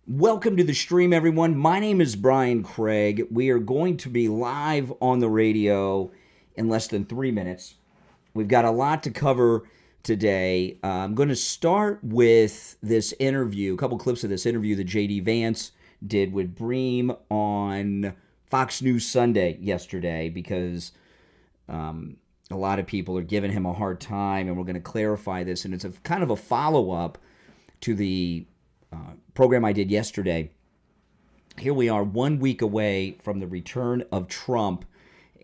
Welcome to the stream, everyone. My name is Brian Craig. We are going to be live on the radio in less than 3 minutes. We've got a lot to cover today. I'm going to start with this interview, a couple clips of this interview that J.D. Vance did with Bream on Fox News Sunday yesterday, because a lot of people are giving him a hard time, and we're going to clarify this. And it's a kind of a follow-up to the program I did yesterday. Here we are 1 week away from the return of Trump,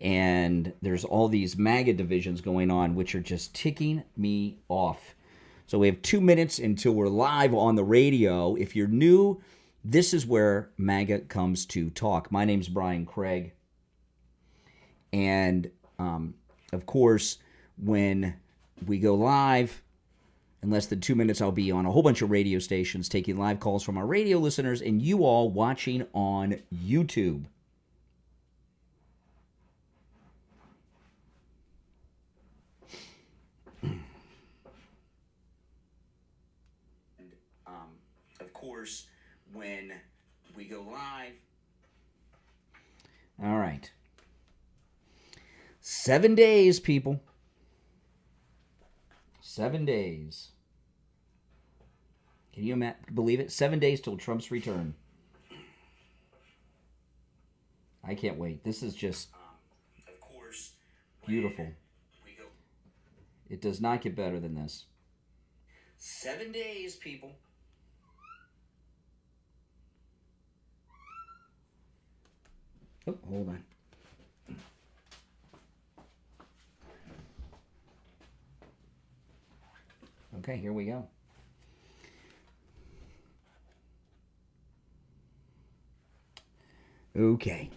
and there's all these MAGA divisions going on, which are just ticking me off. So we have 2 minutes until we're live on the radio. If you're new, this is where MAGA comes to talk. My name's Brian Craig. And, of course, when we go live, in less than 2 minutes, I'll be on a whole bunch of radio stations taking live calls from our radio listeners and you all watching on YouTube. And, of course, when we go live. All right. 7 days, people. 7 days. Can you believe it? 7 days till Trump's return. I can't wait. This is just of course, beautiful. It does not get better than this. 7 days, people. Oh, hold on. Okay, here we go. Okay.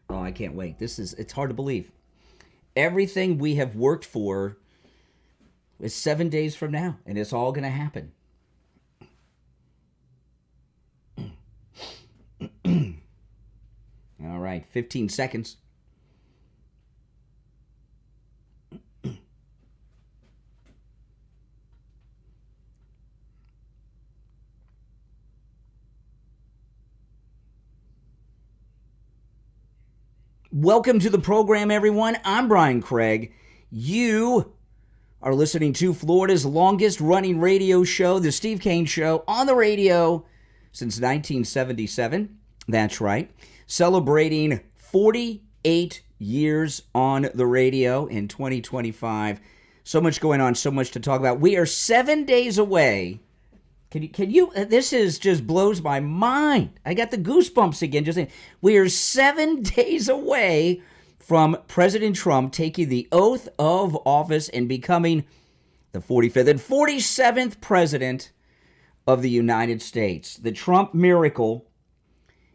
Oh, I can't wait. It's hard to believe. Everything we have worked for is 7 days from now, and it's all going to happen. All right, 15 seconds. Welcome to the program, everyone. I'm Brian Craig. You are listening to Florida's longest-running radio show, the Steve Kane Show, on the radio since 1977. That's right. Celebrating 48 years on the radio in 2025. So much going on, so much to talk about. We are 7 days away. Can you, this just blows my mind. I got the goosebumps again just saying. We are 7 days away from President Trump taking the oath of office and becoming the 45th and 47th president of the United States. The Trump miracle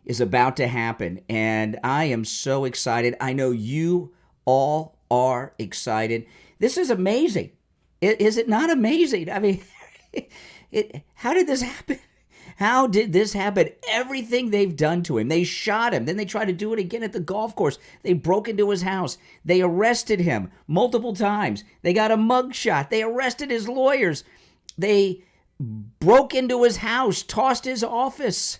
is about to happen, and I am so excited. I know you all are excited. This is amazing. Is it not amazing? I mean, how did this happen? How did this happen? Everything they've done to him. They shot him. Then they tried to do it again at the golf course. They broke into his house. They arrested him multiple times. They got a mugshot. They arrested his lawyers. They broke into his house, tossed his office,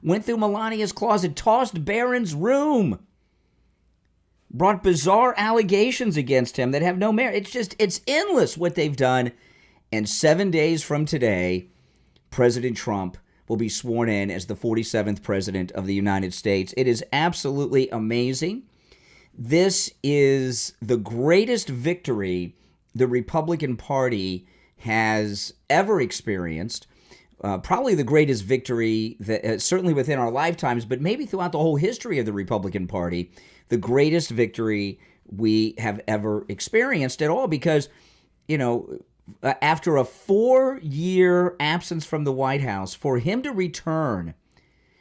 went through Melania's closet, tossed Barron's room, brought bizarre allegations against him that have no merit. It's endless what they've done. And 7 days from today, President Trump will be sworn in as the 47th president of the United States. It is absolutely amazing. This is the greatest victory the Republican Party has ever experienced. Probably the greatest victory, that certainly within our lifetimes, but maybe throughout the whole history of the Republican Party, the greatest victory we have ever experienced at all. Because, you know, after a 4-year absence from the White House, for him to return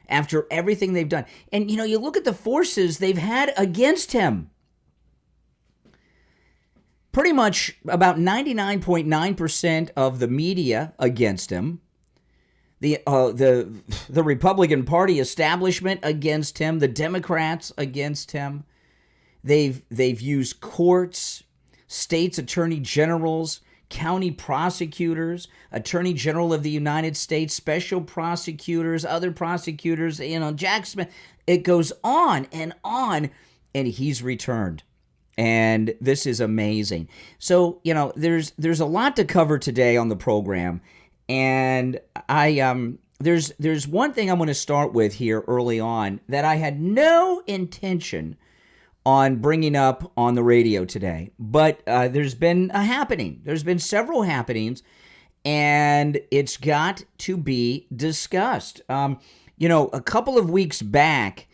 after everything they've done. And, you know, you look at the forces they've had against him. Pretty much about 99.9% of the media against him. The Republican Party establishment against him. The Democrats against him. They've used courts, states attorney generals, county prosecutors, attorney general of the United States, special prosecutors, other prosecutors, Jack Smith. It goes on, and he's returned. And this is amazing. So, there's a lot to cover today on the program. And there's one thing I'm going to start with here early on that I had no intention on bringing up on the radio today. But there's been a happening. There's been several happenings, and it's got to be discussed. A couple of weeks back,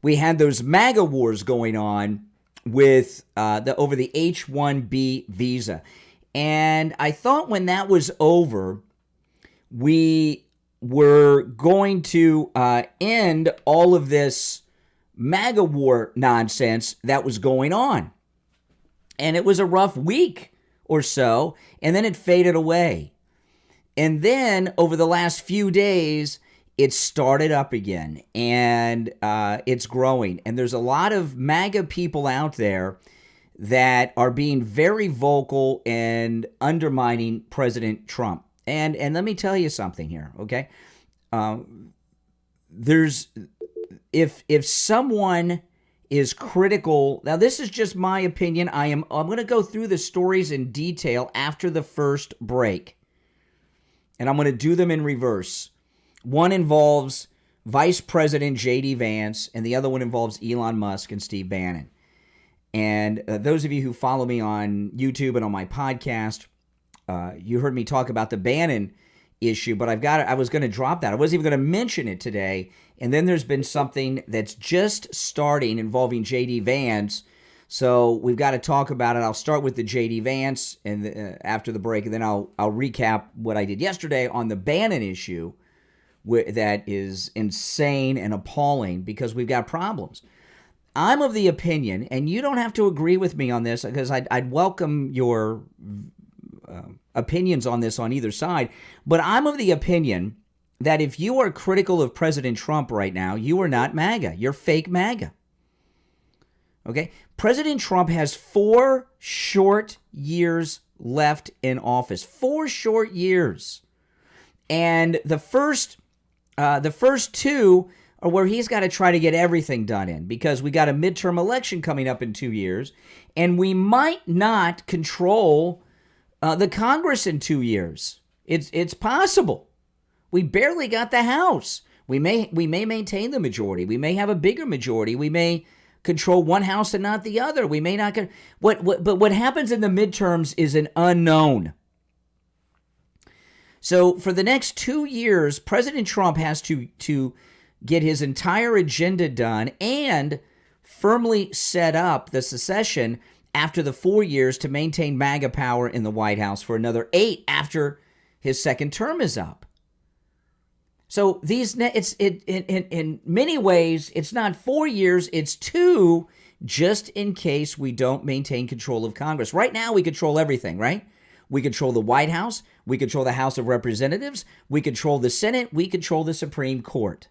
we had those MAGA wars going on with over the H-1B visa. And I thought when that was over, we were going to end all of this MAGA war nonsense that was going on. And it was a rough week or so, and then it faded away. And then over the last few days, it started up again, and it's growing. And there's a lot of MAGA people out there that are being very vocal and undermining President Trump. And let me tell you something here, okay? If someone is critical, now this is just my opinion. I'm going to go through the stories in detail after the first break, and I'm going to do them in reverse. One involves Vice President J.D. Vance, and the other one involves Elon Musk and Steve Bannon. And those of you who follow me on YouTube and on my podcast, you heard me talk about the Bannon issue, but I was going to drop that. I wasn't even going to mention it today. And then there's been something that's just starting involving J.D. Vance. So we've got to talk about it. I'll start with the J.D. Vance and after the break, and then I'll recap what I did yesterday on the Bannon issue. That is insane and appalling because we've got problems. I'm of the opinion, and you don't have to agree with me on this because I'd welcome your opinions on this on either side, but I'm of the opinion that if you are critical of President Trump right now, you are not MAGA. You're fake MAGA. Okay? President Trump has 4 short years left in office. 4 short years. And the first 2 are where he's got to try to get everything done in because we got a midterm election coming up in 2 years, and we might not control the Congress in 2 years. It's possible. We barely got the House. We may maintain the majority. We may have a bigger majority. We may control one house and not the other. We may not. But what happens in the midterms is an unknown. So for the next 2 years, President Trump has to get his entire agenda done and firmly set up the secession after the 4 years to maintain MAGA power in the White House for another 8 after his second term is up. So in many ways, it's not 4 years, it's 2, just in case we don't maintain control of Congress. Right now, we control everything, right? We control the White House. We control the House of Representatives. We control the Senate. We control the Supreme Court.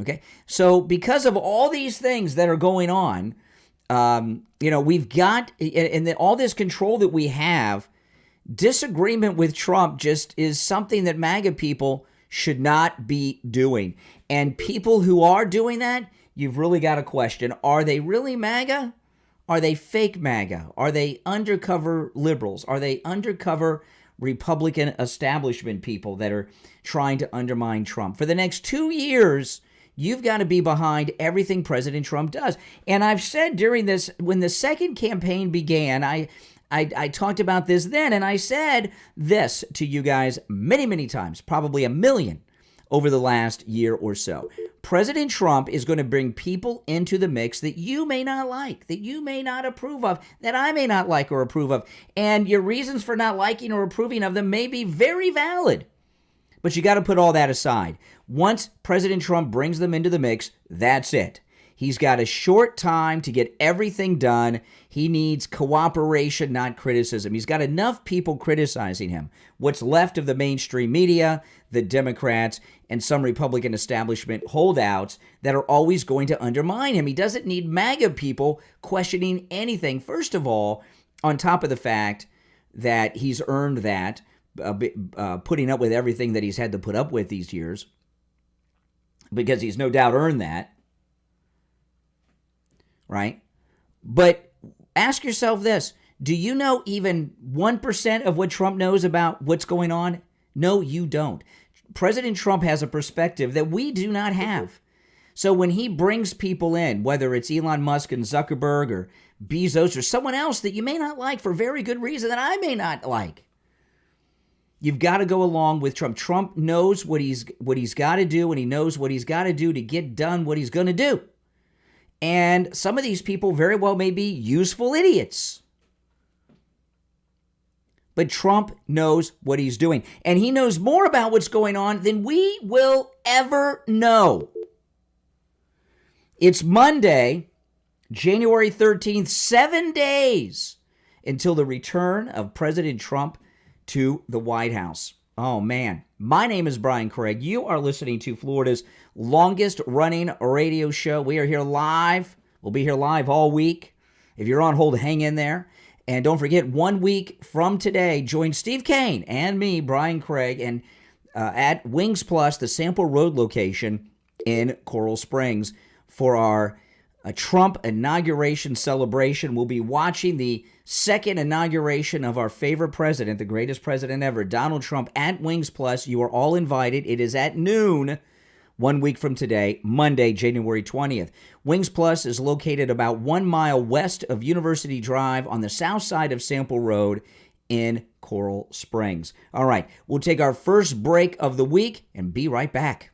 Okay? So because of all these things that are going on, we've got, and all this control that we have, disagreement with Trump just is something that MAGA people should not be doing. And people who are doing that, you've really got to question, are they really MAGA? Are they fake MAGA? Are they undercover liberals? Are they undercover Republican establishment people that are trying to undermine Trump? For the next 2 years, you've got to be behind everything President Trump does. And I've said during this, when the second campaign began, I talked about this then, and I said this to you guys many, many times, probably a million over the last year or so. President Trump is going to bring people into the mix that you may not like, that you may not approve of, that I may not like or approve of. And your reasons for not liking or approving of them may be very valid. But you got to put all that aside. Once President Trump brings them into the mix, that's it. He's got a short time to get everything done. He needs cooperation, not criticism. He's got enough people criticizing him. What's left of the mainstream media, the Democrats, and some Republican establishment holdouts that are always going to undermine him. He doesn't need MAGA people questioning anything. First of all, on top of the fact that he's earned that, putting up with everything that he's had to put up with these years, because he's no doubt earned that, right? But ask yourself this. Do you know even 1% of what Trump knows about what's going on? No, you don't. President Trump has a perspective that we do not have. So when he brings people in, whether it's Elon Musk and Zuckerberg or Bezos or someone else that you may not like for very good reason that I may not like, you've got to go along with Trump. Trump knows what he's got to do, and he knows what he's got to do to get done what he's going to do. And some of these people very well may be useful idiots. But Trump knows what he's doing. And he knows more about what's going on than we will ever know. It's Monday, January 13th, 7 days until the return of President Trump to the White House. Oh, man. My name is Brian Craig. You are listening to Florida's longest running radio show. We are here live. We'll be here live all week. If you're on hold, hang in there. And don't forget, 1 week from today, join Steve Kane and me, Brian Craig, and at Wings Plus, the Sample Road location in Coral Springs, for our Trump inauguration celebration. We'll be watching the second inauguration of our favorite president, the greatest president ever, Donald Trump, at Wings Plus. You are all invited. It is at noon 1 week from today, Monday, January 20th. Wings Plus is located about 1 mile west of University Drive on the south side of Sample Road in Coral Springs. All right, we'll take our first break of the week and be right back.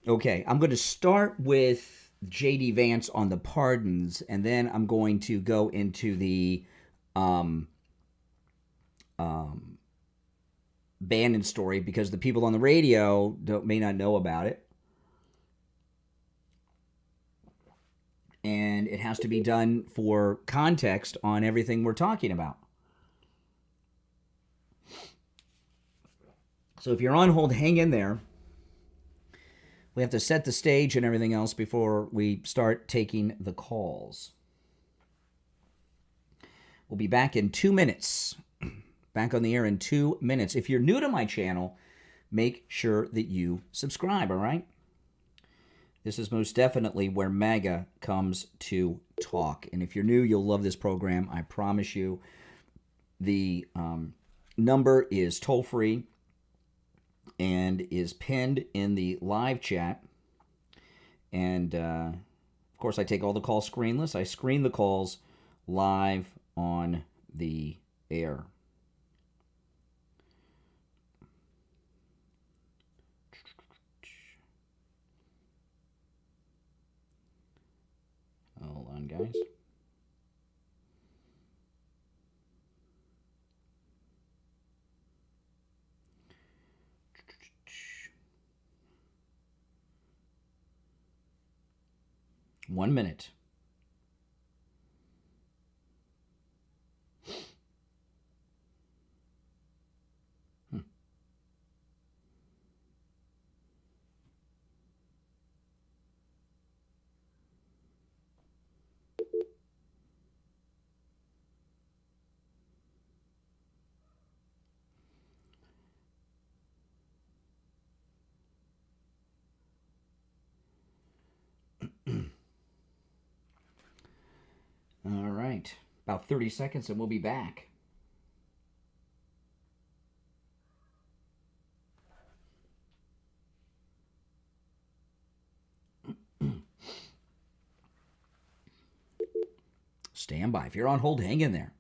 Okay, I'm going to start with J.D. Vance on the pardons, and then I'm going to go into the Bannon story, because the people on the radio may not know about it. And it has to be done for context on everything we're talking about. So if you're on hold, hang in there. We have to set the stage and everything else before we start taking the calls. We'll be back in 2 minutes. Back on the air in 2 minutes. If you're new to my channel, make sure that you subscribe, all right? This is most definitely where Maga comes to talk. And if you're new, you'll love this program, I promise you. The number is toll-free and is pinned in the live chat. And, of course, I take all the calls screenless. I screen the calls live on the air. Hold on, guys. One minute. All right, about 30 seconds and we'll be back. Stand by. If you're on hold, hang in there.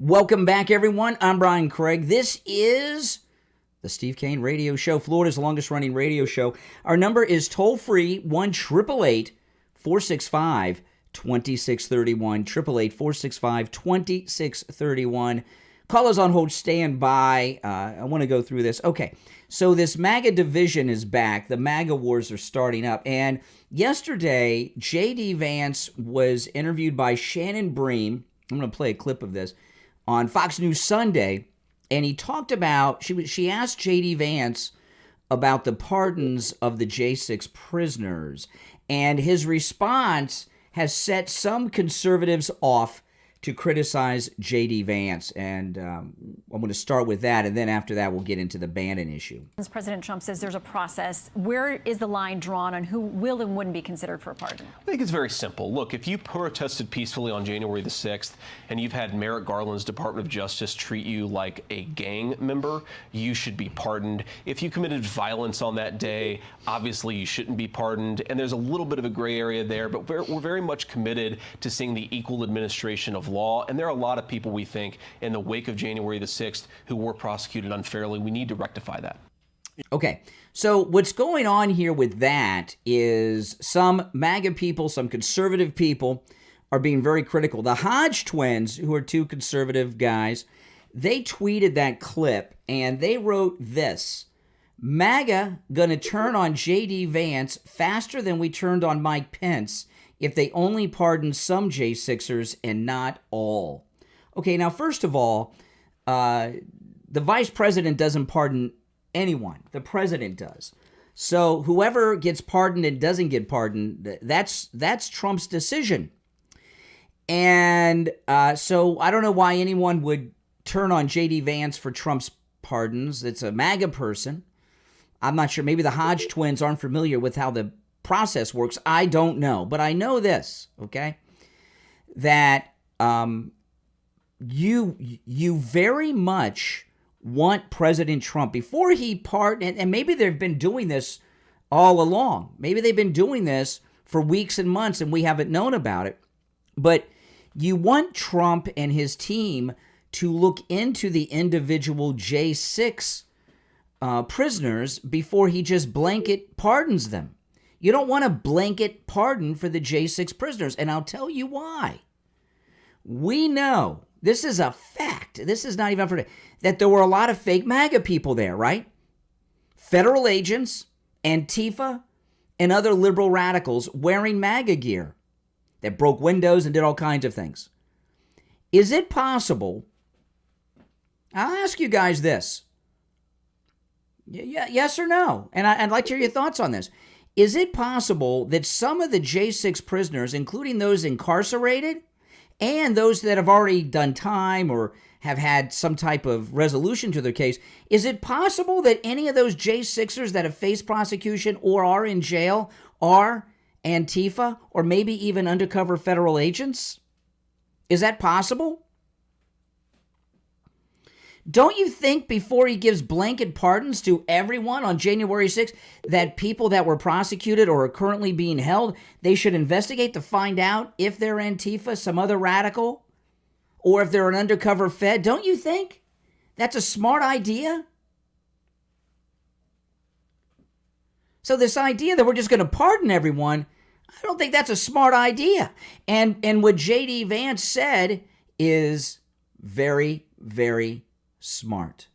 Welcome back, everyone. I'm Brian Craig. This is the Steve Kane Radio Show, Florida's longest-running radio show. Our number is toll-free, 1-888-465-2631, 888-465-2631. Call us on hold, stand by. I want to go through this. Okay, so this MAGA division is back. The MAGA wars are starting up. And yesterday, J.D. Vance was interviewed by Shannon Bream. I'm going to play a clip of this on Fox News Sunday, and he talked about, she asked J.D. Vance about the pardons of the J6 prisoners, and his response has set some conservatives off to criticize J.D. Vance, and I'm going to start with that, and then after that we'll get into the Bannon issue. President Trump says there's a process. Where is the line drawn on who will and wouldn't be considered for a pardon? I think it's very simple. Look, if you protested peacefully on January the 6th and you've had Merrick Garland's Department of Justice treat you like a gang member, you should be pardoned. If you committed violence on that day, obviously you shouldn't be pardoned, and there's a little bit of a gray area there, but we're very much committed to seeing the equal administration of law, and there are a lot of people, we think, in the wake of January the 6th who were prosecuted unfairly. We need to rectify that. Okay, so what's going on here with that is some MAGA people, some conservative people are being very critical. The Hodge twins, who are two conservative guys, they tweeted that clip, and they wrote this: MAGA gonna turn on J.D. Vance faster than we turned on Mike Pence if they only pardon some J6ers and not all. Okay, now first of all, the vice president doesn't pardon anyone. The president does. So whoever gets pardoned and doesn't get pardoned, that's Trump's decision. And so I don't know why anyone would turn on J.D. Vance for Trump's pardons. It's a MAGA person. I'm not sure. Maybe the Hodge twins aren't familiar with how the process works. I don't know. But I know this, okay, that you very much want President Trump, before he pardoned, and maybe they've been doing this all along. Maybe they've been doing this for weeks and months and we haven't known about it. But you want Trump and his team to look into the individual J6 prisoners before he just blanket pardons them. You don't want a blanket pardon for the J6 prisoners, and I'll tell you why. We know, this is a fact, this is not even for that there were a lot of fake MAGA people there, right? Federal agents, Antifa, and other liberal radicals wearing MAGA gear that broke windows and did all kinds of things. Is it possible, I'll ask you guys this, yes or no, and I'd like to hear your thoughts on this. Is it possible that some of the J6 prisoners, including those incarcerated and those that have already done time or have had some type of resolution to their case, is it possible that any of those J6ers that have faced prosecution or are in jail are Antifa or maybe even undercover federal agents? Is that possible? Don't you think before he gives blanket pardons to everyone on January 6th that people that were prosecuted or are currently being held, they should investigate to find out if they're Antifa, some other radical, or if they're an undercover Fed? Don't you think that's a smart idea? So this idea that we're just going to pardon everyone, I don't think that's a smart idea. And what J.D. Vance said is very, very smart.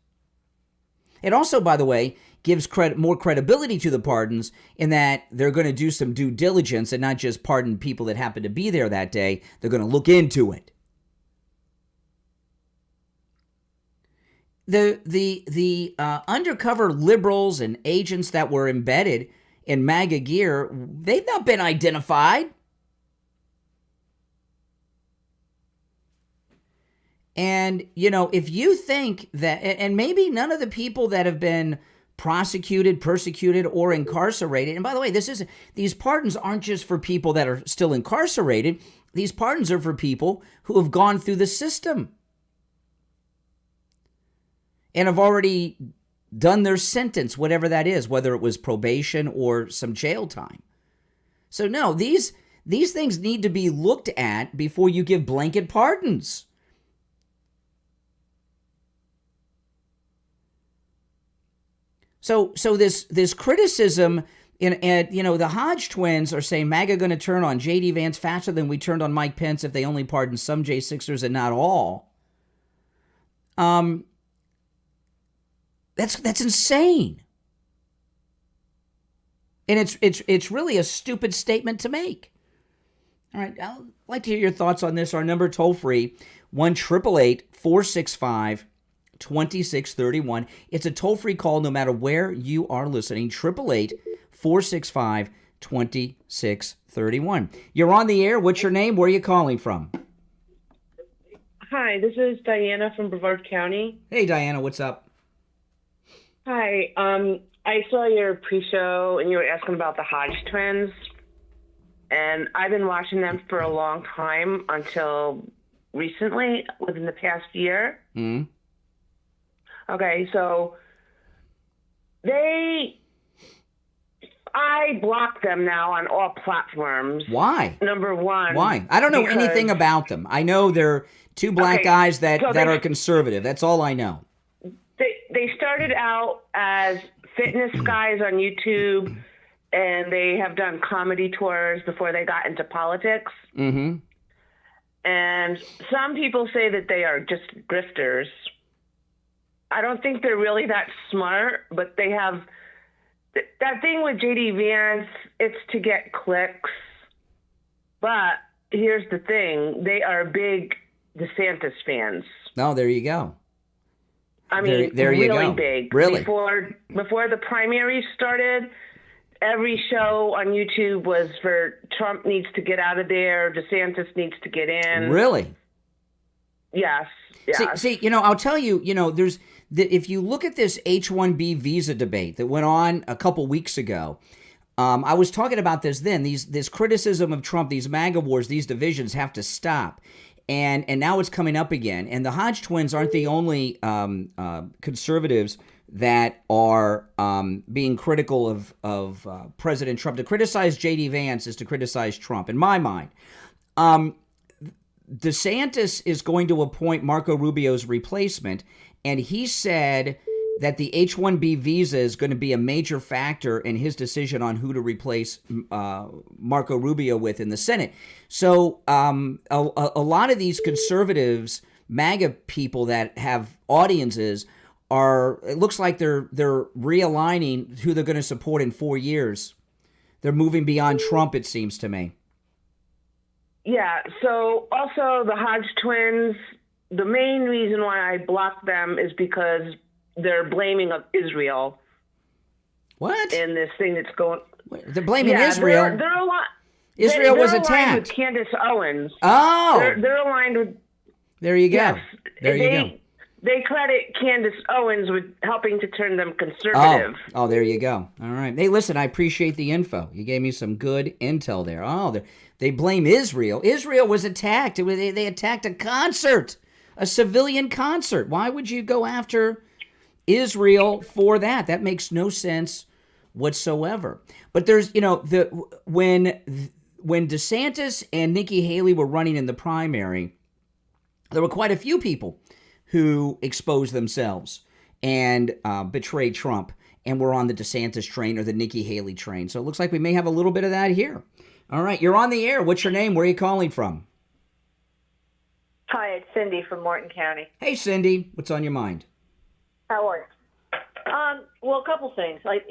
It also, by the way, gives more credibility to the pardons in that they're going to do some due diligence and not just pardon people that happen to be there that day. They're going to look into it. The undercover liberals and agents that were embedded in MAGA gear, they've not been identified. And, you know, if you think that, and maybe none of the people that have been prosecuted, persecuted, or incarcerated, and by the way, these pardons aren't just for people that are still incarcerated. These pardons are for people who have gone through the system and have already done their sentence, whatever that is, whether it was probation or some jail time. So no, these things need to be looked at before you give blanket pardons. So this criticism, and the Hodge twins are saying MAGA going to turn on J.D. Vance faster than we turned on Mike Pence if they only pardon some J6ers and not all. That's insane. And it's really a stupid statement to make. All right, I'd like to hear your thoughts on this. Our number toll free, 1-888-465-2631. It's a toll free call no matter where you are listening. 888-465-2631. You're on the air. What's your name? Where are you calling from? Hi, this is Diana from Brevard County. Hey, Diana, what's up? Hi, I saw your pre-show and you were asking about the Hodge twins. And I've been watching them for a long time until recently, within the past year. Mm-hmm. Okay, so I block them now on all platforms. Why? Number one. Why? I don't know anything about them. I know they're two black guys that are conservative. That's all I know. They started out as fitness guys on YouTube, and they have done comedy tours before they got into politics. Mm-hmm. And some people say that they are just grifters. I don't think they're really that smart, but they have that thing with J.D. Vance, it's to get clicks. But here's the thing. They are big DeSantis fans. Oh, there you go. I mean, there you really go. big. Really? Before the primaries started, every show on YouTube was for Trump needs to get out of there, DeSantis needs to get in. Really? Yes. See, I'll tell you, there's if you look at this H-1B visa debate that went on a couple weeks ago, I was talking about this then. This criticism of Trump, these MAGA wars, these divisions have to stop. And now it's coming up again. And the Hodge twins aren't the only conservatives that are being critical of President Trump. To criticize J.D. Vance is to criticize Trump, in my mind. DeSantis is going to appoint Marco Rubio's replacement, and he said that the H-1B visa is going to be a major factor in his decision on who to replace Marco Rubio with in the Senate. So a lot of these conservatives, MAGA people that have audiences, it looks like they're realigning who they're going to support in 4 years. They're moving beyond Trump, it seems to me. Yeah, so also the Hodge twins, the main reason why I blocked them is because they're blaming Israel. What? In this thing that's going... They're blaming Israel? They're a lot... Israel was attacked. They're aligned with Candace Owens. Oh! They're aligned with... There you go. Yes, there you go. They credit Candace Owens with helping to turn them conservative. Oh, there you go. All right. Hey, listen, I appreciate the info. You gave me some good intel there. Oh, they blame Israel. Israel was attacked. They attacked a concert, a civilian concert. Why would you go after Israel for that? That makes no sense whatsoever. But there's, when DeSantis and Nikki Haley were running in the primary, there were quite a few people who exposed themselves and betrayed Trump and were on the DeSantis train or the Nikki Haley train. So it looks like we may have a little bit of that here. All right, you're on the air. What's your name? Where are you calling from? Hi, it's Cindy from Morton County. Hey, Cindy. What's on your mind? How are you? Well, a couple things. I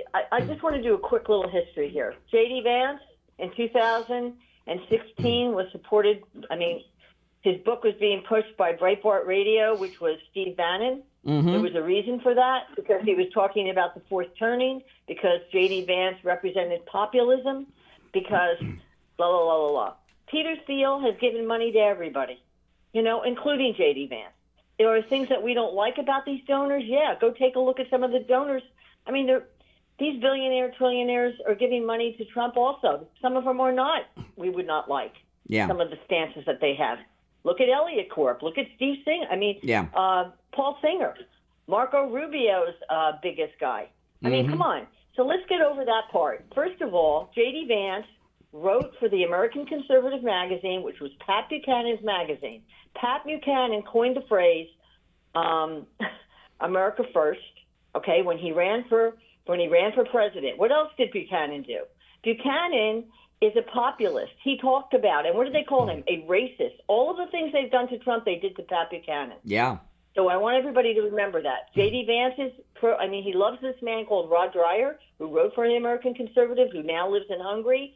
just want to do a quick little history here. J.D. Vance in 2016 was supported, his book was being pushed by Breitbart Radio, which was Steve Bannon. Mm-hmm. There was a reason for that, because he was talking about the fourth turning, because J.D. Vance represented populism, because blah, blah, blah, blah, blah. Peter Thiel has given money to everybody, including J.D. Vance. There are things that we don't like about these donors. Yeah, go take a look at some of the donors. These billionaire trillionaires are giving money to Trump also. Some of them are not. We would not like some of the stances that they have. Look at Elliott Corp. Look at Steve Singer. Paul Singer, Marco Rubio's biggest guy. Come on. So let's get over that part. First of all, J.D. Vance wrote for the American Conservative magazine, which was Pat Buchanan's magazine. Pat Buchanan coined the phrase America First, when he ran for when he ran for president. What else did Buchanan do? Buchanan is a populist. He talked about, and what did they call him? A racist. All of the things they've done to Trump, they did to Pat Buchanan. Yeah. So I want everybody to remember that. J.D. Vance he loves this man called Rod Dreyer, who wrote for the American Conservative, who now lives in Hungary.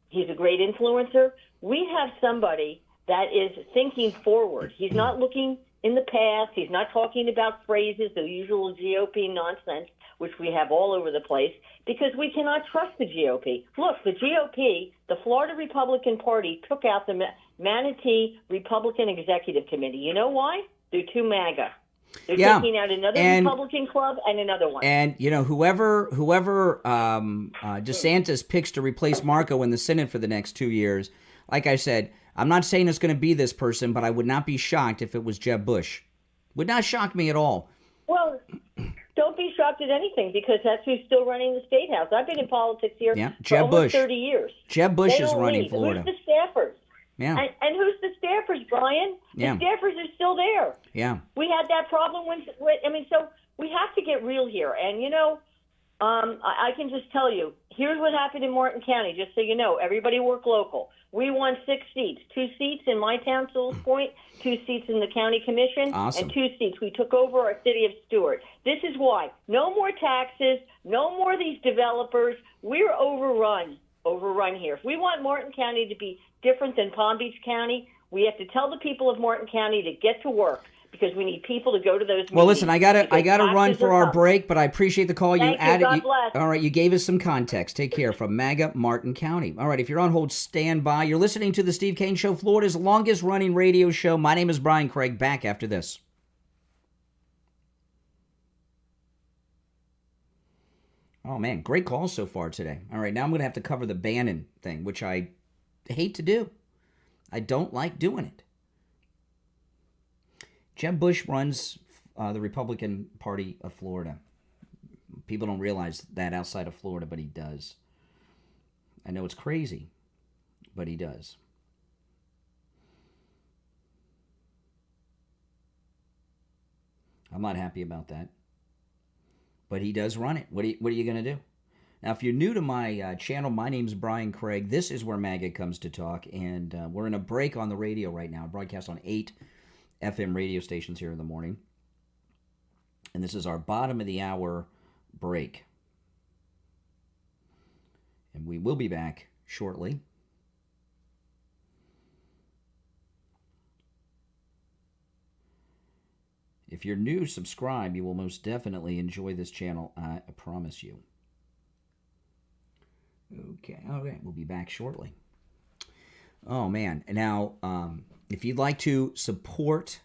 He's a great influencer. We have somebody that is thinking forward. He's not looking in the past. He's not talking about phrases, the usual GOP nonsense, which we have all over the place, because we cannot trust the GOP. Look, the GOP, the Florida Republican Party, took out the Manatee Republican Executive Committee. You know why? They're too MAGA. They're taking out another Republican club and another one. And, whoever DeSantis picks to replace Marco in the Senate for the next 2 years, like I said, I'm not saying it's going to be this person, but I would not be shocked if it was Jeb Bush. Would not shock me at all. Well, don't be shocked at anything, because that's who's still running the State House. I've been in politics here for almost 30 years. Jeb Bush is running Florida. Who's the staffers? Yeah. And who's the staffers, Brian? The staffers are still there. Yeah. We had that problem so we have to get real here. And, I can just tell you, here's what happened in Martin County, just so you know. Everybody work local. We won 6 seats, 2 seats in my town, Sewell's Point, 2 seats in the county commission, awesome. And 2 seats. We took over our city of Stewart. This is why. No more taxes, no more of these developers. We're overrun here. If we want Martin County to be different than Palm Beach County, we have to tell the people of Martin County to get to work, because we need people to go to those meetings. Well, listen, I gotta run for our break, but I appreciate the call. Thank you. God bless. All right, you gave us some context. Take care. From MAGA, Martin County. All right, if you're on hold, stand by. You're listening to the Steve Kane Show, Florida's longest running radio show. My name is Brian Craig. Back after this. Oh, man, great calls so far today. All right, now I'm going to have to cover the Bannon thing, which I hate to do. I don't like doing it. Jeb Bush runs the Republican Party of Florida. People don't realize that outside of Florida, but he does. I know it's crazy, but he does. I'm not happy about that. But he does run it. What are you going to do? Now, if you're new to my channel, my name's Brian Craig. This is where MAGA comes to talk, and we're in a break on the radio right now. I broadcast on 8 FM radio stations here in the morning. And this is our bottom of the hour break. And we will be back shortly. If you're new, subscribe. You will most definitely enjoy this channel. I promise you. Okay, all right. We'll be back shortly. Oh, man. Now, if you'd like to support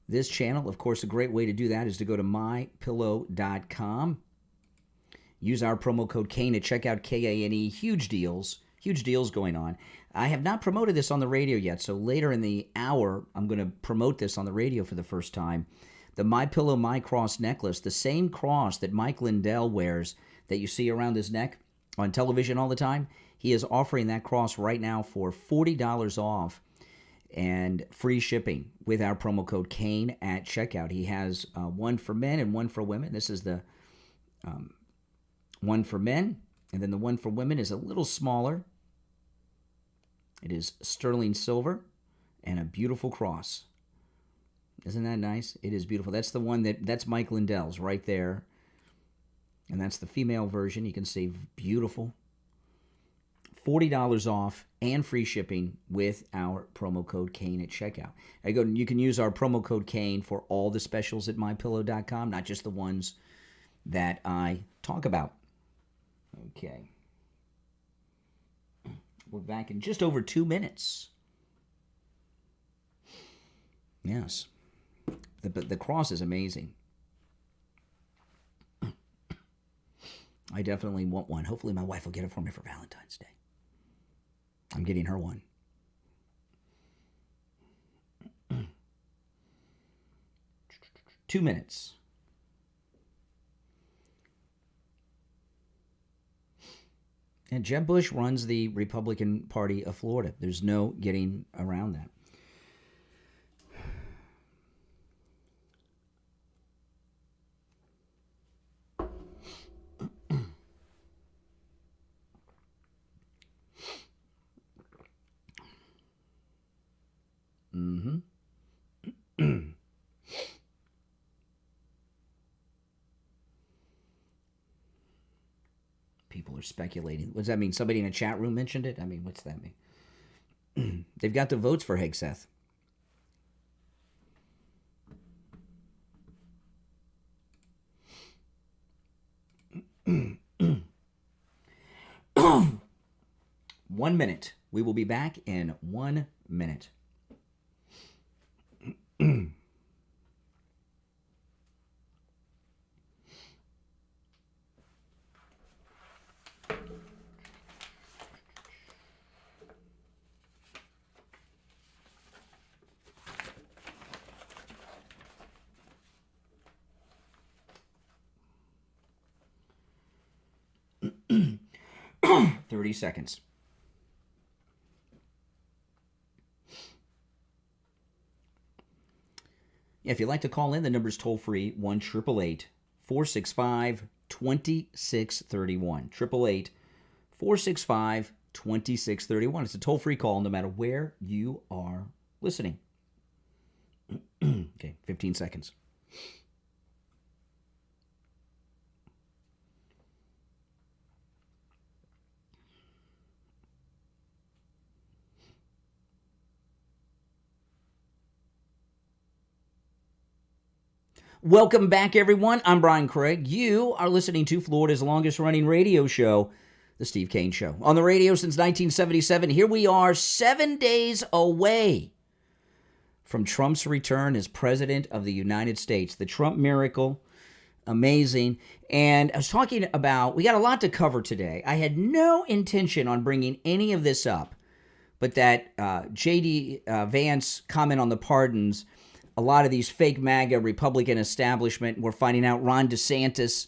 this channel, of course, a great way to do that is to go to mypillow.com. Use our promo code Kane at checkout, Kane. Huge deals going on. I have not promoted this on the radio yet, so later in the hour, I'm going to promote this on the radio for the first time. The MyPillow MyCross necklace, the same cross that Mike Lindell wears that you see around his neck on television all the time. He is offering that cross right now for $40 off and free shipping with our promo code Kane at checkout. He has one for men and one for women. This is the one for men, and then the one for women is a little smaller. It is sterling silver and a beautiful cross. Isn't that nice? It is beautiful. That's the one that's Mike Lindell's right there. And that's the female version. You can save beautiful. $40 off and free shipping with our promo code Kane at checkout. You can use our promo code Kane for all the specials at mypillow.com, not just the ones that I talk about. Okay. We're back in just over 2 minutes. Yes. The cross is amazing. I definitely want one. Hopefully my wife will get it for me for Valentine's Day. I'm getting her one. Two minutes. And Jeb Bush runs the Republican Party of Florida. There's no getting around that. People are speculating. What does that mean? Somebody in a chat room mentioned it? I mean, what's that mean? They've got the votes for Hegseth. One minute. We will be back in 1 minute. Seconds. Yeah, if you'd like to call in, the number's toll free 1-888-465-2631. 1-888-465-2631. It's a toll free call no matter where you are listening. Okay, 15 seconds. Welcome back, everyone. I'm Brian Craig. You are listening to Florida's longest-running radio show, The Steve Kane Show. On the radio since 1977, here we are 7 days away from Trump's return as President of the United States. The Trump miracle, amazing. And I was talking about, we got a lot to cover today. I had no intention on bringing any of this up, but that J.D. Vance comment on the pardons, a lot of these fake MAGA Republican establishment, we're finding out Ron DeSantis,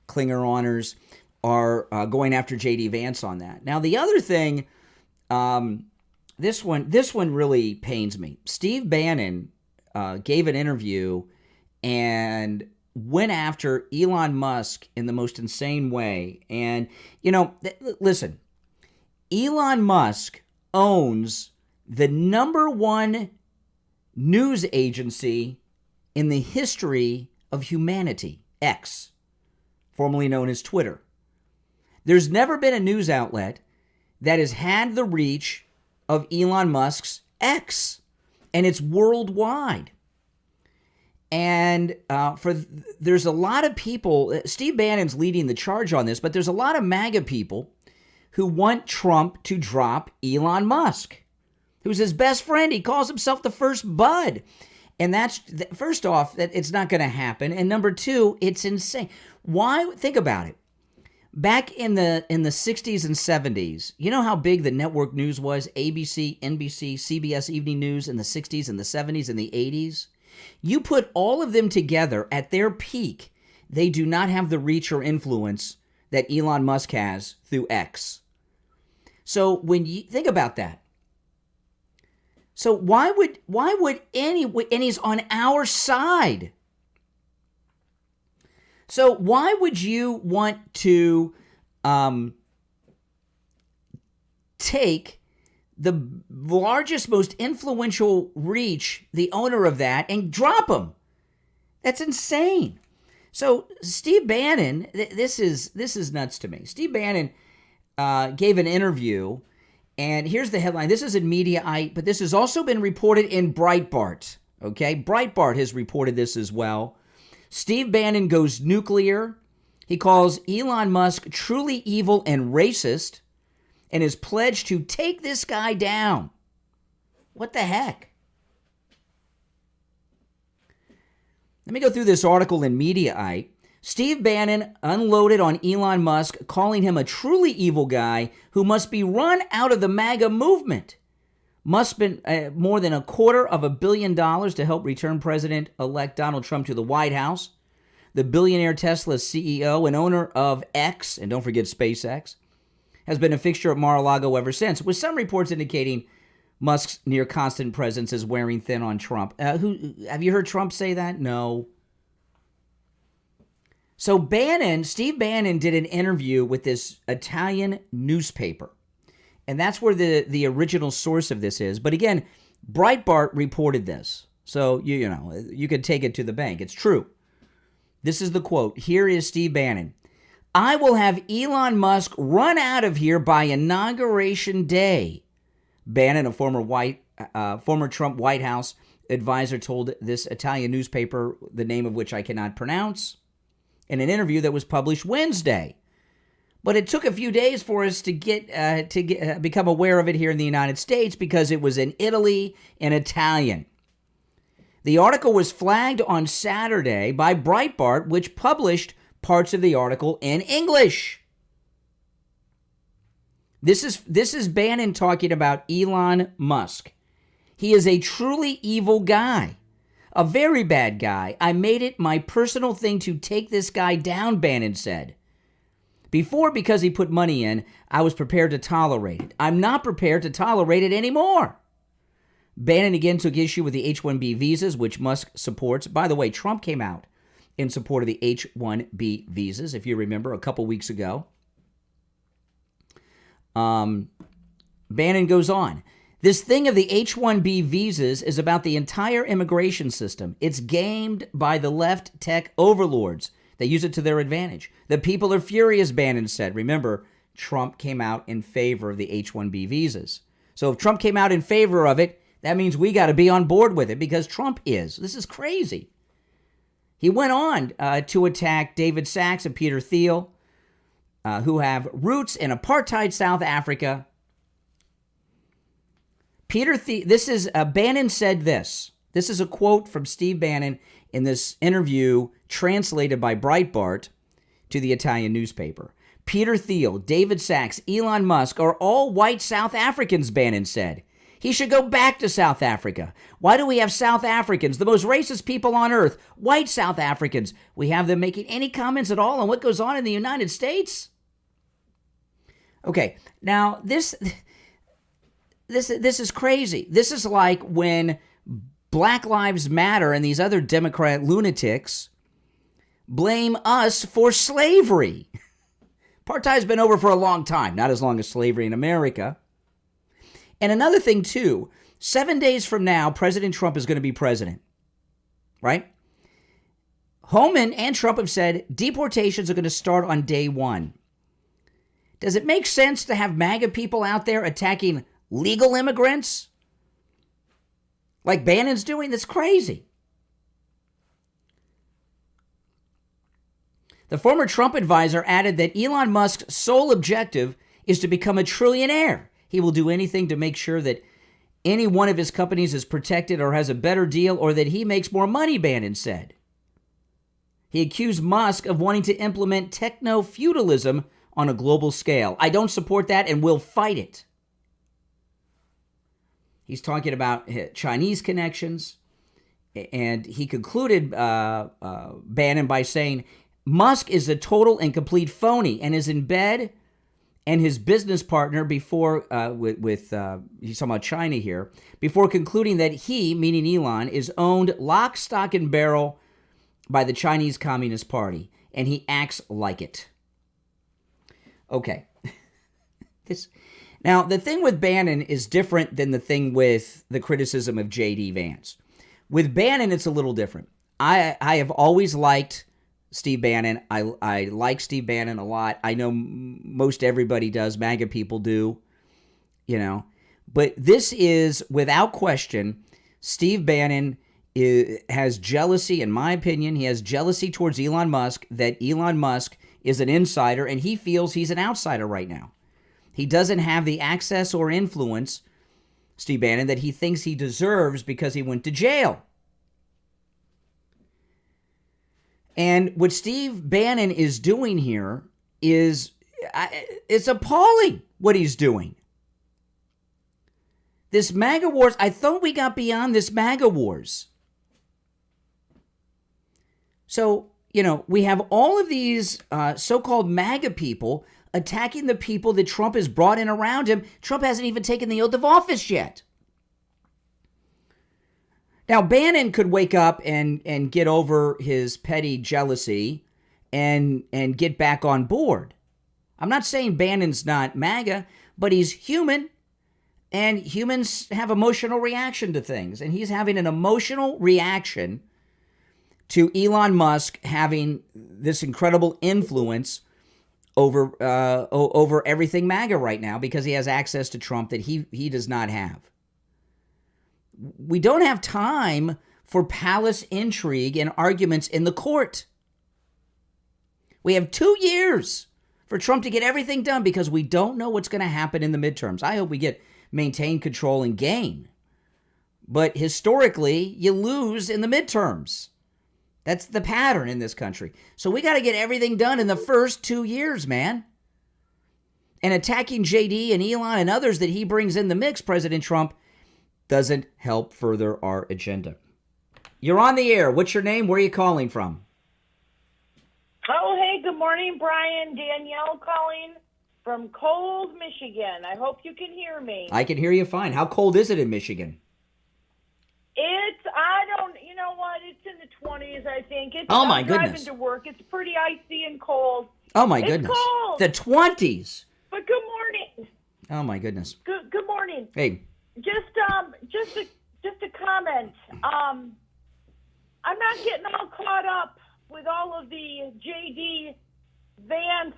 Klinger honors, are going after J.D. Vance on that. Now, the other thing, this one really pains me. Steve Bannon gave an interview and went after Elon Musk in the most insane way. And, you know, listen, Elon Musk owns the number one news agency in the history of humanity, X, formerly known as Twitter. There's never been a news outlet that has had the reach of Elon Musk's X, and it's worldwide. And there's a lot of people, Steve Bannon's leading the charge on this, but there's a lot of MAGA people who want Trump to drop Elon Musk, who's his best friend. He calls himself the first bud. And that's, first off, that it's not going to happen. And number two, it's insane. Why? Think about it. Back in the 60s and 70s, you know how big the network news was? ABC, NBC, CBS Evening News in the 60s and the 70s and the 80s? You put all of them together at their peak, they do not have the reach or influence that Elon Musk has through X. So when you think about that, so why would any, and he's on our side. So why would you want to take the largest, most influential reach, the owner of that, and drop him? That's insane. So Steve Bannon, this is nuts to me. Steve Bannon gave an interview. And here's the headline. This is in Mediaite, but this has also been reported in Breitbart. Okay? Breitbart has reported this as well. Steve Bannon goes nuclear. He calls Elon Musk truly evil and racist and is pledged to take this guy down. What the heck? Let me go through this article in Mediaite. Steve Bannon unloaded on Elon Musk, calling him a truly evil guy who must be run out of the MAGA movement. Musk spent more than $250 million to help return President-elect Donald Trump to the White House. The billionaire Tesla CEO and owner of X, and don't forget SpaceX, has been a fixture at Mar-a-Lago ever since, with some reports indicating Musk's near constant presence is wearing thin on Trump. Have you heard Trump say that? No. So Steve Bannon did an interview with this Italian newspaper. And that's where the original source of this is. But again, Breitbart reported this. So, you know, you can take it to the bank. It's true. This is the quote. Here is Steve Bannon. I will have Elon Musk run out of here by Inauguration Day. Bannon, a former Trump White House advisor, told this Italian newspaper, the name of which I cannot pronounce, in an interview that was published Wednesday. But it took a few days for us to become aware of it here in the United States because it was in Italy in Italian. The article was flagged on Saturday by Breitbart, which published parts of the article in English. This is Bannon talking about Elon Musk. He is a truly evil guy, a very bad guy. I made it my personal thing to take this guy down, Bannon said. Before, because he put money in, I was prepared to tolerate it. I'm not prepared to tolerate it anymore. Bannon again took issue with the H-1B visas, which Musk supports. By the way, Trump came out in support of the H-1B visas, if you remember, a couple weeks ago. Bannon goes on. This thing of the H-1B visas is about the entire immigration system. It's gamed by the left tech overlords. They use it to their advantage. The people are furious, Bannon said. Remember, Trump came out in favor of the H-1B visas. So if Trump came out in favor of it, that means we got to be on board with it because Trump is. This is crazy. He went on to attack David Sachs and Peter Thiel, who have roots in apartheid South Africa. Bannon said this. This is a quote from Steve Bannon in this interview translated by Breitbart to the Italian newspaper. Peter Thiel, David Sachs, Elon Musk are all white South Africans, Bannon said. He should go back to South Africa. Why do we have South Africans, the most racist people on earth, white South Africans? We have them making any comments at all on what goes on in the United States? Okay, now this is crazy. This is like when Black Lives Matter and these other Democrat lunatics blame us for slavery. Apartheid's been over for a long time, not as long as slavery in America. And another thing, too, 7 days from now, President Trump is going to be president, right? Homan and Trump have said deportations are going to start on day one. Does it make sense to have MAGA people out there attacking legal immigrants like Bannon's doing? That's crazy. The former Trump advisor added that Elon Musk's sole objective is to become a trillionaire. He will do anything to make sure that any one of his companies is protected or has a better deal or that he makes more money, Bannon said. He accused Musk of wanting to implement techno-feudalism on a global scale. I don't support that and will fight it. He's talking about Chinese connections, and he concluded Bannon by saying, Musk is a total and complete phony and is in bed, and his business partner before, he's talking about China here, before concluding that he, meaning Elon, is owned lock, stock, and barrel by the Chinese Communist Party, and he acts like it. Okay. Now, the thing with Bannon is different than the thing with the criticism of J.D. Vance. With Bannon, it's a little different. I have always liked Steve Bannon. I like Steve Bannon a lot. I know most everybody does. MAGA people do, you know. But this is, without question, Steve Bannon has jealousy, in my opinion. He has jealousy towards Elon Musk, that Elon Musk is an insider, and he feels he's an outsider right now. He doesn't have the access or influence, Steve Bannon, that he thinks he deserves because he went to jail. And what Steve Bannon is doing here is, it's appalling what he's doing. This MAGA wars, I thought we got beyond this MAGA wars. So, you know, we have all of these so-called MAGA people attacking the people that Trump has brought in around him. Trump hasn't even taken the oath of office yet. Now, Bannon could wake up and get over his petty jealousy and get back on board. I'm not saying Bannon's not MAGA, but he's human. And humans have emotional reaction to things. And he's having an emotional reaction to Elon Musk having this incredible influence over everything MAGA right now because he has access to Trump that he does not have. We don't have time for palace intrigue and arguments in the court. We have 2 years for Trump to get everything done because we don't know what's going to happen in the midterms. I hope we get maintain control and gain. But historically, you lose in the midterms. That's the pattern in this country. So we got to get everything done in the first 2 years, man. And attacking JD and Elon and others that he brings in the mix, President Trump, doesn't help further our agenda. You're on the air. What's your name? Where are you calling from? Oh, hey, good morning, Brian. Danielle calling from cold Michigan. I hope you can hear me. I can hear you fine. How cold is it in Michigan? You know what? It's in the 20s, I think. Oh, my I'm goodness. driving to work. It's pretty icy and cold. Oh, my It's goodness. cold. The 20s. But good morning. Oh, my goodness. Good morning. Hey. Just a comment. I'm not getting all caught up with all of the JD Vance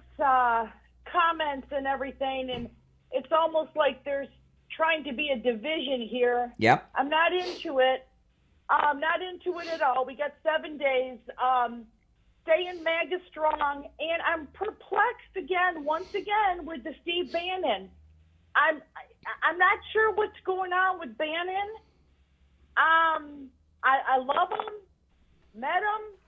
comments and everything, and it's almost like there's trying to be a division here. Yep. I'm not into it. I'm not into it at all. We got 7 days. Staying MAGA strong, and I'm perplexed once again, with the Steve Bannon. I'm not sure what's going on with Bannon. I love him, met him,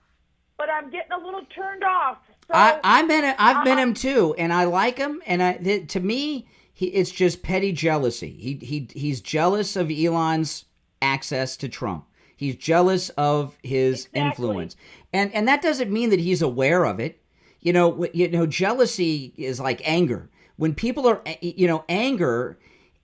but I'm getting a little turned off. So, I've met him too, and I like him. And to me, it's just petty jealousy. He's jealous of Elon's access to Trump. He's jealous of his influence, and that doesn't mean that he's aware of it. You know, jealousy is like anger. When people are, anger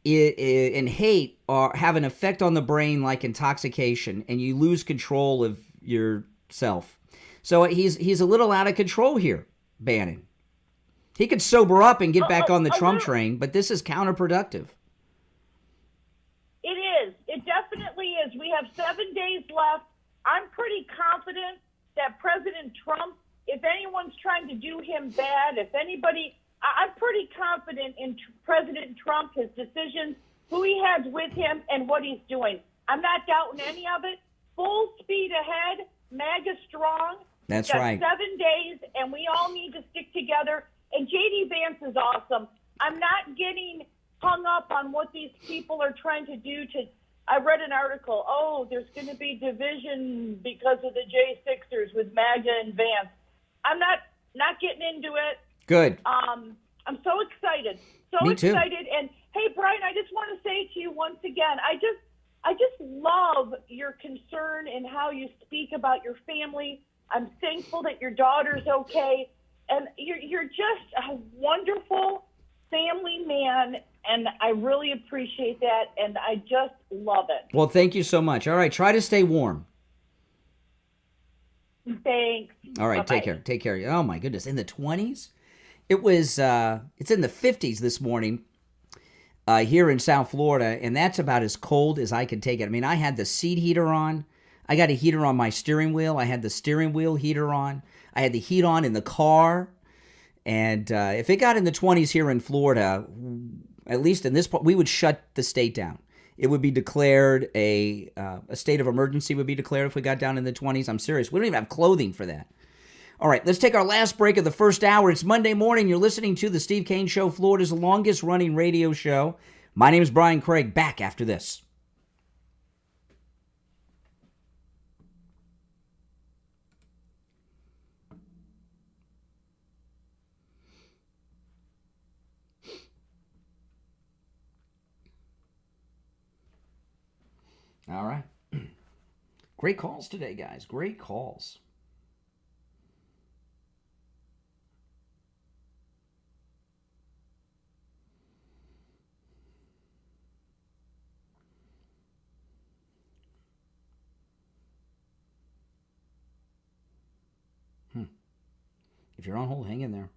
and hate have an effect on the brain like intoxication, and you lose control of yourself. So he's a little out of control here, Bannon. He could sober up and get back on the Trump train, but this is counterproductive. It is. It definitely is. We have 7 days left. I'm pretty confident that President Trump, if anyone's trying to do him bad, I'm pretty confident in President Trump, his decisions, who he has with him, and what he's doing. I'm not doubting any of it. Full speed ahead, MAGA strong. That's We've got right. 7 days, and we all need to stick together. And J.D. Vance is awesome. I'm not getting hung up on what these people are trying to do I read an article, there's going to be division because of the J6ers with MAGA and Vance. I'm not getting into it. Good. I'm so excited. Me too. Excited. And hey, Brian, I just want to say to you once again, I just love your concern and how you speak about your family. I'm thankful that your daughter's okay. And you're just a wonderful family man, and I really appreciate that, and I just love it. Well, thank you so much. All right, try to stay warm. Thanks. All right, Bye-bye. take care. Oh my goodness, in the 20s? It was it's in the 50s this morning here in South Florida, and that's about as cold as I could take it. I mean, I had the seat heater on. I got a heater on my steering wheel. I had the steering wheel heater on. I had the heat on in the car. And if it got in the 20s here in Florida, at least in this part, we would shut the state down. It would be declared a state of emergency would be declared if we got down in the 20s. I'm serious. We don't even have clothing for that. All right, let's take our last break of the first hour. It's Monday morning. You're listening to The Steve Kane Show, Florida's longest-running radio show. My name is Brian Craig. Back after this. All right. Great calls today, guys. Great calls. If you're on hold, hang in there.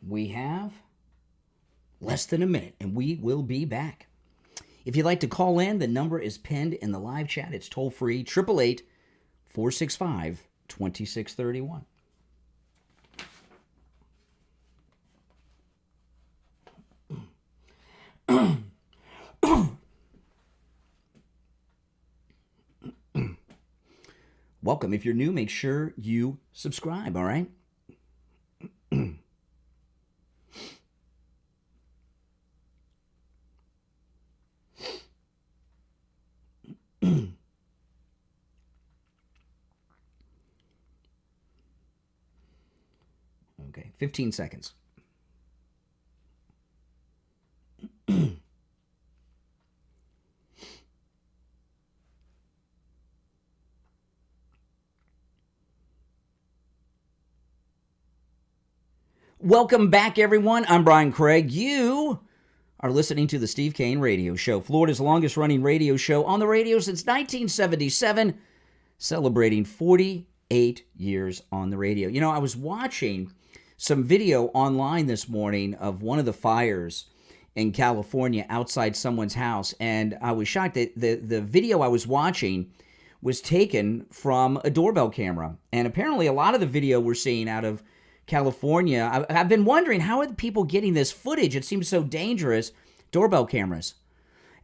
We have less than a minute, and we will be back. If you'd like to call in, the number is pinned in the live chat. It's toll-free, 888-465-2631. Welcome. If you're new, make sure you subscribe, all right? Okay, 15 seconds. Welcome back, everyone. I'm Brian Craig. You are listening to the Steve Kane Radio Show, Florida's longest-running radio show on the radio since 1977, celebrating 48 years on the radio. You know, I was watching some video online this morning of one of the fires in California outside someone's house, and I was shocked that the video I was watching was taken from a doorbell camera. And apparently a lot of the video we're seeing out of California, I've been wondering, how are the people getting this footage? It seems so dangerous. Doorbell cameras.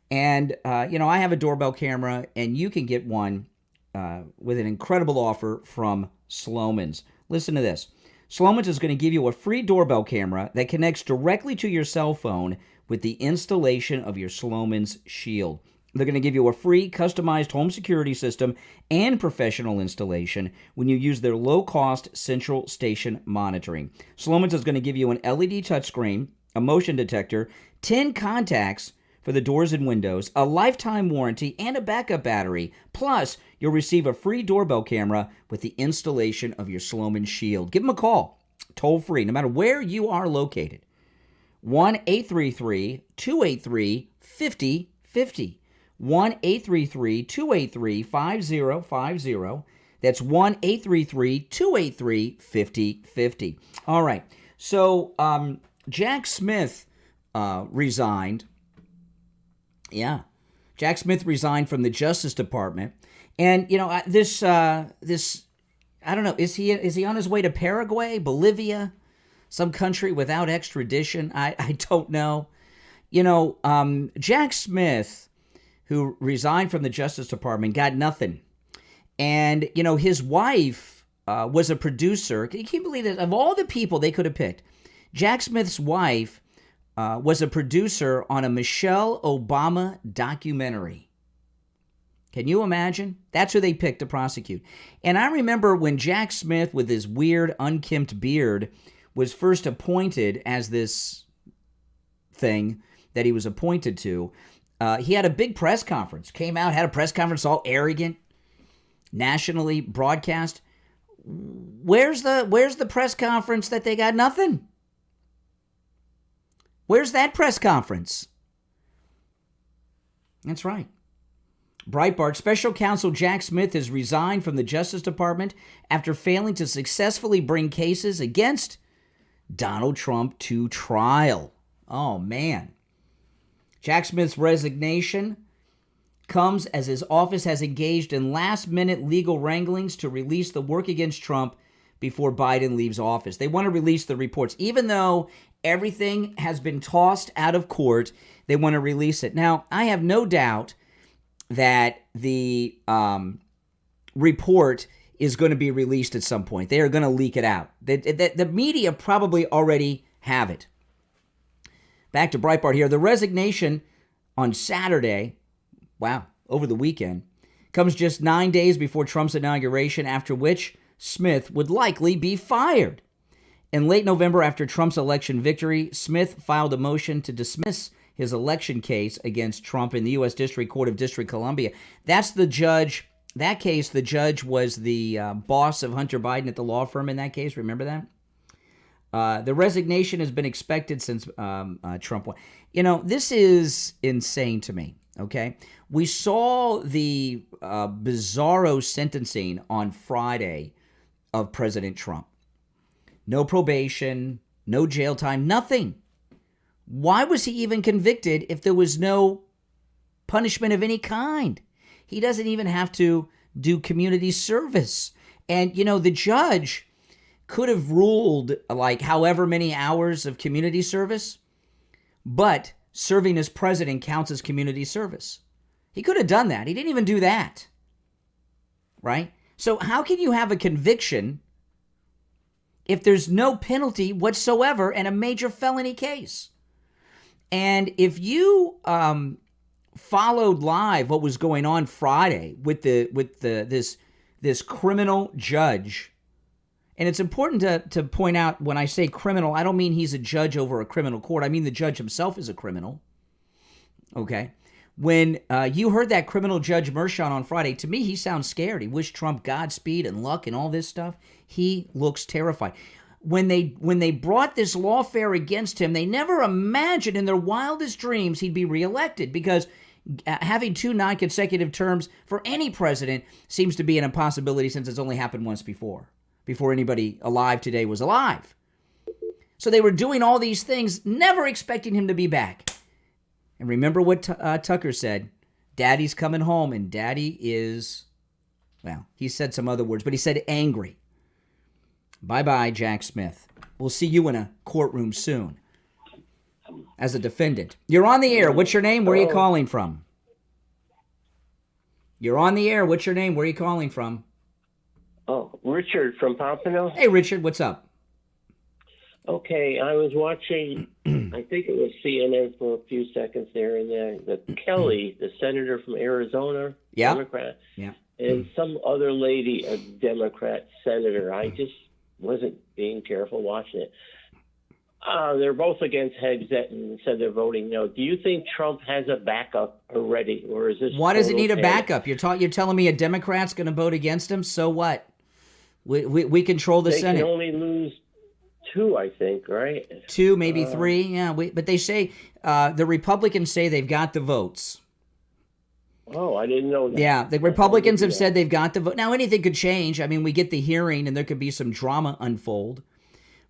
And, I have a doorbell camera, and you can get one with an incredible offer from Slomin's. Listen to this. Slomin's is going to give you a free doorbell camera that connects directly to your cell phone with the installation of your Slomin's Shield. They're going to give you a free customized home security system and professional installation when you use their low-cost central station monitoring. Slomin's is going to give you an LED touchscreen, a motion detector, 10 contacts for the doors and windows, a lifetime warranty, and a backup battery. Plus, you'll receive a free doorbell camera with the installation of your Slomin's Shield. Give them a call, toll-free, no matter where you are located. 1-833-283-5050. 1-833-283-5050. That's 1-833-283-5050. All right. So Jack Smith resigned. Yeah. Jack Smith resigned from the Justice Department. And, this, I don't know, is he on his way to Paraguay, Bolivia, some country without extradition? I don't know. Jack Smith, who resigned from the Justice Department, got nothing. And, his wife was a producer. Can you believe that? Of all the people they could have picked, Jack Smith's wife was a producer on a Michelle Obama documentary. Can you imagine? That's who they picked to prosecute. And I remember when Jack Smith, with his weird, unkempt beard, was first appointed as this thing that he was appointed to, he had a big press conference, came out, had a press conference all arrogant, nationally broadcast. Where's the press conference that they got nothing? Where's that press conference? That's right. Breitbart, Special Counsel Jack Smith has resigned from the Justice Department after failing to successfully bring cases against Donald Trump to trial. Oh, man. Jack Smith's resignation comes as his office has engaged in last-minute legal wranglings to release the work against Trump before Biden leaves office. They want to release the reports. Even though everything has been tossed out of court, they want to release it. Now, I have no doubt that the report is going to be released at some point. They are going to leak it out. The media probably already have it. Back to Breitbart here. The resignation on Saturday, over the weekend, comes just 9 days before Trump's inauguration, after which Smith would likely be fired. In late November, after Trump's election victory, Smith filed a motion to dismiss his election case against Trump in the U.S. District Court of District Columbia. That's the judge. That case, the judge was the boss of Hunter Biden at the law firm in that case. Remember that? The resignation has been expected since Trump won. This is insane to me, okay? We saw the bizarro sentencing on Friday of President Trump. No probation, no jail time, nothing. Why was he even convicted if there was no punishment of any kind? He doesn't even have to do community service. And, the judge could have ruled like however many hours of community service, but serving as president counts as community service. He could have done that. He didn't even do that. Right? So how can you have a conviction if there's no penalty whatsoever in a major felony case? And if you followed live what was going on Friday with this criminal judge, and it's important to point out, when I say criminal, I don't mean he's a judge over a criminal court. I mean the judge himself is a criminal. Okay? When you heard that criminal judge Mershon on Friday, to me, he sounds scared. He wished Trump Godspeed and luck and all this stuff. He looks terrified. When they brought this lawfare against him, they never imagined in their wildest dreams he'd be reelected, because having 2 non-consecutive terms for any president seems to be an impossibility, since it's only happened once before anybody alive today was alive. So they were doing all these things, never expecting him to be back. And remember what Tucker said, Daddy's coming home, and Daddy is, well, he said some other words, but he said angry. Bye-bye, Jack Smith. We'll see you in a courtroom soon as a defendant. You're on the air. What's your name? Where are you calling from? You're on the air. What's your name? Where are you calling from? Oh, Richard from Pompano. Hey, Richard. What's up? Okay, I was watching, I think it was CNN for a few seconds there, and the Kelly, the senator from Arizona, yeah. Democrat, yeah. and some other lady, a Democrat senator. I just wasn't being careful watching it. They're both against Hegseth and said they're voting no. Do you think Trump has a backup already, or is this? Why does he need a backup? You're telling me a Democrat's going to vote against him? So what? We control the Senate. They can only lose 2, I think, right? 2, maybe 3. Yeah, but they say the Republicans say they've got the votes. Oh, I didn't know that. Yeah, the Republicans have said they've got the vote. Now, anything could change. I mean, we get the hearing, and there could be some drama unfold.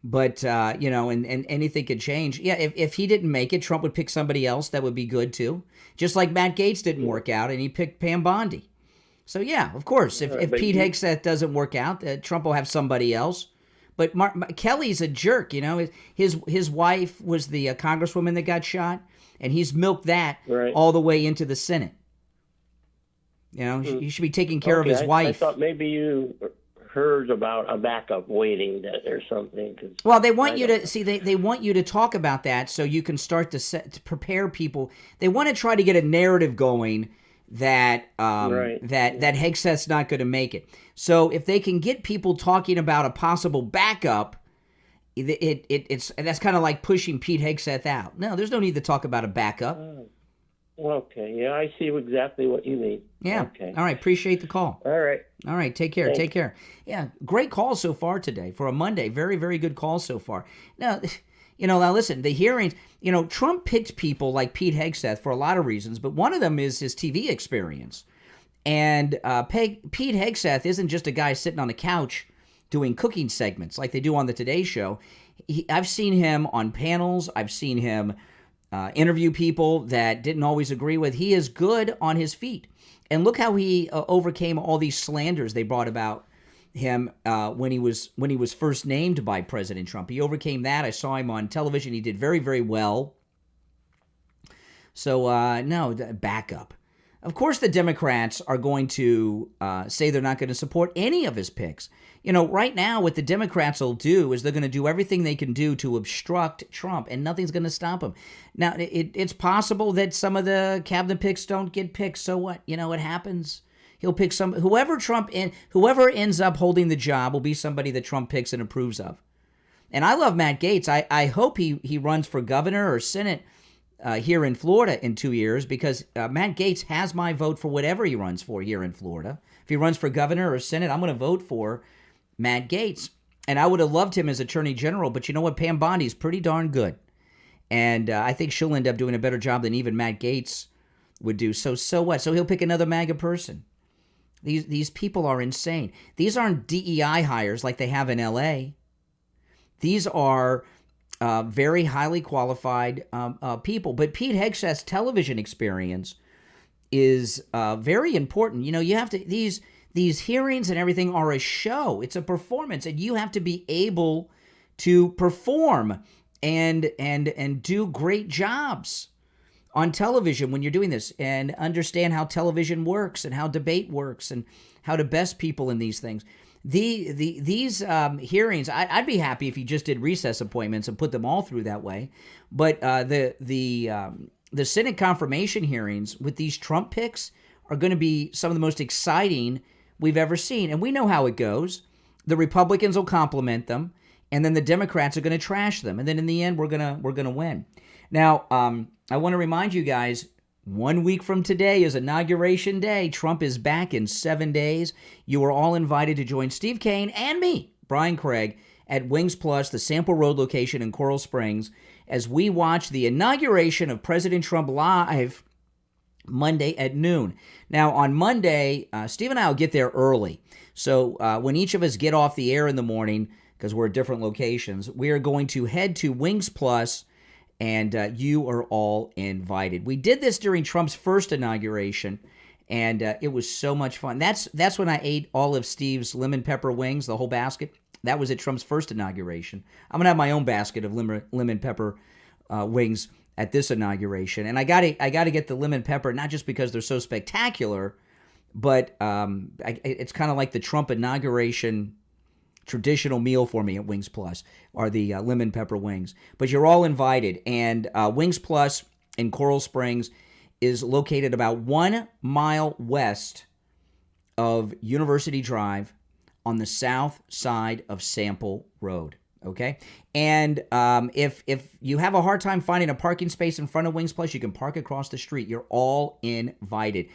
But, and anything could change. Yeah, if he didn't make it, Trump would pick somebody else that would be good, too. Just like Matt Gaetz didn't work out, and he picked Pam Bondi. So, yeah, of course, if Pete Hegseth doesn't work out, Trump will have somebody else. But Kelly's a jerk, His wife was the congresswoman that got shot, and he's milked that all the way into the Senate. He should be taking care of his wife. I thought maybe you heard about a backup waiting or something. Well, they want you to see. They want you to talk about that so you can start to prepare people. They want to try to get a narrative going that that Hegseth's not going to make it. So if they can get people talking about a possible backup, that's kind of like pushing Pete Hegseth out. No, there's no need to talk about a backup. Okay, yeah, I see exactly what you mean. Yeah. Okay. All right, appreciate the call. All right. All right, take care. Thanks. Take care. Yeah, great call so far today for a Monday. Very, very good call so far. Now, now listen, the hearings, Trump picked people like Pete Hegseth for a lot of reasons, but one of them is his TV experience. And Pete Hegseth isn't just a guy sitting on the couch doing cooking segments like they do on the Today Show. I've seen him on panels. I've seen him interview people that didn't always agree with. He is good on his feet. And look how he overcame all these slanders they brought about him when he was first named by President Trump. He overcame that. I saw him on television. He did very, very well. So, no, backup. Of course, the Democrats are going to say they're not going to support any of his picks. Right now, what the Democrats will do is they're going to do everything they can do to obstruct Trump, and nothing's going to stop him. Now, it's possible that some of the cabinet picks don't get picked. So what? It happens. He'll pick whoever ends up holding the job will be somebody that Trump picks and approves of. And I love Matt Gaetz. I hope he runs for governor or Senate here in Florida in 2 years, because Matt Gaetz has my vote for whatever he runs for here in Florida. If he runs for governor or Senate, I'm going to vote for Matt Gaetz. And I would have loved him as Attorney General, but you know what? Pam Bondi's pretty darn good. And I think she'll end up doing a better job than even Matt Gaetz would do. So what? So he'll pick another MAGA person. These people are insane. These aren't DEI hires like they have in L.A. These are very highly qualified people. But Pete Hegseth's television experience is very important. You know, you have to these hearings and everything are a show. It's a performance, and you have to be able to perform and do great jobs on television when you're doing this, and understand how television works and how debate works and how to best people in these things. These hearings, I'd be happy if you just did recess appointments and put them all through that way. But the Senate confirmation hearings with these Trump picks are going to be some of the most exciting we've ever seen. And we know how it goes. The Republicans will compliment them, and then the Democrats are going to trash them. And then in the end, we're gonna win. Now, I want to remind you guys, 1 week from today is Inauguration Day. Trump is back in 7 days. You are all invited to join Steve Kane and me, Brian Craig, at Wings Plus, the Sample Road location in Coral Springs, as we watch the inauguration of President Trump live Monday at noon. Now, on Monday, Steve and I will get there early. So when each of us get off the air in the morning, because we're at different locations, we are going to head to Wings Plus, and you are all invited. We did this during Trump's first inauguration, and it was so much fun. That's when I ate all of Steve's lemon pepper wings, the whole basket. That was at Trump's first inauguration. I'm going to have my own basket of lemon pepper wings at this inauguration. And I got to get the lemon pepper, not just because they're so spectacular, but it's kind of like the Trump inauguration traditional meal for me at Wings Plus are the lemon pepper wings. But you're all invited. And Wings Plus in Coral Springs is located about 1 mile west of University Drive on the south side of Sample Road. Okay? And if you have a hard time finding a parking space in front of Wings Plus, you can park across the street. You're all invited.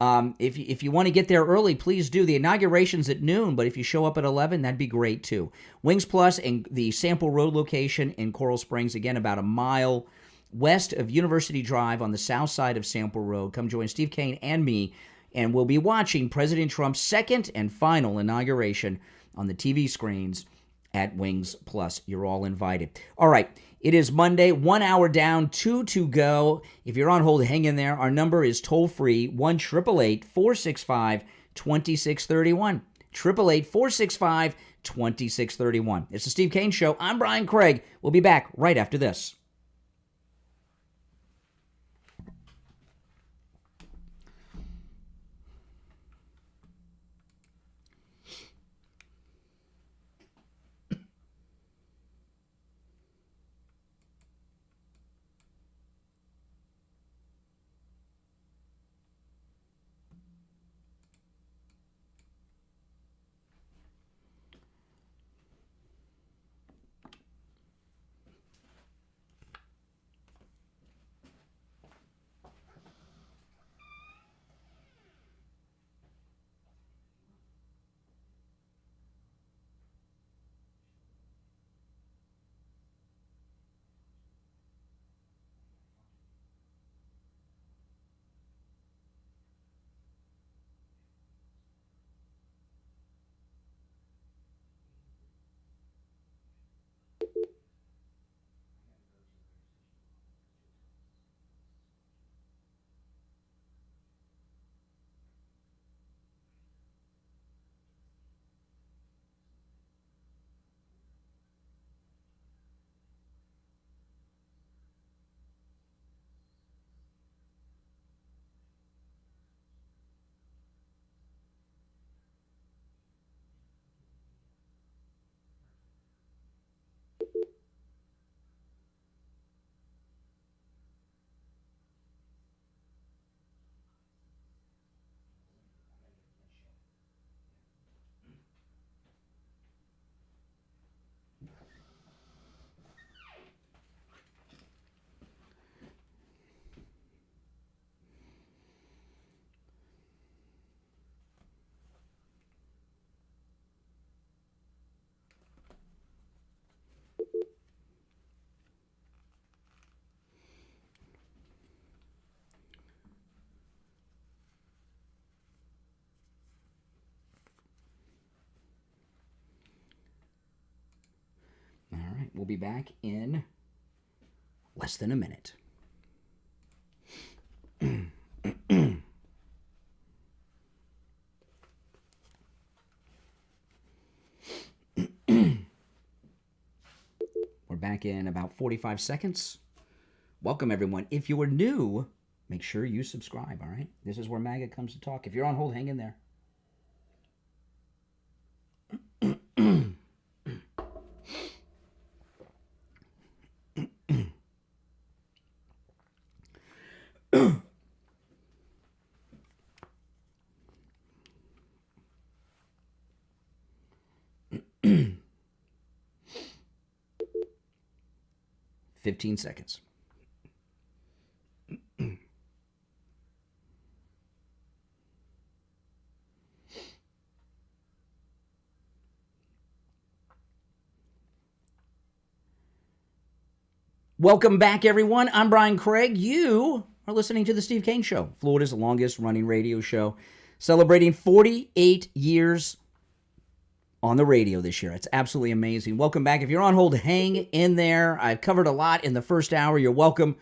If you want to get there early, please do. The inauguration's at noon, but if you show up at 11, that'd be great too. Wings Plus and the Sample Road location in Coral Springs, again, about 1 mile west of University Drive on the south side of Sample Road. Come join Steve Kane and me, and we'll be watching President Trump's second and final inauguration on the TV screens at Wings Plus. You're all invited. All right. It is Monday, 1 hour down, 2 to go. If you're on hold, hang in there. Our number is toll-free, 1-888-465-2631. 888-465-2631. It's the Steve Kane Show. I'm Brian Craig. We'll be back right after this. We'll be back in less than a minute. We're back in about 45 seconds. Welcome, everyone. If you are new, make sure you subscribe, all right? This is where Maga comes to talk. If you're on hold, hang in there. Fifteen seconds. Welcome back, everyone. I'm Brian Craig. You are listening to The Steve Kane Show, Florida's longest-running radio show, celebrating 48 years on the radio this year. It's absolutely amazing. Welcome back. If you're on hold, hang in there. I've covered a lot in the first hour. You're welcome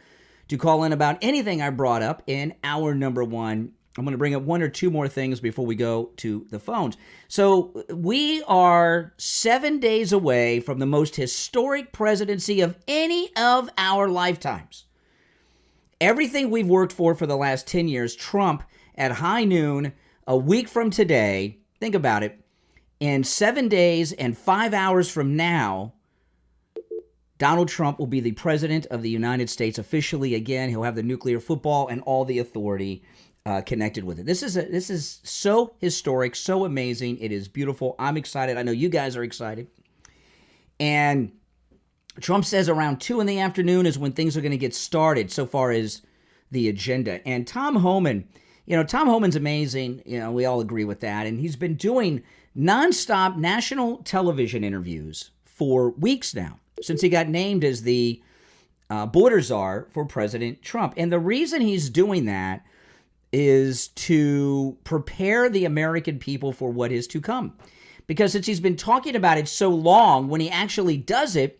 to call in about anything I brought up in hour number one. I'm going to bring up one or two more things before we go to the phones. So we are 7 days away from the most historic presidency of any of our lifetimes. Everything we've worked for the last 10 years, Trump at high noon, a week from today, think about it, in 7 days and 5 hours from now, Donald Trump will be the president of the United States officially again. He'll have the nuclear football and all the authority connected with it. This is so historic, so amazing. It is beautiful. I'm excited. I know you guys are excited. And Trump says around 2 in the afternoon is when things are going to get started so far as the agenda. And Tom Homan, Tom Homan's amazing. We all agree with that. And he's been doing nonstop national television interviews for weeks now, since he got named as the border czar for President Trump. And the reason he's doing that is to prepare the American people for what is to come. Because since he's been talking about it so long, when he actually does it,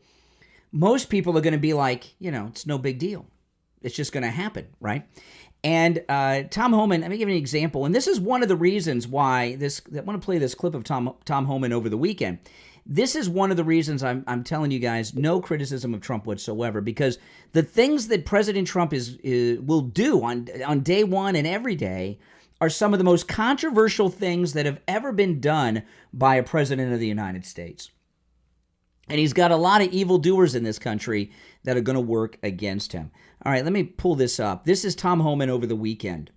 most people are going to be like, it's no big deal. It's just going to happen, right? And Tom Homan, let me give you an example. And this is one of the reasons why I want to play this clip of Tom Homan over the weekend. This is one of the reasons I'm telling you guys, no criticism of Trump whatsoever, because the things that President Trump will do on day one and every day are some of the most controversial things that have ever been done by a president of the United States. And he's got a lot of evildoers in this country that are going to work against him. All right, let me pull this up. This is Tom Homan over the weekend.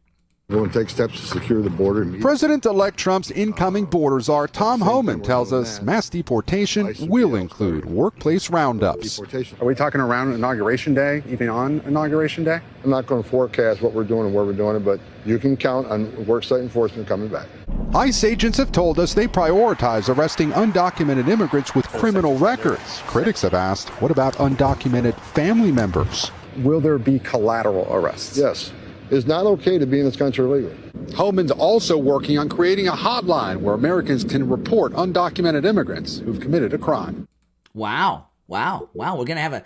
We want to take steps to secure the border. President-elect Trump's incoming border czar Tom Homan tells us mass deportation will include workplace roundups. Are we talking around Inauguration Day, even on Inauguration Day? I'm not going to forecast what we're doing and where we're doing it, but you can count on worksite enforcement coming back. ICE agents have told us they prioritize arresting undocumented immigrants with criminal records. Critics have asked, what about undocumented family members? Will there be collateral arrests? Yes. It's not okay to be in this country illegally. Homan's also working on creating a hotline where Americans can report undocumented immigrants who've committed a crime. Wow. We're gonna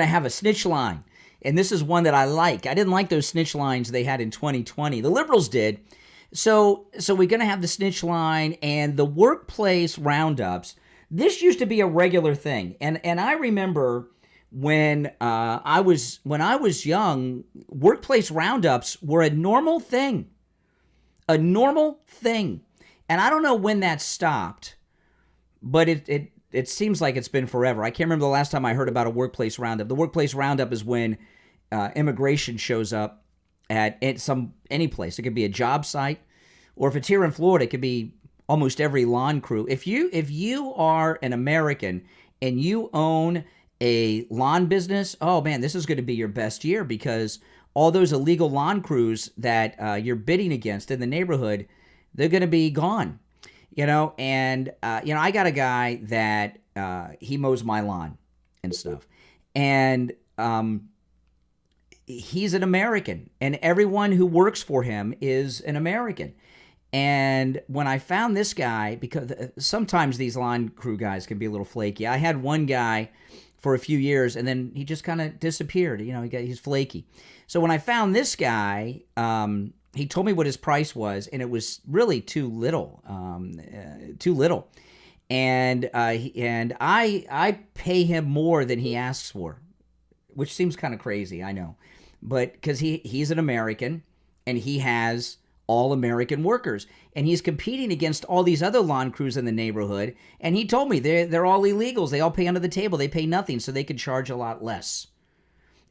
have a snitch line. And this is one that I like. I didn't like those snitch lines they had in 2020. The liberals did. So we're gonna have the snitch line and the workplace roundups. This used to be a regular thing. And I remember when I was young, workplace roundups were a normal thing. And I don't know when that stopped, but it seems like it's been forever. I can't remember the last time I heard about a workplace roundup. The workplace roundup is when immigration shows up at any place. It could be a job site, or if it's here in Florida, it could be almost every lawn crew. If you are an American and you own a lawn business, oh man, this is going to be your best year, because all those illegal lawn crews that you're bidding against in the neighborhood, they're going to be gone. And I got a guy that he mows my lawn and stuff, and he's an American, and everyone who works for him is an American. And when I found this guy, because sometimes these lawn crew guys can be a little flaky. I had one guy for a few years, and then he just kind of disappeared. He's flaky. So when I found this guy, he told me what his price was, and it was really too little. And I pay him more than he asks for, which seems kind of crazy, I know. But because he's an American, and he has all American workers, and he's competing against all these other lawn crews in the neighborhood, and he told me they're all illegals. They all pay under the table. They pay nothing, so they could charge a lot less.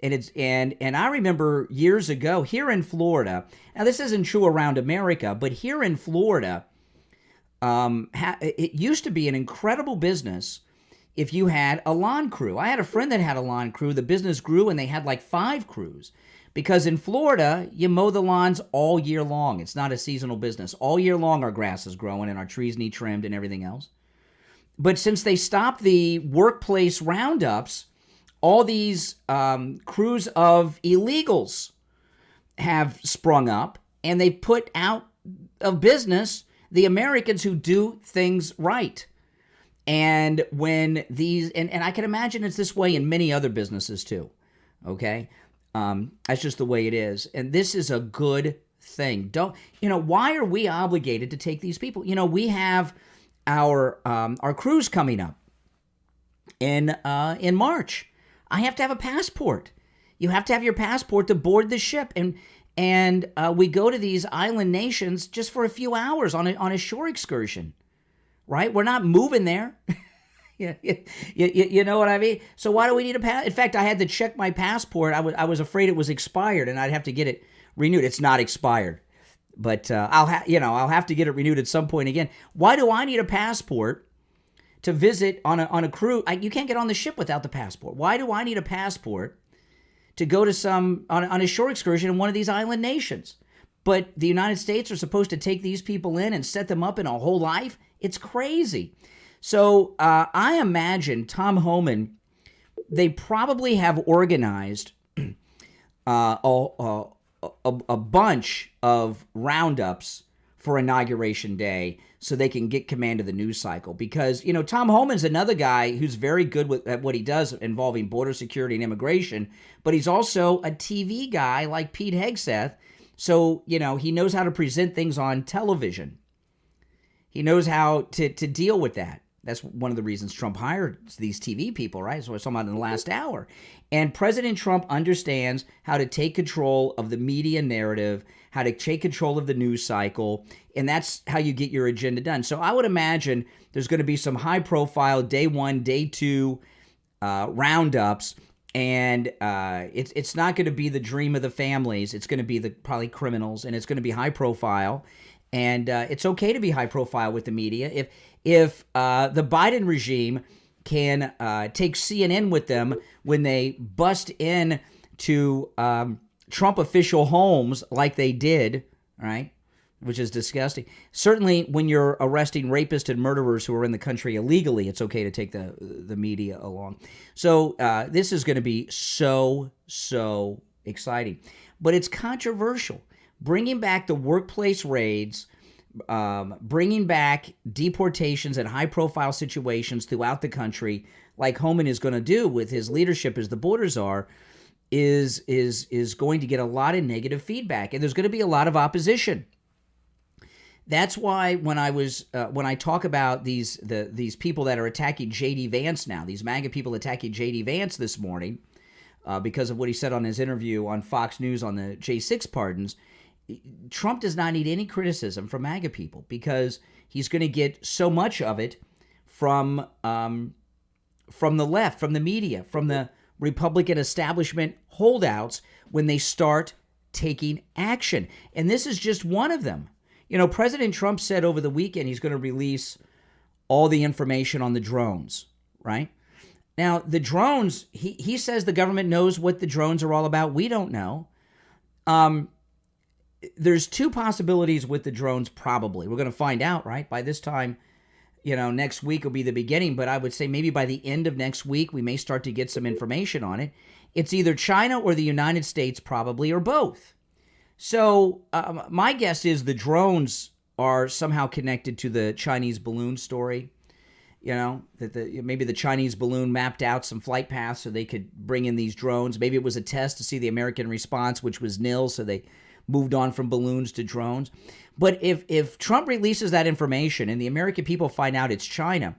And I remember years ago here in Florida, now this isn't true around America, but here in Florida, it used to be an incredible business if you had a lawn crew. I had a friend that had a lawn crew. The business grew, and they had like 5 crews. Because in Florida, you mow the lawns all year long. It's not a seasonal business. All year long, our grass is growing, and our trees need trimmed and everything else. But since they stopped the workplace roundups, all these crews of illegals have sprung up, and they put out of business the Americans who do things right. And when these, and I can imagine it's this way in many other businesses too, okay? That's just the way it is. And this is a good thing. Why are we obligated to take these people? We have our cruise coming up in March. I have to have a passport. You have to have your passport to board the ship. And we go to these island nations just for a few hours on a shore excursion, right? We're not moving there. You know what I mean? So why do we need a pass? In fact, I had to check my passport. I was afraid it was expired, and I'd have to get it renewed. It's not expired, but I'll have to get it renewed at some point again. Why do I need a passport to visit on a cruise? You can't get on the ship without the passport. Why do I need a passport to go to on a shore excursion in one of these island nations? But the United States are supposed to take these people in and set them up in a whole life? It's crazy. So I imagine Tom Homan, they probably have organized a bunch of roundups for Inauguration Day so they can get command of the news cycle. Because, Tom Homan's another guy who's very good at what he does involving border security and immigration, but he's also a TV guy like Pete Hegseth. So, he knows how to present things on television. He knows how to deal with that. That's one of the reasons Trump hired these TV people, right? So I was talking about in the last hour. And President Trump understands how to take control of the media narrative, how to take control of the news cycle, and that's how you get your agenda done. So I would imagine there's going to be some high-profile day 1, day 2 roundups, and it's not going to be the dream of the families. It's going to be probably criminals, and it's going to be high-profile. And it's okay to be high-profile with the media. If the Biden regime can take CNN with them when they bust in to Trump official homes like they did, right, which is disgusting. Certainly when you're arresting rapists and murderers who are in the country illegally, it's okay to take the media along. So this is going to be so exciting. But it's controversial. Bringing back the workplace raids, bringing back deportations and high-profile situations throughout the country, like Homan is going to do with his leadership as the border czar, is going to get a lot of negative feedback, and there's going to be a lot of opposition. That's why when I talk about these people that are attacking J.D. Vance now, these MAGA people attacking J.D. Vance this morning because of what he said on his interview on Fox News on the J6 pardons. Trump does not need any criticism from MAGA people because he's going to get so much of it from the left, from the media, from the Republican establishment holdouts when they start taking action. And this is just one of them. President Trump said over the weekend he's going to release all the information on the drones, right? Now, the drones, he says the government knows what the drones are all about. We don't know. There's 2 possibilities with the drones, probably. We're going to find out, right? By this time, next week will be the beginning, but I would say maybe by the end of next week, we may start to get some information on it. It's either China or the United States, probably, or both. So my guess is the drones are somehow connected to the Chinese balloon story. You know, that maybe the Chinese balloon mapped out some flight paths so they could bring in these drones. Maybe it was a test to see the American response, which was nil, so they moved on from balloons to drones. But if Trump releases that information and the American people find out it's China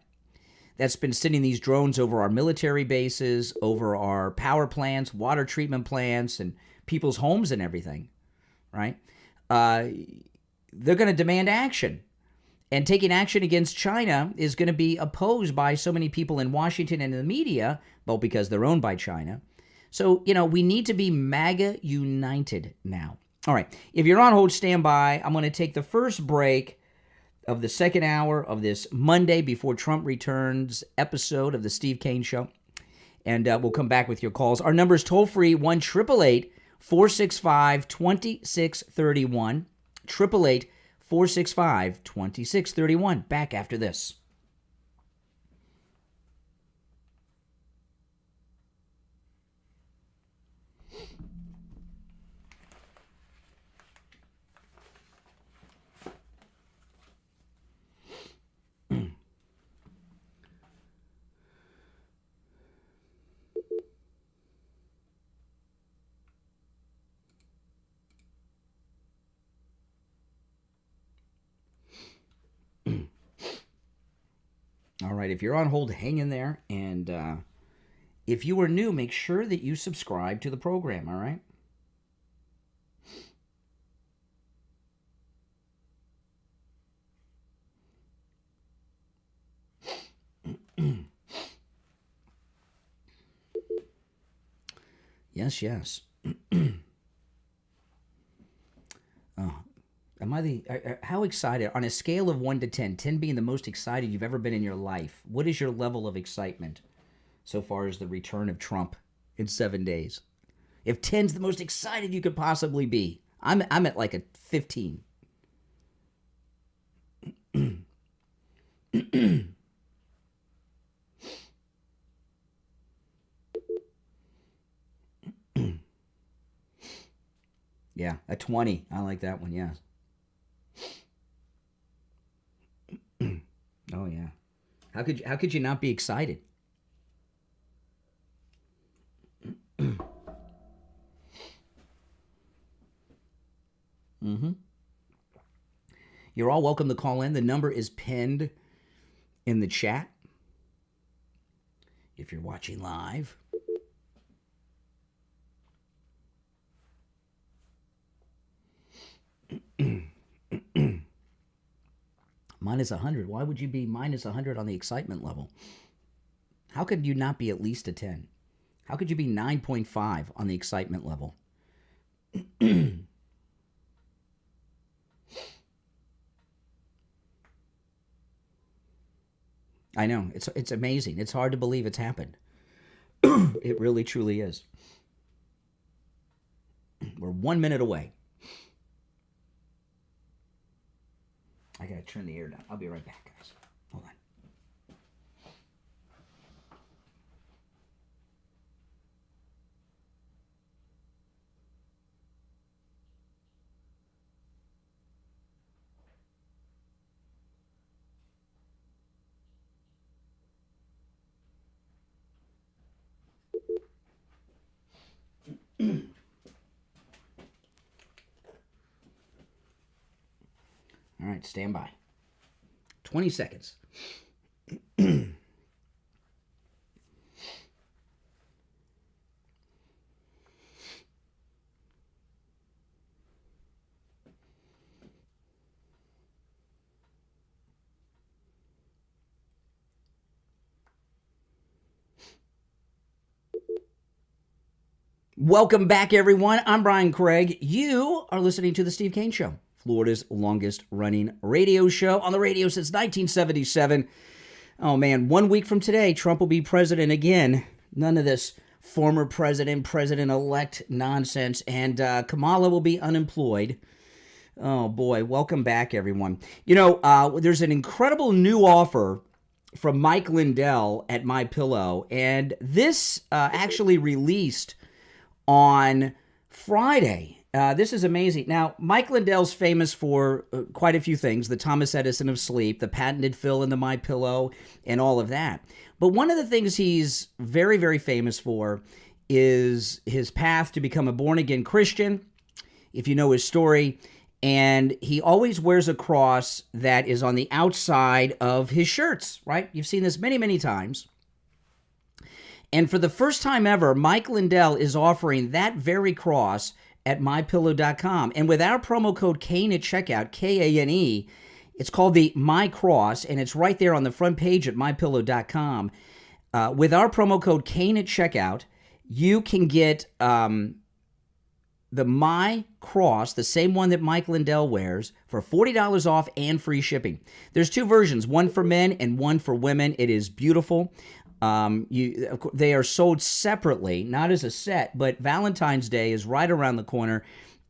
that's been sending these drones over our military bases, over our power plants, water treatment plants, and people's homes and everything, right? They're going to demand action. And taking action against China is going to be opposed by so many people in Washington and in the media, well, because they're owned by China. So, we need to be MAGA united now. All right. If you're on hold, stand by. I'm going to take the first break of the second hour of this Monday before Trump returns episode of the Steve Kane Show. And we'll come back with your calls. Our number is toll-free, 1-888-465-2631. 888-465-2631. Back after this. All right, if you're on hold, hang in there. And if you are new, make sure that you subscribe to the program, all right? Yes. How excited, on a scale of 1 to 10, 10 being the most excited you've ever been in your life, what is your level of excitement so far as the return of Trump in 7 days? If 10's the most excited you could possibly be, I'm at like a 15. Yeah, a 20. I like that one, yes. Oh yeah. How could you not be excited? You're all welcome to call in. The number is pinned in the chat if you're watching live. Minus 100. Why would you be minus 100 on the excitement level? How could you not be at least a 10? How could you be 9.5 on the excitement level? I know. It's amazing. It's hard to believe it's happened. It really, truly is. We're 1 minute away. I gotta turn the air down. I'll be right back, guys. Hold on. All right, stand by. 20 seconds. Welcome back, everyone. I'm Brian Craig. You are listening to The Steve Kane Show, Florida's longest-running radio show, on the radio since 1977. Oh, man, 1 week from today, Trump will be president again. None of this former president, president-elect nonsense, and Kamala will be unemployed. Oh, boy, welcome back, everyone. You know, there's an incredible new offer from Mike Lindell at MyPillow, and this actually released on Friday. This is amazing. Now, Mike Lindell's famous for quite a few things, the Thomas Edison of sleep, the patented fill in the MyPillow, and all of that. But one of the things he's very, very famous for is his path to become a born-again Christian, if you know his story. And he always wears a cross that is on the outside of his shirts, right? You've seen this many, many times. And for the first time ever, Mike Lindell is offering that very cross at MyPillow.com. And with our promo code Kane at checkout, Kane, it's called the MyCross, and it's right there on the front page at MyPillow.com. With our promo code Kane at checkout, you can get the MyCross, the same one that Mike Lindell wears, for $40 off and free shipping. There's two versions, one for men and one for women. It is beautiful. They are sold separately, not as a set, but Valentine's Day is right around the corner.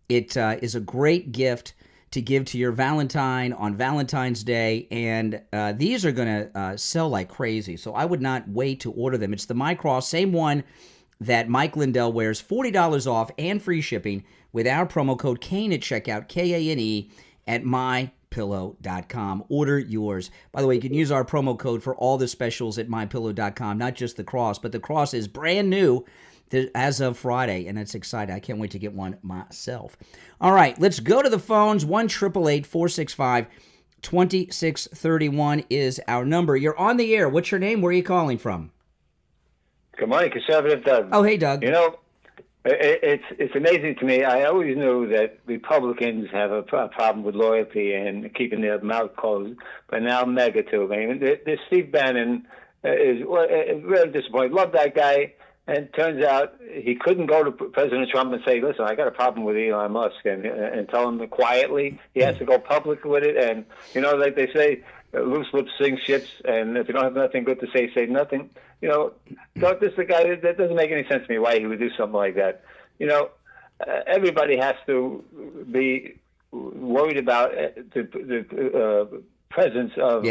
It is a great gift to give to your Valentine on Valentine's Day, and these are going to sell like crazy, so I would not wait to order them. It's the MyCross, same one that Mike Lindell wears, $40 off and free shipping with our promo code Kane at checkout, Kane, at MyPillow.com. Order yours. By the way, you can use our promo code for all the specials at MyPillow.com, not just the cross, but the cross is brand new as of Friday, and it's exciting. I can't wait to get one myself. All right, let's go to the phones. 1-888-465-2631 is our number. You're on the air. What's your name? Where are you calling from? Good morning, Conservative Doug. Oh, hey, Doug. You know, it's amazing to me. I always knew that Republicans have a problem with loyalty and keeping their mouth closed, but now Maga too. I mean, this Steve Bannon is really disappointed. Love that guy, and turns out he couldn't go to President Trump and say, "Listen, I got a problem with Elon Musk," and tell him quietly. He has to go public with it, and you know, like they say, loose lips sink ships, and if you don't have nothing good to say nothing. You know, this is a guy that doesn't make any sense to me why he would do something like that. You know, everybody has to be worried about the presence of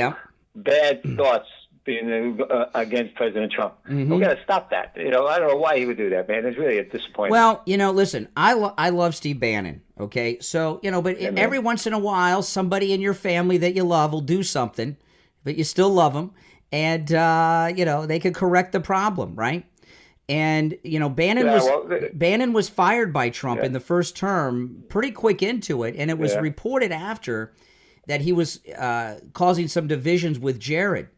bad thoughts being against President Trump. Mm-hmm. We got to stop that. You know, I don't know why he would do that, man. It's really a disappointment. Well, you know, listen, I love Steve Bannon, okay? So, you know, but every once in a while, somebody in your family that you love will do something, but you still love them. And, you know, they could correct the problem, right? And, you know, Bannon was fired by Trump in the first term pretty quick into it. And it was reported after that he was causing some divisions with Jared.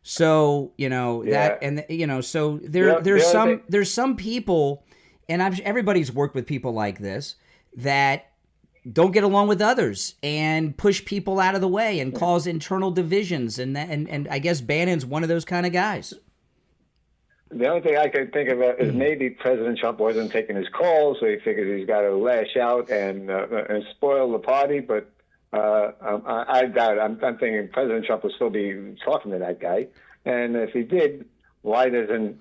So, you know, that, and, you know, so there's some people, and everybody's worked with people like this, that don't get along with others and push people out of the way and cause internal divisions. And I guess Bannon's one of those kind of guys. The only thing I can think about is maybe President Trump wasn't taking his calls, so he figures he's got to lash out and spoil the party. But I doubt it. I'm thinking President Trump will still be talking to that guy. And if he did, why doesn't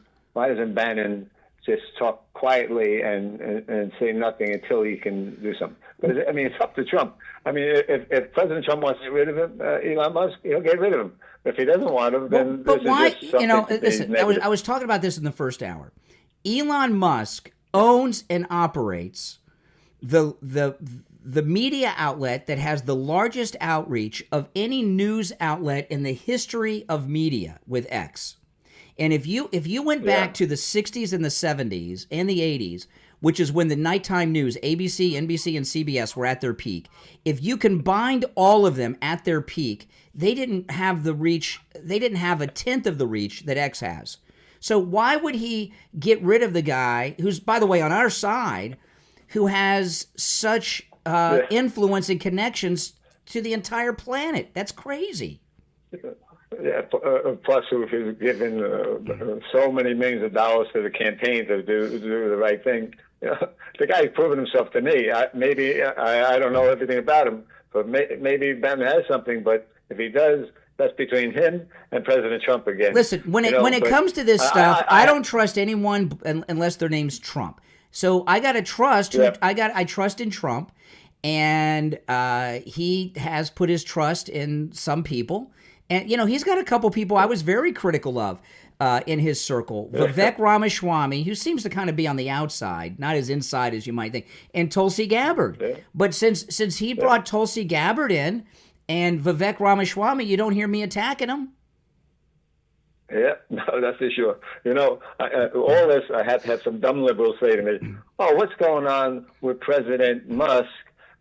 Bannon just talk quietly and say nothing until he can do something? But I mean, it's up to Trump. I mean, if President Trump wants to get rid of him, Elon Musk, he'll get rid of him. If he doesn't want him, then but why? You know, listen. I was talking about this in the first hour. Elon Musk owns and operates the media outlet that has the largest outreach of any news outlet in the history of media with X. And if you went back to the 60s and the 70s and the 80s, which is when the nighttime news, ABC, NBC, and CBS were at their peak, if you combined all of them at their peak, they didn't have the reach, they didn't have a tenth of the reach that X has. So why would he get rid of the guy who's, by the way, on our side, who has such influence and connections to the entire planet? That's crazy. Yeah, plus who's given so many millions of dollars to the campaign to do the right thing. You know, the guy's proven himself to me. I don't know everything about him, but maybe Bannon has something. But if he does, that's between him and President Trump again. Listen, when it comes to this stuff, I don't trust anyone unless their name's Trump. So I got to trust. I trust in Trump, and he has put his trust in some people. And, you know, he's got a couple people I was very critical of. in his circle. Vivek Ramaswamy, who seems to kind of be on the outside, not as inside as you might think, and Tulsi Gabbard. Yeah. But since he brought Tulsi Gabbard in and Vivek Ramaswamy, you don't hear me attacking him. Yeah, no, that's for sure. You know, all this, I had to have some dumb liberals say to me, "Oh, what's going on with President Musk?"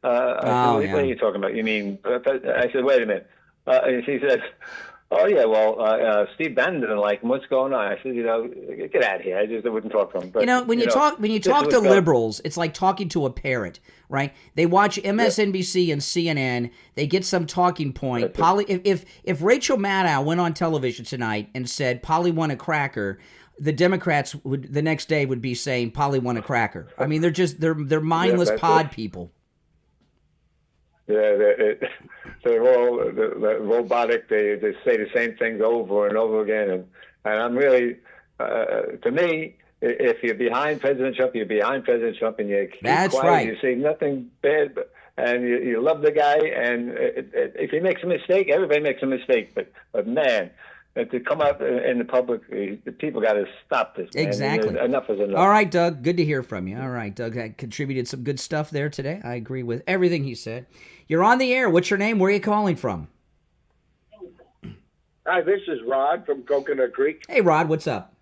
I said, what are you talking about? You mean? I said, wait a minute. And she said, "Oh yeah, well, Steve Bannon didn't like him. What's going on?" I said, get out of here. I wouldn't talk to him. But, when you talk to liberals, it's like talking to a parrot, right? They watch MSNBC and CNN. They get some talking point. If Rachel Maddow went on television tonight and said Polly won a cracker, the Democrats would the next day would be saying Polly won a cracker. I mean, they're mindless pod people. Yeah, they're all robotic. They say the same things over and over again. And I'm really, to me, if you're behind President Trump, you're behind President Trump, and you keep quiet. Right. You say nothing bad, and you love the guy. And if he makes a mistake, everybody makes a mistake. But man, to come out in the public, the people got to stop this. Man. Exactly. Enough is enough. All right, Doug. Good to hear from you. All right, Doug contributed some good stuff there today. I agree with everything he said. You're on the air. What's your name? Where are you calling from? Hi, this is Rod from Coconut Creek. Hey, Rod. What's up?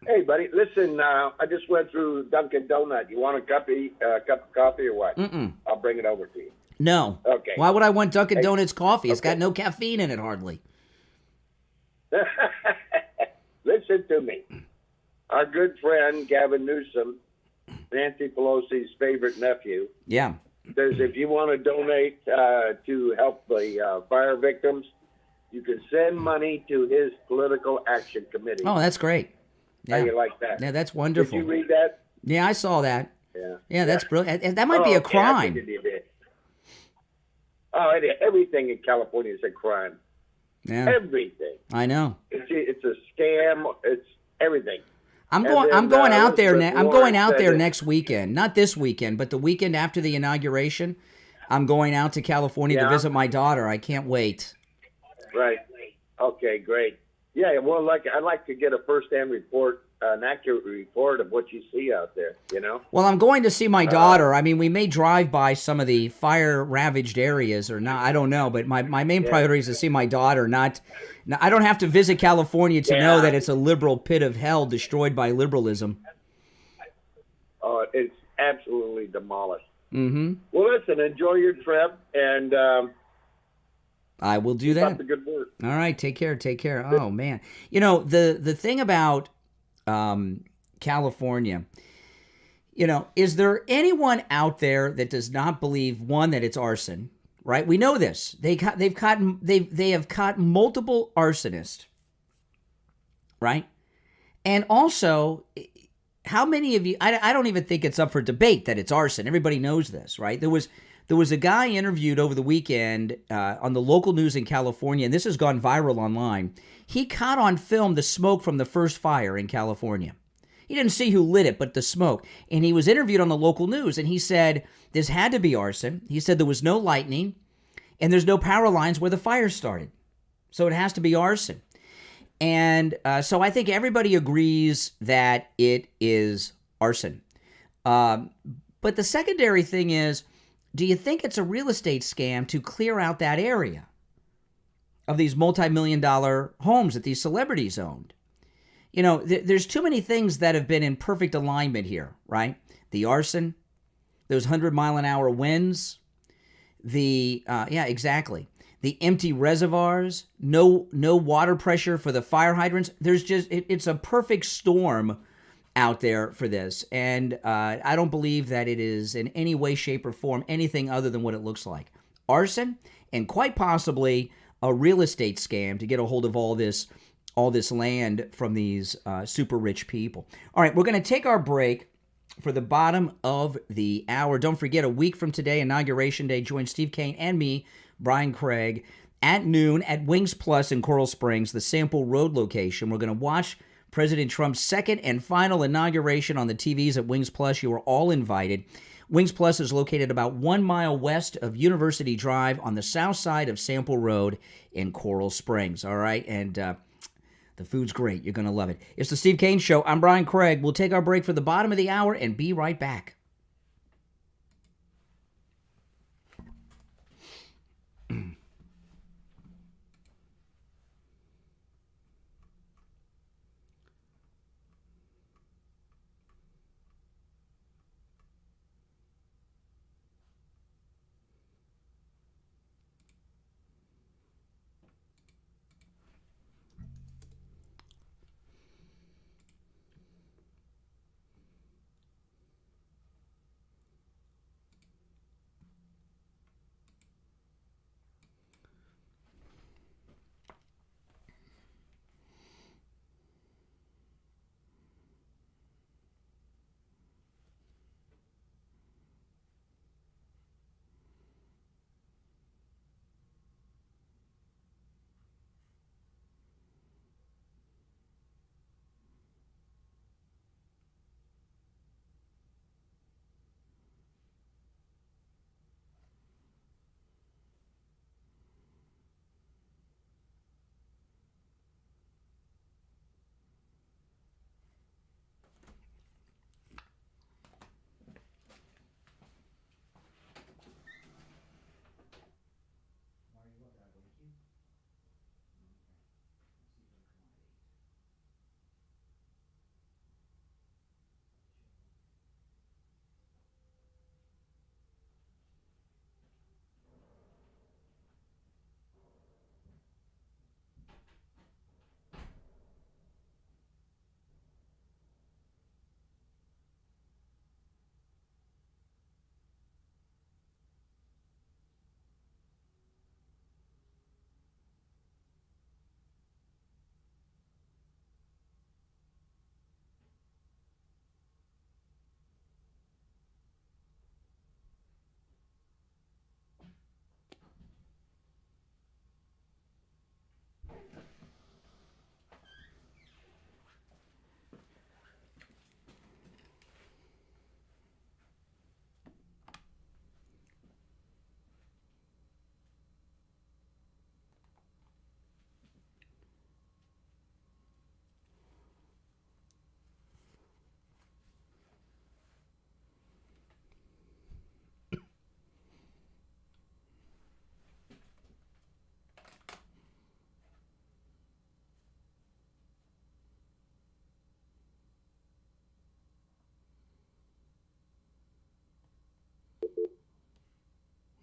Hey, buddy. Listen, I just went through Dunkin' Donut. You want a cup of coffee or what? Mm-mm. I'll bring it over to you. No. Okay. Why would I want Dunkin' Donuts coffee? It's got no caffeine in it, hardly. Listen to me. Our good friend Gavin Newsom, Nancy Pelosi's favorite nephew, says if you want to donate to help the fire victims, you can send money to his political action committee. Oh, that's great. How you like that? Yeah, that's wonderful. Did you read that? Yeah, I saw that. Yeah. Yeah, that's brilliant. And that might be a crime. Everything in California is a crime. Yeah. Everything. I know. It's a scam. It's everything. I'm going out there next weekend. Not this weekend, but the weekend after the inauguration. I'm going out to California to visit my daughter. I can't wait. Right. Okay, great. Yeah, well, I'd like to get a first-hand report, an accurate report of what you see out there, you know? Well, I'm going to see my daughter. I mean, we may drive by some of the fire-ravaged areas or not. I don't know, but my main priority is to see my daughter. I don't have to visit California to know that it's a liberal pit of hell destroyed by liberalism. Oh, it's absolutely demolished. Mm-hmm. Well, listen, enjoy your trip, and I will do that. Keep up the good work. All right, take care. Oh, man. You know, the thing about California, you know, is there anyone out there that does not believe, one, that it's arson, right? We know this. They have caught multiple arsonists, right? And also, how many of you, I don't even think it's up for debate that it's arson. Everybody knows this, right? There was a guy interviewed over the weekend on the local news in California, and this has gone viral online. He caught on film the smoke from the first fire in California. He didn't see who lit it, but the smoke. And he was interviewed on the local news, and he said this had to be arson. He said there was no lightning, and there's no power lines where the fire started. So it has to be arson. And so I think everybody agrees that it is arson. But the secondary thing is, do you think it's a real estate scam to clear out that area of these multi-million-dollar homes that these celebrities owned? You know, there's too many things that have been in perfect alignment here, right? The arson, those 100-mile-an-hour winds, the empty reservoirs, no water pressure for the fire hydrants. There's just, it's a perfect storm out there for this. And I don't believe that it is in any way, shape, or form anything other than what it looks like. Arson, and quite possibly a real estate scam to get a hold of all this land from these super rich people. All right, we're going to take our break for the bottom of the hour. Don't forget, a week from today, Inauguration Day, join Steve Kane and me, Brian Craig, at noon at Wings Plus in Coral Springs, the Sample Road location. We're going to watch President Trump's second and final inauguration on the TVs at Wings Plus. You are all invited. Wings Plus is located about 1 mile west of University Drive on the south side of Sample Road in Coral Springs. All right, and The food's great. You're going to love it. It's the Steve Kane Show. I'm Brian Craig. We'll take our break for the bottom of the hour and be right back.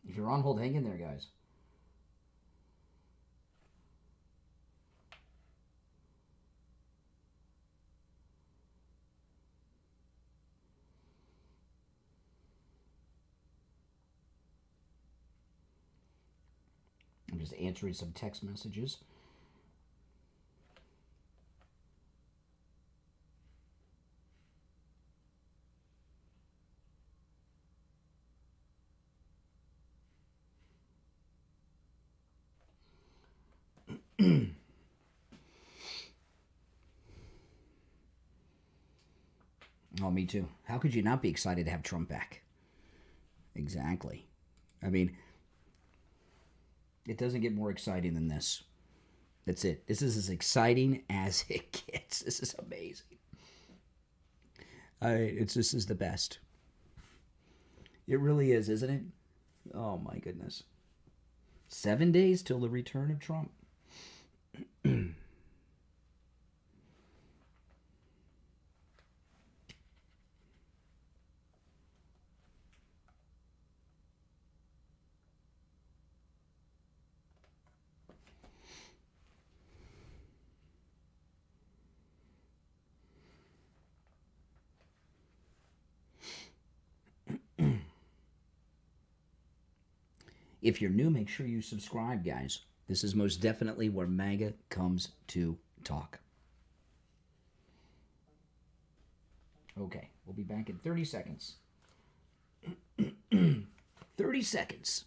If you're on hold, hang in there, guys. I'm just answering some text messages. Oh, me too. How could you not be excited to have Trump back? Exactly. I mean, it doesn't get more exciting than this. That's it. This is as exciting as it gets. This is amazing. This is the best. It really is, isn't it? Oh, my goodness. 7 days till the return of Trump. If you're new, make sure you subscribe, guys. This is most definitely where MAGA comes to talk. Okay, we'll be back in 30 seconds. 30 seconds.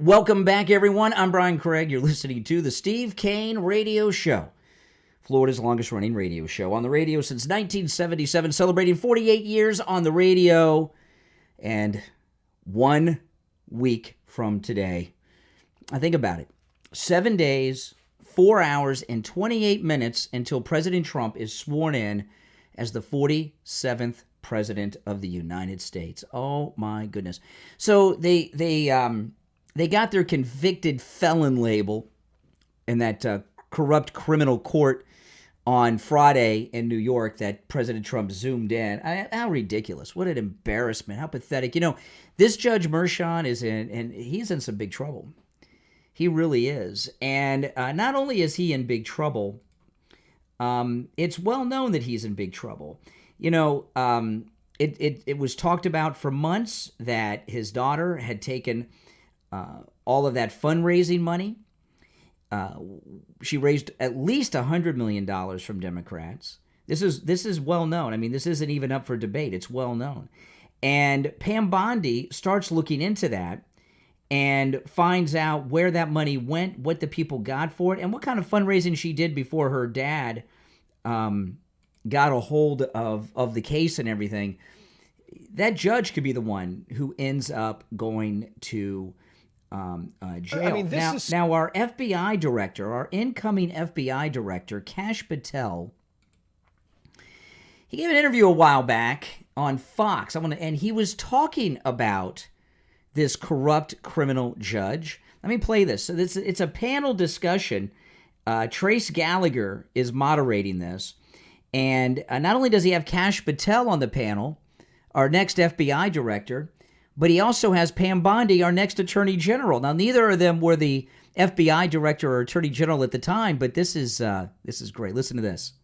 Welcome back, everyone. I'm Brian Craig. You're listening to the Steve Kane Radio Show, Florida's longest-running radio show. On the radio since 1977, celebrating 48 years on the radio. And 1 week from today, I think about it, 7 days, 4 hours, and 28 minutes until President Trump is sworn in as the 47th President of the United States. Oh, my goodness. So they got their convicted felon label in that corrupt criminal court on Friday in New York that President Trump zoomed in. How ridiculous. What an embarrassment. How pathetic. You know, this Judge Merchan he's in some big trouble. He really is. And not only is he in big trouble, it's well known that he's in big trouble. You know, it was talked about for months that his daughter had taken all of that fundraising money. She raised at least $100 million from Democrats. This is well known. I mean, this isn't even up for debate. It's well known. And Pam Bondi starts looking into that and finds out where that money went, what the people got for it, and what kind of fundraising she did before her dad got a hold of the case and everything. That judge could be the one who ends up going to jail. I mean, now our FBI director, our incoming FBI director, Kash Patel, he gave an interview a while back on Fox. And he was talking about this corrupt criminal judge. Let me play this. So it's a panel discussion. Trace Gallagher is moderating this. And not only does he have Kash Patel on the panel, our next FBI director, but he also has Pam Bondi, our next Attorney General. Now, neither of them were the FBI Director or Attorney General at the time, but this is great. Listen to this.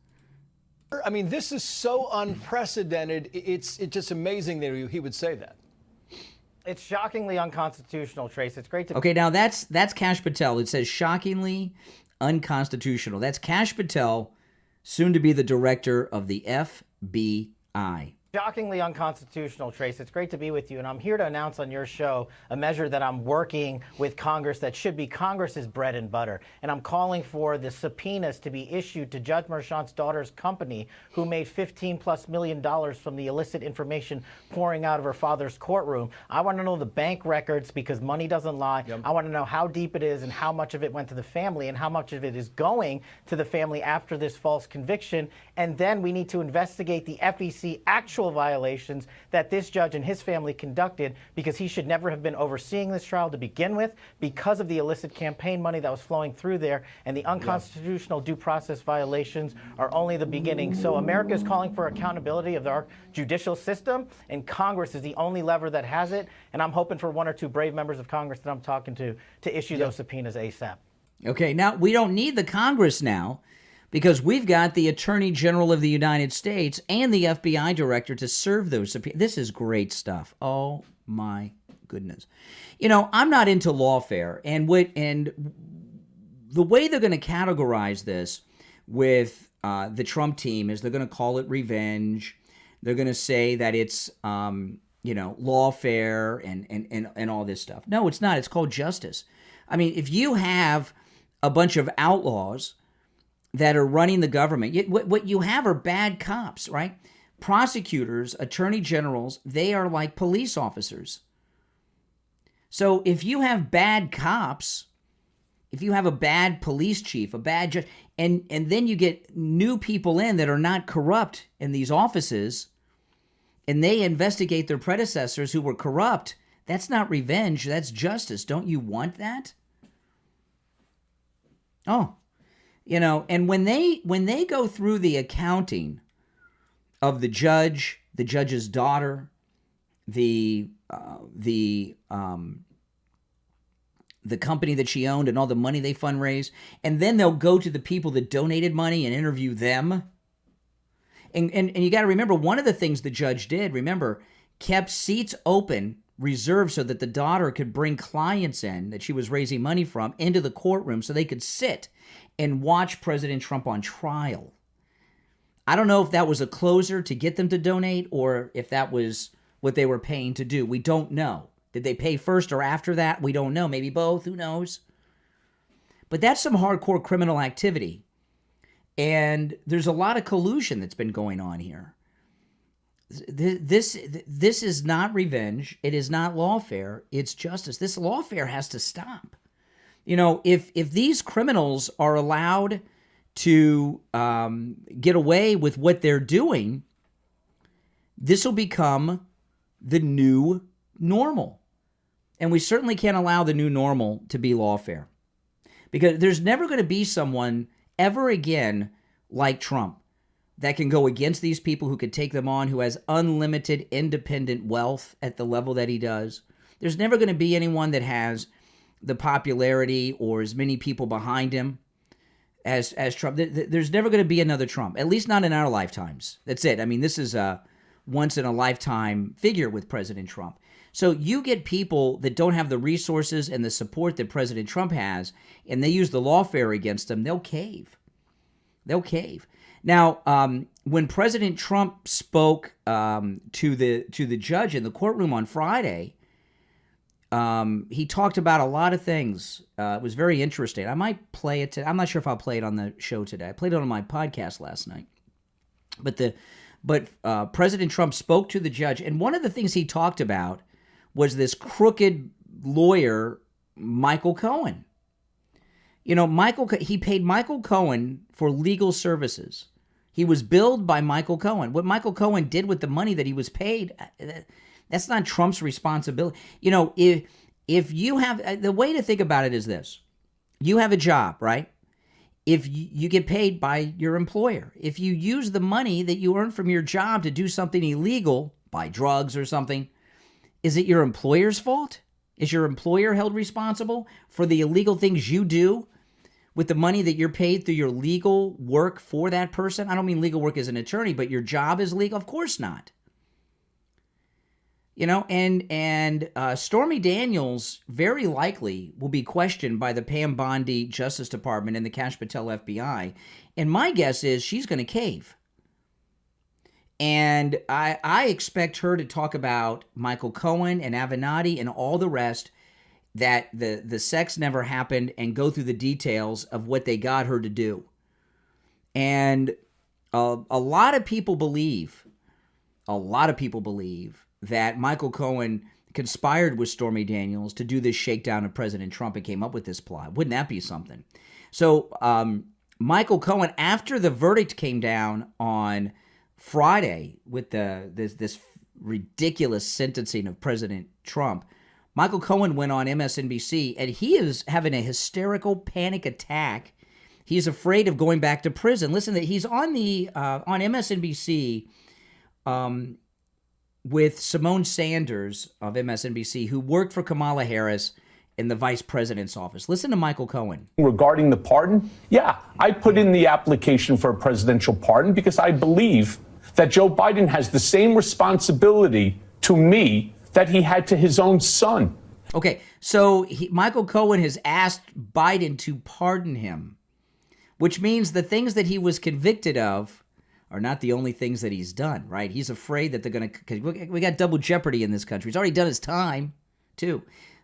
I mean, this is so unprecedented. It's just amazing that he would say that. It's shockingly unconstitutional, Trace. It's great to... Okay, now that's Kash Patel. It says shockingly unconstitutional. That's Kash Patel, soon to be the director of the FBI. Shockingly unconstitutional, Trace. It's great to be with you, and I'm here to announce on your show a measure that I'm working with Congress that should be Congress's bread and butter. And I'm calling for the subpoenas to be issued to Judge Merchan's daughter's company, who made $15+ million from the illicit information pouring out of her father's courtroom. I want to know the bank records, because money doesn't lie. Yep. I want to know how deep it is and how much of it went to the family and how much of it is going to the family after this false conviction. And then we need to investigate the FEC actual violations that this judge and his family conducted, because he should never have been overseeing this trial to begin with, because of the illicit campaign money that was flowing through there, and the unconstitutional due process violations are only the beginning. So America is calling for accountability of our judicial system, and Congress is the only lever that has it, and I'm hoping for one or two brave members of Congress that I'm talking to issue those subpoenas ASAP. Okay, now we don't need the Congress now, because we've got the Attorney General of the United States and the FBI Director to serve those subpoenas. This is great stuff. Oh, my goodness. You know, I'm not into lawfare, and the way they're going to categorize this with the Trump team is they're going to call it revenge. They're going to say that it's, lawfare and all this stuff. No, it's not. It's called justice. I mean, if you have a bunch of outlaws that are running the government, what you have are bad cops, right? Prosecutors, attorney generals, they are like police officers. So if you have bad cops, if you have a bad police chief, a bad judge, and then you get new people in that are not corrupt in these offices, and they investigate their predecessors who were corrupt, that's not revenge, that's justice. Don't you want that? Oh, and when they go through the accounting of the judge, the judge's daughter, the company that she owned and all the money they fundraised, and then they'll go to the people that donated money and interview them. And you got to remember, one of the things the judge did, kept seats open, reserved, so that the daughter could bring clients in that she was raising money from into the courtroom so they could sit and watch President Trump on trial. I don't know if that was a closer to get them to donate or if that was what they were paying to do. We don't know. Did they pay first or after that? We don't know. Maybe both. Who knows? But that's some hardcore criminal activity. And there's a lot of collusion that's been going on here. This is not revenge. It is not lawfare. It's justice. This lawfare has to stop. You know, if these criminals are allowed to get away with what they're doing, this will become the new normal. And we certainly can't allow the new normal to be lawfare. Because there's never going to be someone ever again like Trump that can go against these people, who could take them on, who has unlimited independent wealth at the level that he does. There's never going to be anyone that has the popularity or as many people behind him as Trump. There's never going to be another Trump, at least not in our lifetimes. That's it. I mean, this is a once-in-a-lifetime figure with President Trump. So you get people that don't have the resources and the support that President Trump has, and they use the lawfare against them, they'll cave. They'll cave. Now, when President Trump spoke to the judge in the courtroom on Friday, he talked about a lot of things. It was very interesting. I might play it. I'm not sure if I'll play it on the show today. I played it on my podcast last night. But President Trump spoke to the judge, and one of the things he talked about was this crooked lawyer, Michael Cohen. You know, he paid Michael Cohen for legal services. He was billed by Michael Cohen. What Michael Cohen did with the money that he was paid, that's not Trump's responsibility. You know, if you have, the way to think about it is this. You have a job, right? If you get paid by your employer. If you use the money that you earn from your job to do something illegal, buy drugs or something, is it your employer's fault? Is your employer held responsible for the illegal things you do with the money that you're paid through your legal work for that person? I don't mean legal work as an attorney, but your job is legal? Of course not. You know, and Stormy Daniels very likely will be questioned by the Pam Bondi Justice Department and the Kash Patel FBI. And my guess is she's going to cave. And I expect her to talk about Michael Cohen and Avenatti and all the rest, that the sex never happened, and go through the details of what they got her to do. And a lot of people believe that Michael Cohen conspired with Stormy Daniels to do this shakedown of President Trump and came up with this plot. Wouldn't that be something? So Michael Cohen, after the verdict came down on Friday with this ridiculous sentencing of President Trump, Michael Cohen went on MSNBC, and he is having a hysterical panic attack. He's afraid of going back to prison. Listen, he's on MSNBC with Simone Sanders of MSNBC, who worked for Kamala Harris in the vice president's office. Listen to Michael Cohen. Regarding the pardon, yeah, I put in the application for a presidential pardon because I believe that Joe Biden has the same responsibility to me that he had to his own son. Okay, so Michael Cohen has asked Biden to pardon him, which means the things that he was convicted of are not the only things that he's done, right? He's afraid that they're going to, because we got double jeopardy in this country. He's already done his time, too,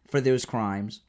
for those crimes.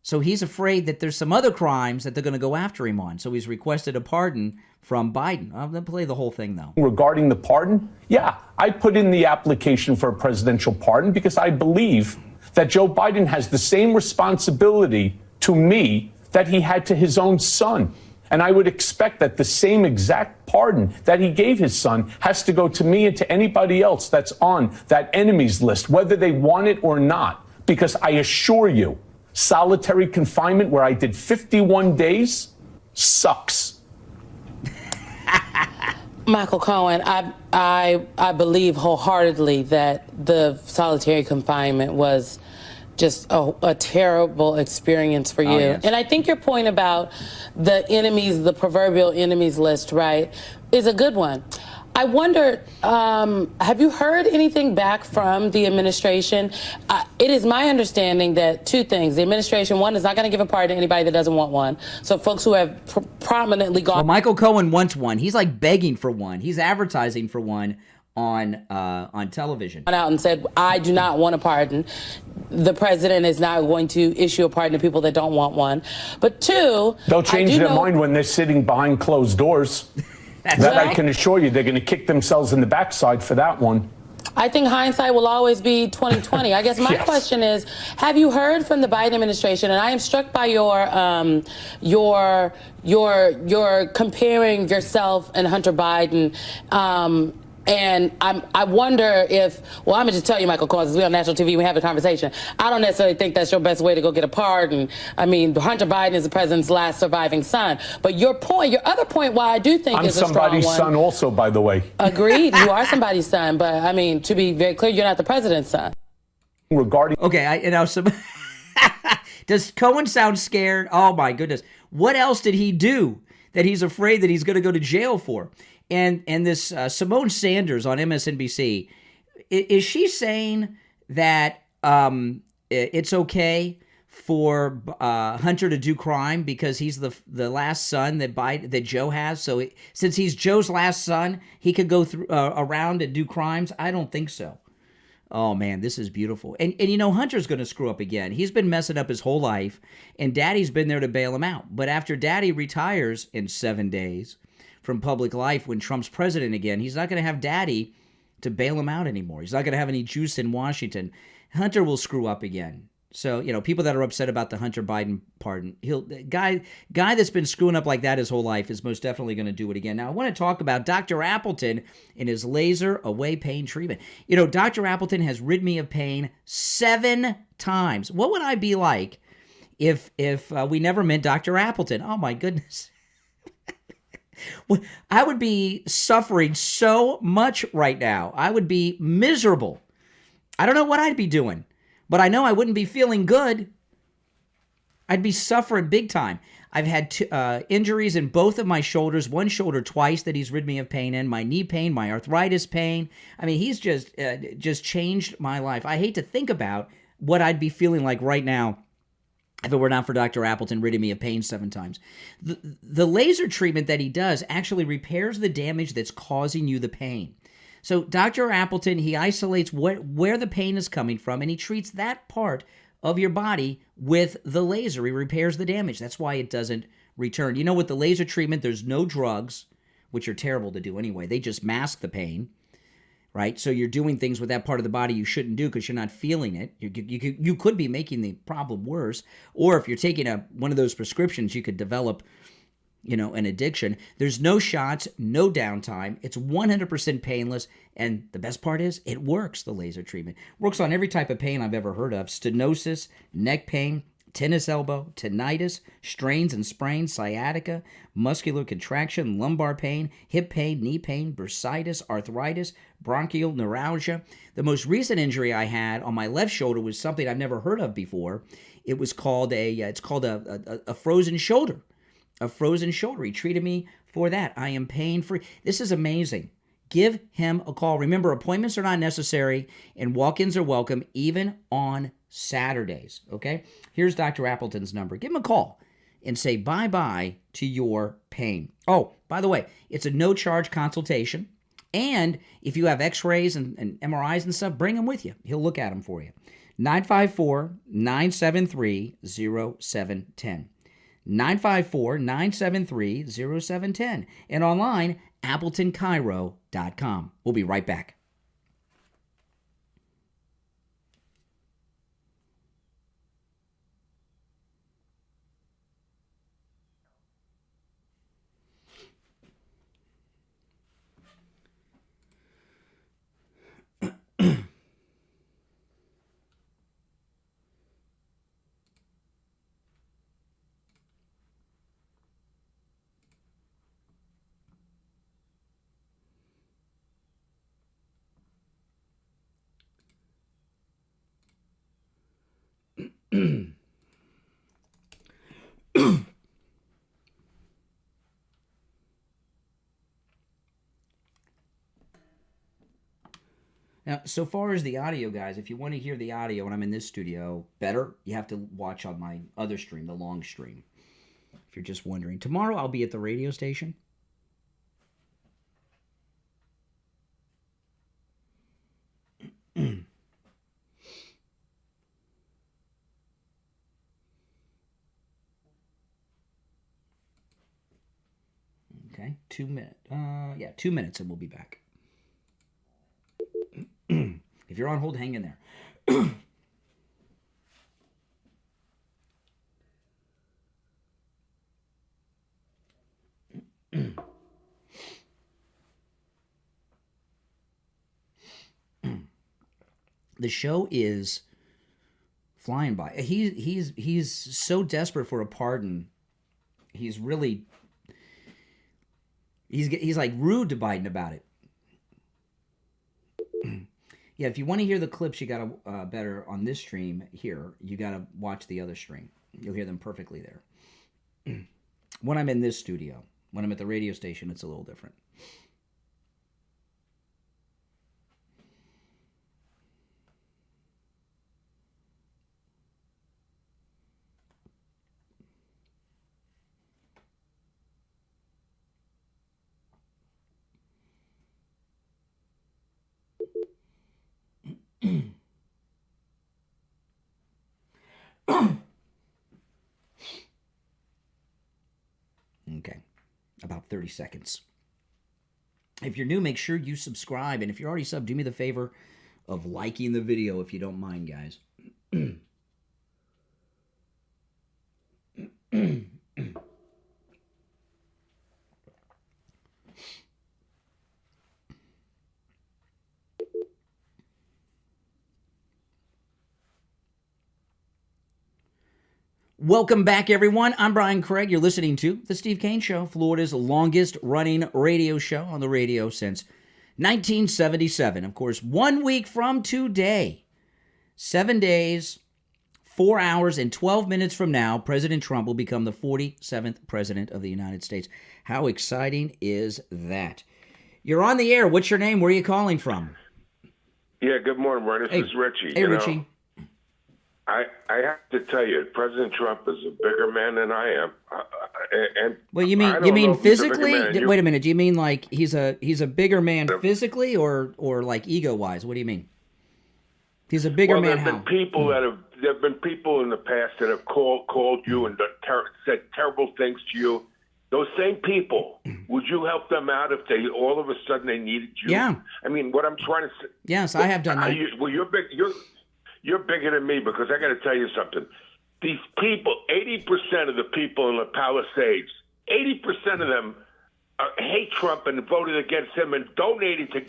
So he's afraid that there's some other crimes that they're going to go after him on. So he's requested a pardon from Biden. I'm going to play the whole thing, though. Regarding the pardon, yeah, I put in the application for a presidential pardon because I believe that Joe Biden has the same responsibility to me that he had to his own son. And I would expect that the same exact pardon that he gave his son has to go to me and to anybody else that's on that enemies list, whether they want it or not. Because I assure you, solitary confinement where I did 51 days sucks. Michael Cohen, I believe wholeheartedly that the solitary confinement was just a terrible experience for you. Yes. And I think your point about the enemies, the proverbial enemies list, right, is a good one. I wonder, have you heard anything back from the administration? It is my understanding that two things. The administration, one, is not going to give a pardon to anybody that doesn't want one. So folks who have prominently gone... Well, Michael Cohen wants one. He's like begging for one. He's advertising for one on television. Out and said, I do not want a pardon. The president is not going to issue a pardon to people that don't want one. But two, they'll change their mind when they're sitting behind closed doors. That I can assure you, they're going to kick themselves in the backside for that one. I think hindsight will always be 20/20. I guess my question is, have you heard from the Biden administration? And I am struck by your comparing yourself and Hunter Biden. And I wonder if, well, I'm going to just tell you, Michael Causes, we're on national TV, we have a conversation. I don't necessarily think that's your best way to go get a pardon. I mean, Hunter Biden is the president's last surviving son. But your other point, why I do think is a strong one. I'm somebody's son also, by the way. Agreed, you are somebody's son. But, I mean, to be very clear, you're not the president's son. Does Cohen sound scared? Oh, my goodness. What else did he do that he's afraid that he's going to go to jail for? And this Simone Sanders on MSNBC, is she saying that it's okay for Hunter to do crime because he's the last son that Joe has? So since he's Joe's last son, he could go through around and do crimes? I don't think so. Oh, man, this is beautiful. And you know, Hunter's going to screw up again. He's been messing up his whole life, and Daddy's been there to bail him out. But after Daddy retires in 7 days from public life when Trump's president again, he's not going to have Daddy to bail him out anymore. He's not going to have any juice in Washington. Hunter will screw up again. So, you know, people that are upset about the Hunter Biden pardon, guy that's been screwing up like that his whole life is most definitely going to do it again. Now, I want to talk about Dr. Appleton and his laser away pain treatment. You know, Dr. Appleton has rid me of pain 7 times. What would I be like if we never met Dr. Appleton? Oh, my goodness. I would be suffering so much right now. I would be miserable. I don't know what I'd be doing, but I know I wouldn't be feeling good. I'd be suffering big time. I've had injuries in both of my shoulders, one shoulder twice that he's rid me of pain in, my knee pain, my arthritis pain. I mean, he's just changed my life. I hate to think about what I'd be feeling like right now if it were not for Dr. Appleton ridding me of pain 7 times. The laser treatment that he does actually repairs the damage that's causing you the pain. So Dr. Appleton, he isolates where the pain is coming from, and he treats that part of your body with the laser. He repairs the damage. That's why it doesn't return. You know, with the laser treatment, there's no drugs, which are terrible to do anyway. They just mask the pain, right? So you're doing things with that part of the body you shouldn't do because you're not feeling it. You could be making the problem worse. Or if you're taking one of those prescriptions, you could develop, you know, an addiction. There's no shots, no downtime. It's 100% painless. And the best part is it works, the laser treatment. Works on every type of pain I've ever heard of. Stenosis, neck pain, tennis elbow, tinnitus, strains and sprains, sciatica, muscular contraction, lumbar pain, hip pain, knee pain, bursitis, arthritis, bronchial neuralgia. The most recent injury I had on my left shoulder was something I've never heard of before. It was called a frozen shoulder. A frozen shoulder. He treated me for that. I am pain-free. This is amazing. Give him a call. Remember, appointments are not necessary, and walk-ins are welcome, even on Saturdays, okay? Here's Dr. Appleton's number. Give him a call and say bye-bye to your pain. Oh, by the way, it's a no-charge consultation, and if you have x-rays and MRIs and stuff, bring them with you. He'll look at them for you. 954-973-0710. 954-973-0710. And online, AppletonCairo.com. We'll be right back. Now, so far as the audio, guys, if you want to hear the audio when I'm in this studio better, you have to watch on my other stream, the long stream. If you're just wondering. Tomorrow I'll be at the radio station. Okay, 2 minutes. 2 minutes and we'll be back. If you're on hold, hang in there. The show is flying by. He's so desperate for a pardon. He's really he's like rude to Biden about it. Yeah, if you want to hear the clips, you got to better on this stream here. You got to watch the other stream. You'll hear them perfectly there. When I'm in this studio, when I'm at the radio station, it's a little different. Okay, about 30 seconds. If you're new, make sure you subscribe. And if you're already subbed, do me the favor of liking the video if you don't mind, guys. Welcome back, everyone. I'm Brian Craig. You're listening to The Steve Kane Show, Florida's longest-running radio show on the radio since 1977. Of course, 1 week from today, 7 days, 4 hours, and 12 minutes from now, President Trump will become the 47th President of the United States. How exciting is that? You're on the air. What's your name? Where are you calling from? Yeah, good morning, Brian. This is Richie. Hey, Richie. I have to tell you, President Trump is a bigger man than I am. And well, you mean physically? Wait a minute. Do you mean like he's a bigger man physically, or like ego wise? What do you mean? He's a bigger man. There have been people in the past that have called you and said terrible things to you. Those same people, would you help them out if they all of a sudden they needed you? Yeah. I mean, what I'm trying to say. Yes, I have done that. You're big. You're bigger than me, because I got to tell you something. These people, 80% of the people in the Palisades, 80% of them hate Trump and voted against him and donated to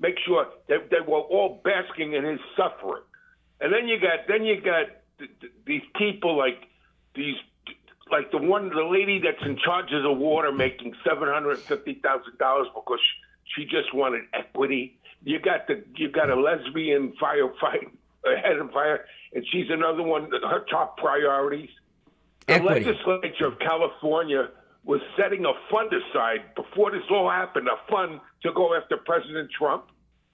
make sure that they were all basking in his suffering. And then you got these people like the lady that's in charge of the water making $750,000 because she just wanted equity. You got a lesbian firefighter. Head of fire, and she's another one. Her top priorities. The legislature of California was setting a fund aside before this all happened. A fund to go after President Trump.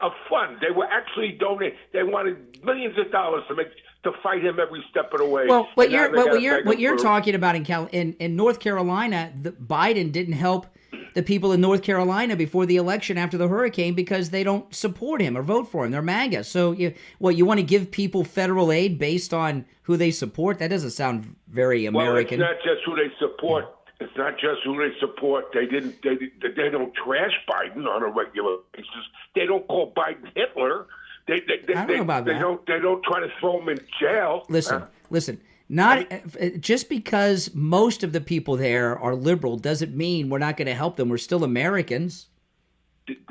A fund. They were actually donating. They wanted millions of dollars to fight him every step of the way. Well, what you're talking about in North Carolina, Biden didn't help the people in North Carolina before the election after the hurricane because they don't support him or vote for him. They're MAGA. So you want to give people federal aid based on who they support? That doesn't sound very American. Well, it's not just who they support. It's not just who they support. They don't trash Biden on a regular basis. They don't call Biden Hitler. I don't know about that. They don't try to throw him in jail. Listen. Just because most of the people there are liberal doesn't mean we're not going to help them. We're still Americans.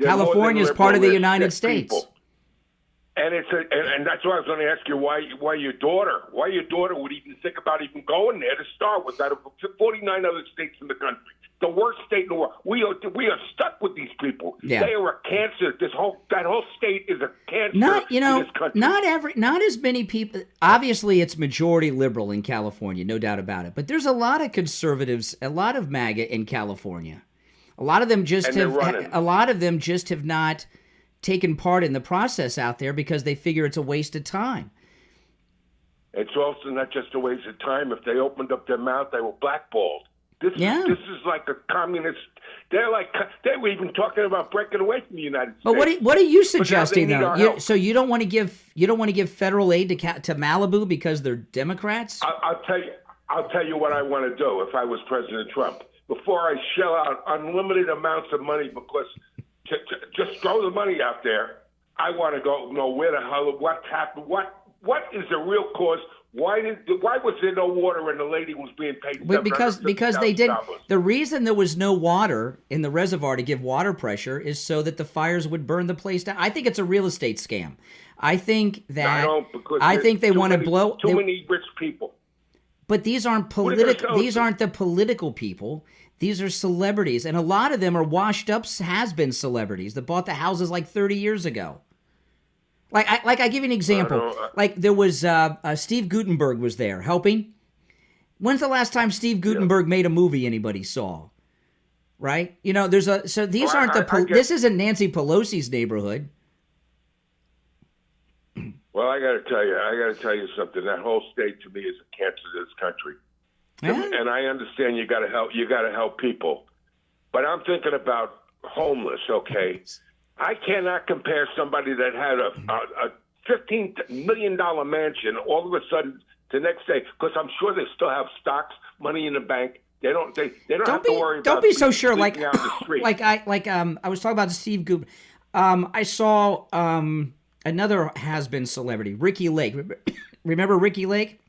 California is part of the United States. People. And that's why I was going to ask you why your daughter would even think about even going there to start with, out of 49 other states in the country. The worst state in the world. We are stuck with these people. Yeah. They are a cancer. That whole state is a cancer. In this country. Not as many people. Obviously, it's majority liberal in California, no doubt about it. But there's a lot of conservatives, a lot of MAGA in California. A lot of them just have not taken part in the process out there because they figure it's a waste of time. It's also not just a waste of time. If they opened up their mouth, they were blackballed. This is like a communist. They were even talking about breaking away from the United States. But what are you suggesting though? So you don't want to give federal aid to Malibu because they're Democrats? I'll tell you what I want to do if I was President Trump. before I shell out unlimited amounts of money because to just throw the money out there. I want to go know where the hell, what happened, what is the real cause? Why was there no water and the lady was being paid? Because they didn't. The reason there was no water in the reservoir to give water pressure is so that the fires would burn the place down. I think it's a real estate scam. I think that they want to blow too many rich people. But these aren't political. These aren't the political people. These are celebrities, and a lot of them are washed up has-been celebrities that bought the houses like 30 years ago. I give you an example. Like there was Steve Guttenberg was there helping. When's the last time Steve Guttenberg made a movie anybody saw? Right? You know, this isn't Nancy Pelosi's neighborhood. Well, I got to tell you something. That whole state to me is a cancer to this country. Yeah. And I understand you got to help people. But I'm thinking about homeless, okay? I cannot compare somebody that had a $15 million mansion all of a sudden the next day, because I'm sure they still have stocks, money in the bank. They don't have to worry about. Don't be so sure. Out the street. I was talking about Steve Goop. I saw another has-been celebrity, Ricky Lake. Remember Ricky Lake?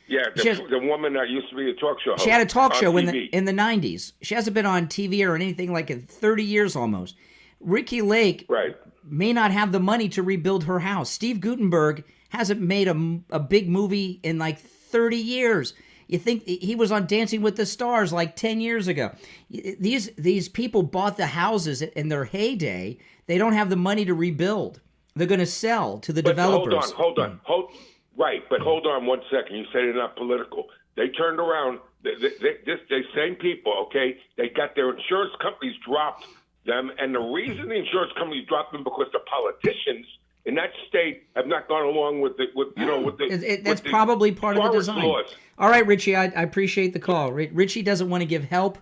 Yeah, the woman that used to be a talk show host. She had a talk show in TV. the 90s. She hasn't been on TV or anything like in 30 years almost. Ricky Lake may not have the money to rebuild her house. Steve Guttenberg hasn't made a big movie in like 30 years. You think he was on Dancing with the Stars like 10 years ago. These people bought the houses in their heyday. They don't have the money to rebuild. They're going to sell to the developers. Hold on. Right, but hold on 1 second. You say they're not political. They turned around. They same people, okay? They got their insurance companies dropped them, and the reason the insurance companies dropped them because the politicians in that state have not gone along with that's probably part of the design. Laws. All right, Richie, I appreciate the call. Richie doesn't want to give help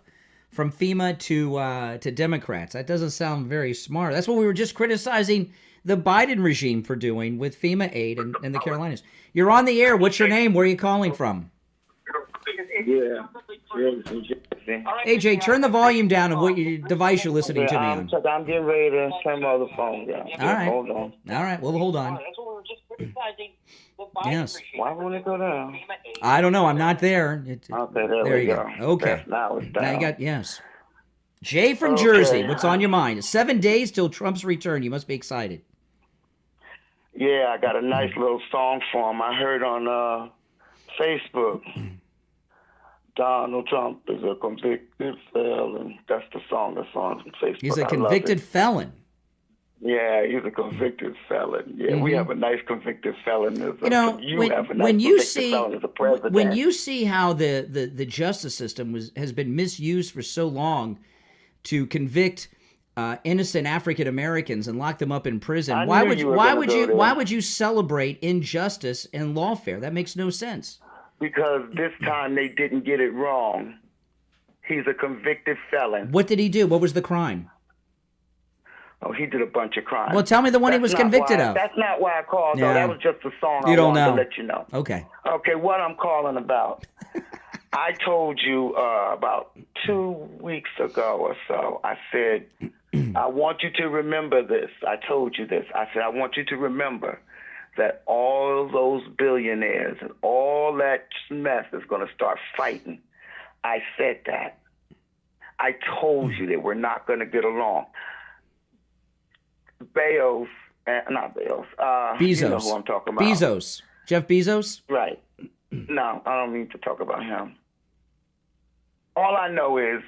from FEMA to Democrats. That doesn't sound very smart. That's what we were just criticizing the Biden regime for doing with FEMA aid in the Carolinas. You're on the air. What's your name? Where are you calling from? Yeah. AJ, turn the volume down of what device you're listening to me on. I'm getting ready to turn my other phone down. All right. Hold on. All right. Well, hold on. Yes. Why won't it go down? I don't know. I'm not there. Okay, there you go. Okay. Now it's down. Now you got, yes. Jay from Jersey, what's on your mind? 7 days till Trump's return. You must be excited. Yeah, I got a nice little song for him. I heard on Facebook. Donald Trump is a convicted felon. That's the song that's on Facebook. He's a convicted felon. Yeah, he's a convicted felon. Yeah, we have a nice convicted felon. You know, when you see how the justice system has been misused for so long to convict innocent African Americans and lock them up in prison, why would you celebrate injustice and lawfare? That makes no sense. Because this time they didn't get it wrong. He's a convicted felon. What did he do? What was the crime? Oh, he did a bunch of crimes. Well, tell me the one he was convicted of. That's not why I called, though. That was just a song I wanted to let you know. Okay. Okay, what I'm calling about. I told you about 2 weeks ago or so, I said, I want you to remember this. I told you this. I said, I want you to remember that all those billionaires and all that mess is going to start fighting. I said that. I told you that we're not going to get along. Bezos, not Bezos. Bezos. You know who I'm talking about. Bezos. Jeff Bezos? Right. No, I don't mean to talk about him. All I know is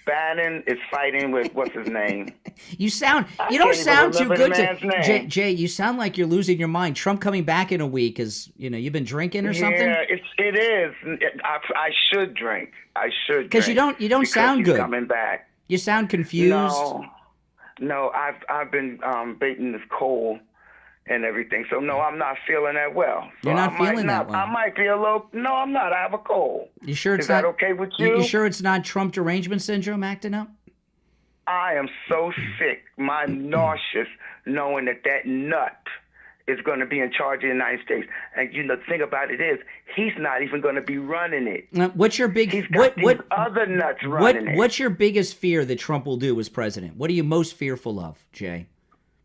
Bannon is fighting with what's his name. You don't sound too good to Jay. You sound like you're losing your mind. Trump coming back in a week is you've been drinking or something. Yeah, it is. I should drink. Because you don't sound good. Coming back. You sound confused. No, I've been baiting this coal and everything. So no, I'm not feeling that well. So You're not feeling that well. I might be a little. No, I'm not. I have a cold. You sure it's is that okay with you? You sure it's not Trump derangement syndrome acting up? I am so sick. I'm nauseous knowing that nut is going to be in charge of the United States. And the thing about it is, he's not even going to be running it. What's your big? He's got these other nuts running it. What's your biggest fear that Trump will do as president? What are you most fearful of, Jay?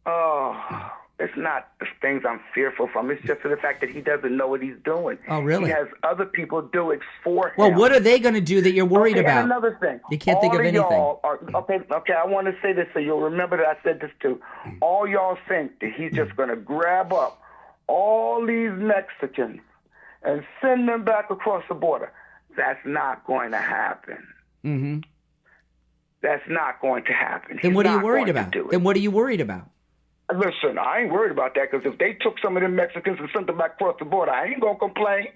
Oh, it's not the things I'm fearful from. It's just for the fact that he doesn't know what he's doing. Oh, really? He has other people do it for him. Well, what are they going to do that you're worried about? And another thing. You can't think of anything. Okay, I want to say this so you'll remember that I said this too. All y'all think that he's just going to grab up all these Mexicans and send them back across the border. That's not going to happen. Mm-hmm. That's not going to happen. Then what are you worried about? Then what are you worried about? Listen, I ain't worried about that, because if they took some of them Mexicans and sent them back across the border, I ain't going to complain.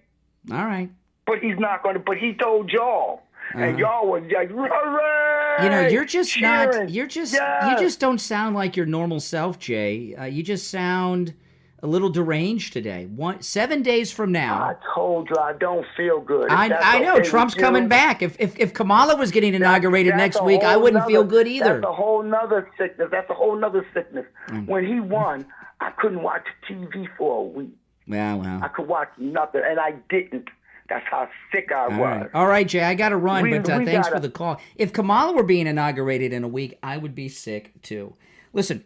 All right. But he's not going to. But he told y'all. And y'all was like, hooray! You're just cheering. not. You just don't sound like your normal self, Jay. You just sound a little deranged today. 7 days from now. I told you I don't feel good. I know Trump's coming back. If Kamala was getting inaugurated next week, I wouldn't feel good either. That's a whole nother sickness. When he won, I couldn't watch TV for a week. Well. I could watch nothing, and I didn't. That's how sick I was. All right, Jay, I got to run, but thanks for the call. If Kamala were being inaugurated in a week, I would be sick too. Listen,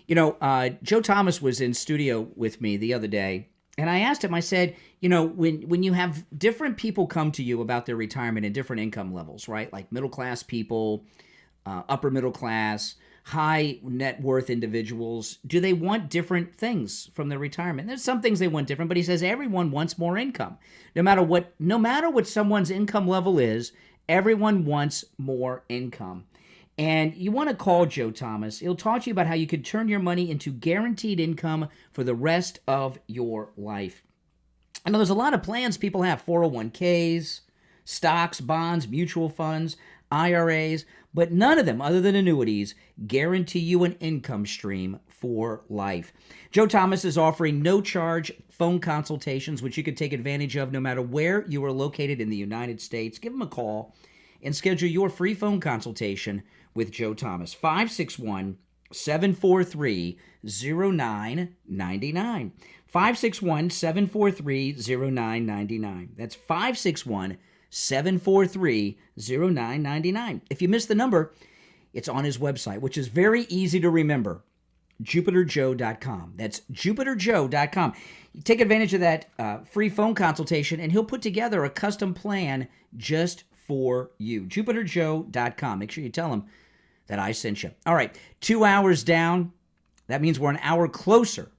Joe Thomas was in studio with me the other day, and I asked him, I said, when you have different people come to you about their retirement in different income levels, right? Like middle-class people, upper middle class, high net worth individuals, do they want different things from their retirement? There's some things they want different, but he says everyone wants more income. No matter what someone's income level is, everyone wants more income. And you want to call Joe Thomas. He'll talk to you about how you can turn your money into guaranteed income for the rest of your life. I know there's a lot of plans people have, 401ks, stocks, bonds, mutual funds, IRAs, but none of them, other than annuities, guarantee you an income stream for life. Joe Thomas is offering no-charge phone consultations, which you can take advantage of no matter where you are located in the United States. Give him a call and schedule your free phone consultation with Joe Thomas. 561-743-0999. 561-743-0999. That's 561-743-0999. If you missed the number, it's on his website, which is very easy to remember, jupiterjoe.com. That's jupiterjoe.com. You take advantage of that free phone consultation, and he'll put together a custom plan just for you. jupiterjoe.com. Make sure you tell him that I sent you. All right, 2 hours down. That means we're an hour closer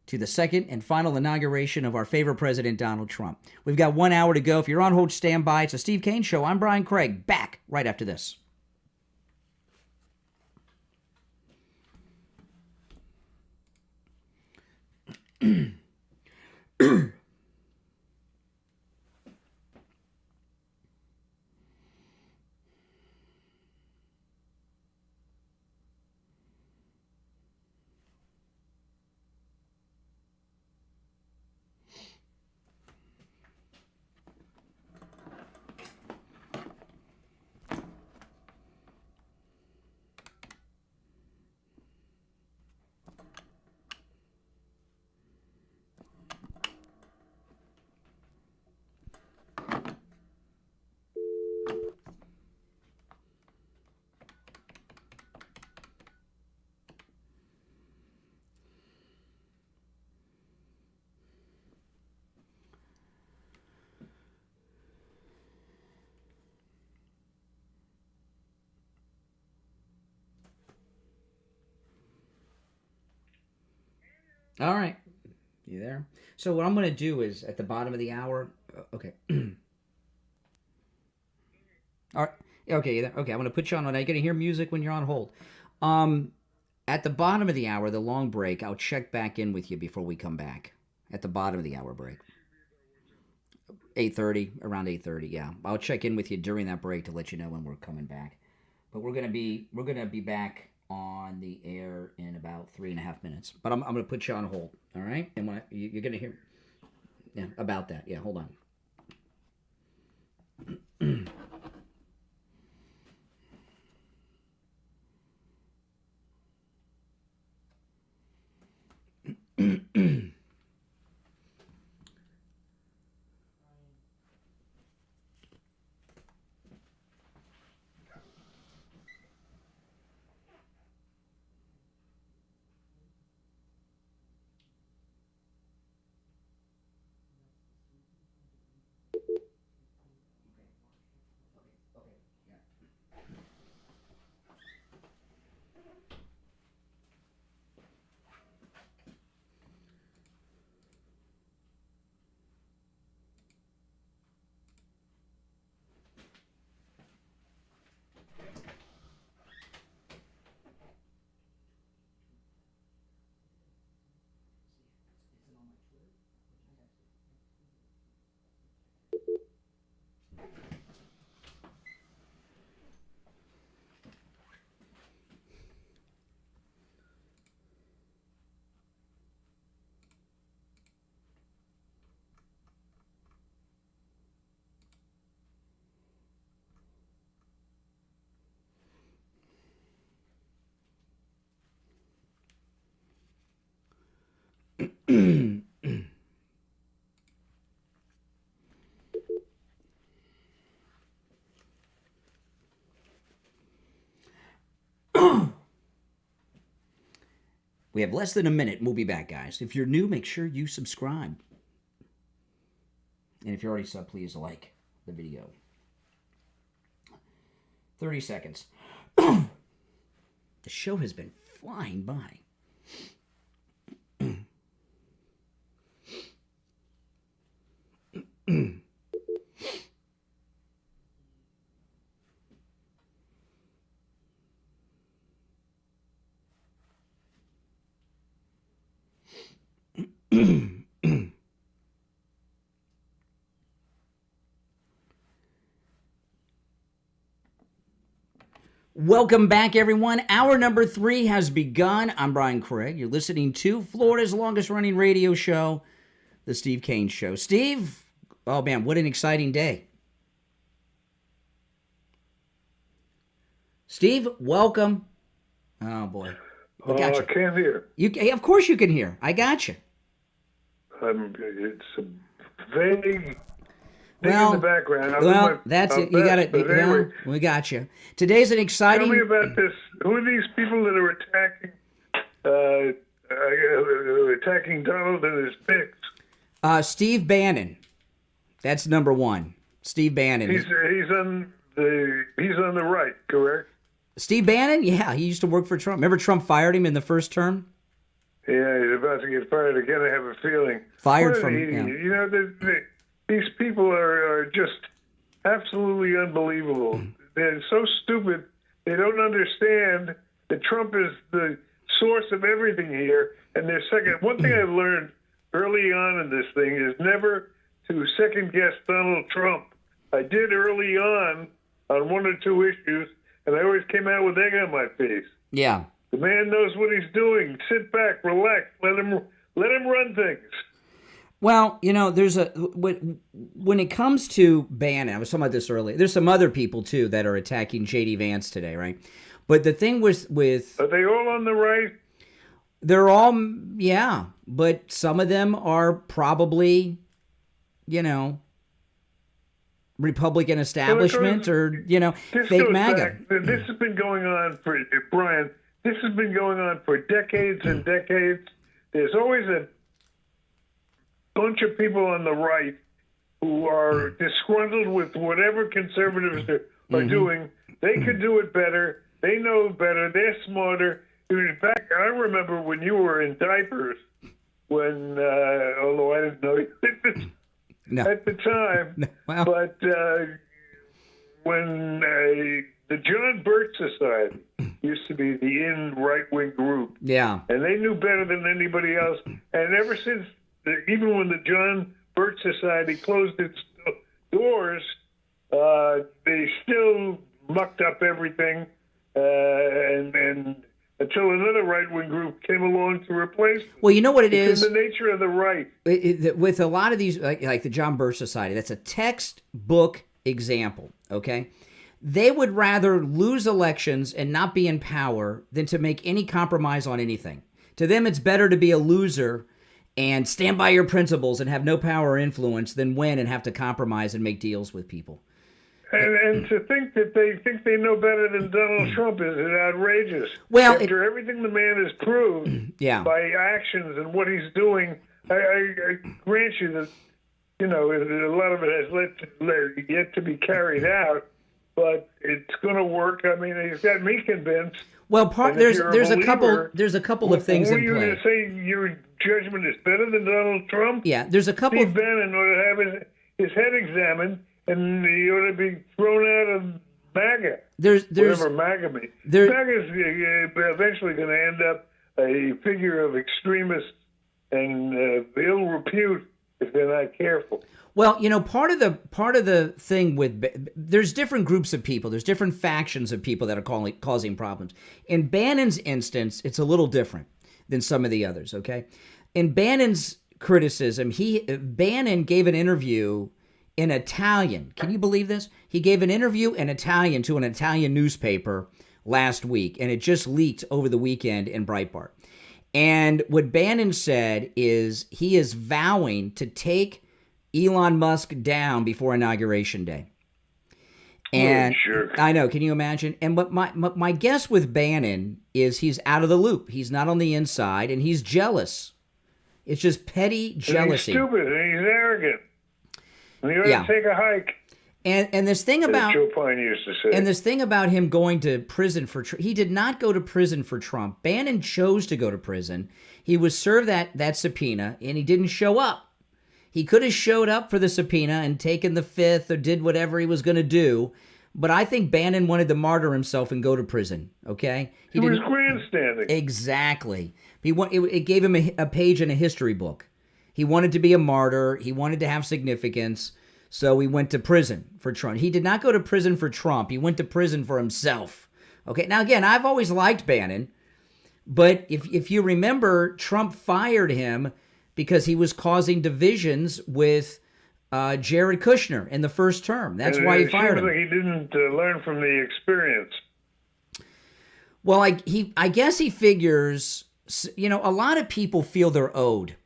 to the second and final inauguration of our favorite president, Donald Trump. We've got 1 hour to go. If you're on hold, stand by. It's a Steve Kane Show. I'm Brian Craig. Back right after this. All right. You there? So what I'm going to do is at the bottom of the hour. Okay. All right. Okay. You there? Okay. I'm going to put you on. Are you going to hear music when you're on hold? At the bottom of the hour, the long break, I'll check back in with you before we come back. At the bottom of the hour break. 8:30, around 8:30. Yeah. I'll check in with you during that break to let you know when we're coming back. But we're going to be back on the air in about 3.5 minutes. But I'm going to put you on hold, all right? And when you're going to hear about that. Yeah, hold on. We have less than a minute. We'll be back, guys. If you're new, make sure you subscribe. And if you're already sub, please like the video. 30 seconds. The show has been flying by. Welcome back, everyone. Hour number 3 has begun. I'm Brian Craig. You're listening to Florida's longest-running radio show, The Steve Kane Show. Steve, oh, man, what an exciting day. Steve, welcome. Oh, boy. I got you. I can't hear. Hey, of course you can hear. I got you. It's a vague... Well, in the background. That's it. You got it. Anyway, we got you. Today's an exciting... Tell me about this. Who are these people that are attacking Donald and his picks? Steve Bannon. That's number one. Steve Bannon. He's on the right, correct? Steve Bannon? Yeah, he used to work for Trump. Remember Trump fired him in the first term? Yeah, he's about to get fired again, I have a feeling. Fired from... You know, these people are just absolutely unbelievable. They're so stupid. They don't understand that Trump is the source of everything here. And they're second. One thing I've learned early on in this thing is never to second guess Donald Trump. I did early on one or two issues, and I always came out with egg on my face. Yeah. The man knows what he's doing. Sit back, relax, let him run things. Well, you know, there's when it comes to Bannon, I was talking about this earlier, there's some other people, too, that are attacking J.D. Vance today, right? But the thing with... Are they all on the right? They're all, yeah, but some of them are probably, you know, Republican establishment or, you know, fake MAGA. This has been going on for, Brian, this has been going on for decades and decades. There's always a bunch of people on the right who are disgruntled with whatever conservatives are doing. They could do it better. They know better. They're smarter. In fact, I remember when you were in diapers, when, although I didn't know you at the time, but when the John Birch Society used to be the right-wing group. Yeah. And they knew better than anybody else. And ever since, even when the John Birch Society closed its doors, they still mucked up everything, and until another right-wing group came along to replace them. Well, you know what it is? is? The nature of the right. With a lot of these, like the John Birch Society, that's a textbook example, okay? They would rather lose elections and not be in power than to make any compromise on anything. To them, it's better to be a loser and stand by your principles and have no power or influence than win and have to compromise and make deals with people. And to think that they know better than Donald Trump is outrageous. Well, after everything the man has proved by actions and what he's doing, I grant you that, you know, a lot of it has yet to be carried out, but it's going to work. I mean, he's got me convinced. Well, there's a couple of things in play. Were you going to say your judgment is better than Donald Trump? Yeah, there's a couple. Steve Bannon ought to have his head examined, and he ought to be thrown out of MAGA. Whatever MAGA means. MAGA is eventually going to end up a figure of extremist and ill repute if they're not careful. Well, part of the thing with there's different groups of people, there's different factions of people that are causing problems. In Bannon's instance, it's a little different than some of the others. Okay, in Bannon's criticism, Bannon gave an interview in Italian. Can you believe this? He gave an interview in Italian to an Italian newspaper last week, and it just leaked over the weekend in Breitbart. And what Bannon said is he is vowing to take Elon Musk down before Inauguration Day. And I know, can you imagine? And what my guess with Bannon is he's out of the loop. He's not on the inside, and he's jealous. It's just petty jealousy. And he's stupid, and he's arrogant. And he ought to take a hike. And this thing about Joe Pine used to say. And this thing about him going to prison for he did not go to prison for Trump. Bannon chose to go to prison. He was served that subpoena, and he didn't show up. He could have showed up for the subpoena and taken the fifth or did whatever he was going to do. But I think Bannon wanted to martyr himself and go to prison, okay? He was grandstanding. Exactly. It gave him a page in a history book. He wanted to be a martyr. He wanted to have significance. So he went to prison for Trump. He did not go to prison for Trump. He went to prison for himself. Okay, now again, I've always liked Bannon. But if you remember, Trump fired him because he was causing divisions with Jared Kushner in the first term. That's why he fired him. Like he didn't learn from the experience. Well, I guess he figures, a lot of people feel they're owed,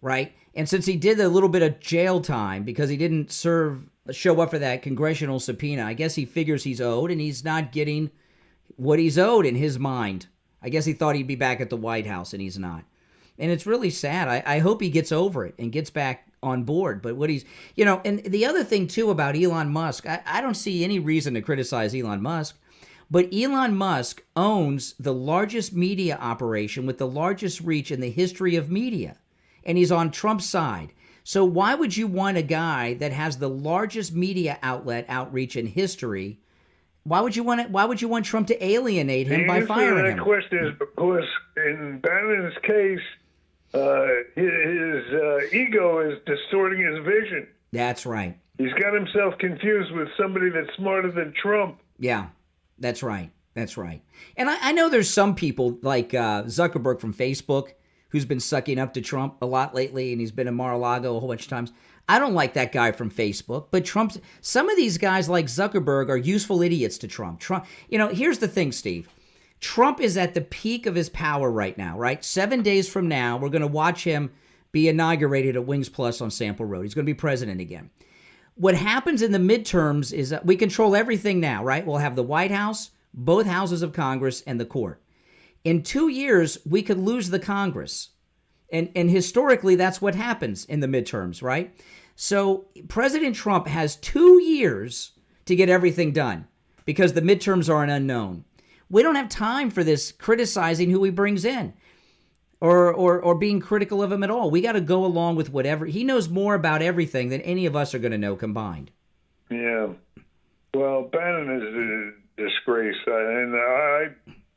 right? And since he did a little bit of jail time because he didn't show up for that congressional subpoena, I guess he figures he's owed, and he's not getting what he's owed in his mind. I guess he thought he'd be back at the White House, and he's not. And it's really sad. I hope he gets over it and gets back on board. But what he's, and the other thing, too, about Elon Musk, I don't see any reason to criticize Elon Musk. But Elon Musk owns the largest media operation with the largest reach in the history of media. And he's on Trump's side. So why would you want a guy that has the largest media outreach in history? Why would you want Trump to alienate him by firing him? The question is because in Bannon's case, his ego is distorting his vision. That's right. He's got himself confused with somebody that's smarter than Trump. Yeah, that's right. That's right. And I know there's some people like Zuckerberg from Facebook who's been sucking up to Trump a lot lately, and he's been in Mar-a-Lago a whole bunch of times. I don't like that guy from Facebook, but some of these guys like Zuckerberg are useful idiots to Trump. Here's the thing, Steve. Trump is at the peak of his power right now, right? 7 days from now, we're going to watch him be inaugurated at Wings Plus on Sample Road. He's going to be president again. What happens in the midterms is that we control everything now, right? We'll have the White House, both houses of Congress, and the court. In 2 years, we could lose the Congress. And historically, that's what happens in the midterms, right? So President Trump has 2 years to get everything done because the midterms are an unknown. We don't have time for this criticizing who he brings in or being critical of him at all. We got to go along with whatever. He knows more about everything than any of us are going to know combined. Yeah. Well, Bannon is a disgrace.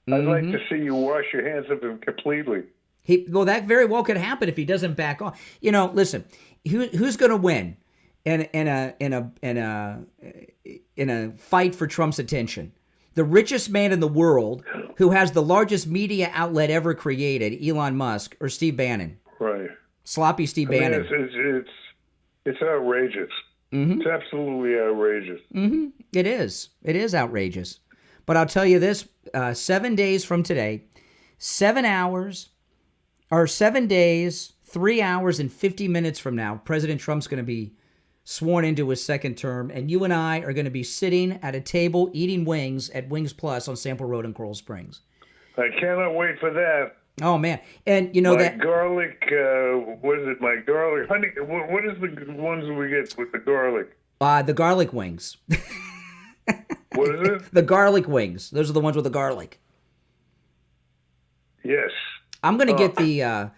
I'd like to see you wash your hands of him completely. That very well could happen if he doesn't back off. Listen, who's going to win in a fight for Trump's attention? The richest man in the world, who has the largest media outlet ever created, Elon Musk, or Steve Bannon? Right. Sloppy Steve Bannon. It's outrageous. Mm-hmm. It's absolutely outrageous. Mm-hmm. It is. It is outrageous. But I'll tell you this, 7 days from today, 7 days, 3 hours and 50 minutes from now, President Trump's going to be sworn into his second term, and you and I are going to be sitting at a table eating wings at Wings Plus on Sample Road in Coral Springs. I cannot wait for that. Oh, man. And garlic, what is it, my garlic, honey, what is the ones we get with the garlic? The garlic wings. What is it? The garlic wings. Those are the ones with the garlic. Yes. I'm going to get the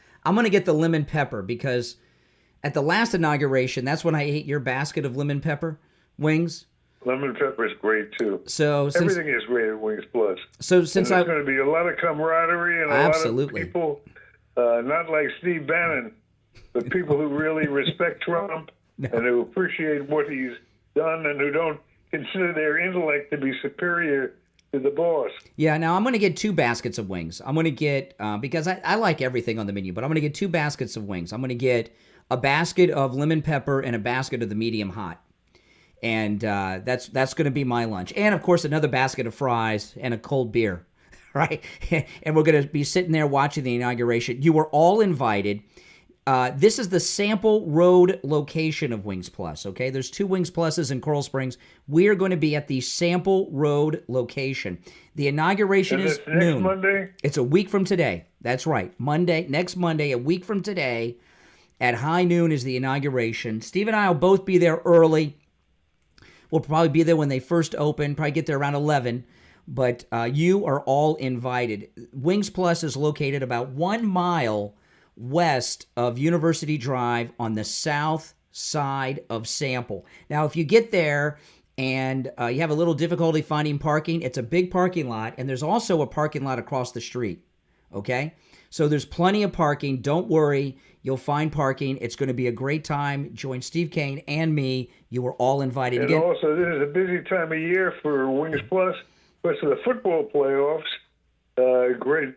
lemon pepper because at the last inauguration, that's when I ate your basket of lemon pepper wings. Lemon pepper is great too. So everything is great at Wings Plus. So since there's going to be a lot of camaraderie and a lot of people, not like Steve Bannon, but people who really respect Trump and who appreciate what he's done and who don't consider their intellect to be superior to the boss. Yeah, now I'm going to get 2 baskets of wings. I'm going to get, because I like everything on the menu, but I'm going to get 2 baskets of wings. I'm going to get a basket of lemon pepper and a basket of the medium hot. And that's going to be my lunch. And, of course, another basket of fries and a cold beer, right? And we're going to be sitting there watching the inauguration. You were all invited. This is the Sample Road location of Wings Plus, okay? There's 2 Wings Pluses in Coral Springs. We are going to be at the Sample Road location. The inauguration is next noon. Monday? It's a week from today. That's right. Next Monday, a week from today, at high noon is the inauguration. Steve and I will both be there early. We'll probably be there when they first open, probably get there around 11. But you are all invited. Wings Plus is located about 1 mile west of University Drive on the south side of Sample. Now, if you get there and you have a little difficulty finding parking, it's a big parking lot, and there's also a parking lot across the street, okay? So there's plenty of parking. Don't worry. You'll find parking. It's going to be a great time. Join Steve Kane and me. You are all invited. And Again, also, this is a busy time of year for Wings Plus, especially the football playoffs. Great,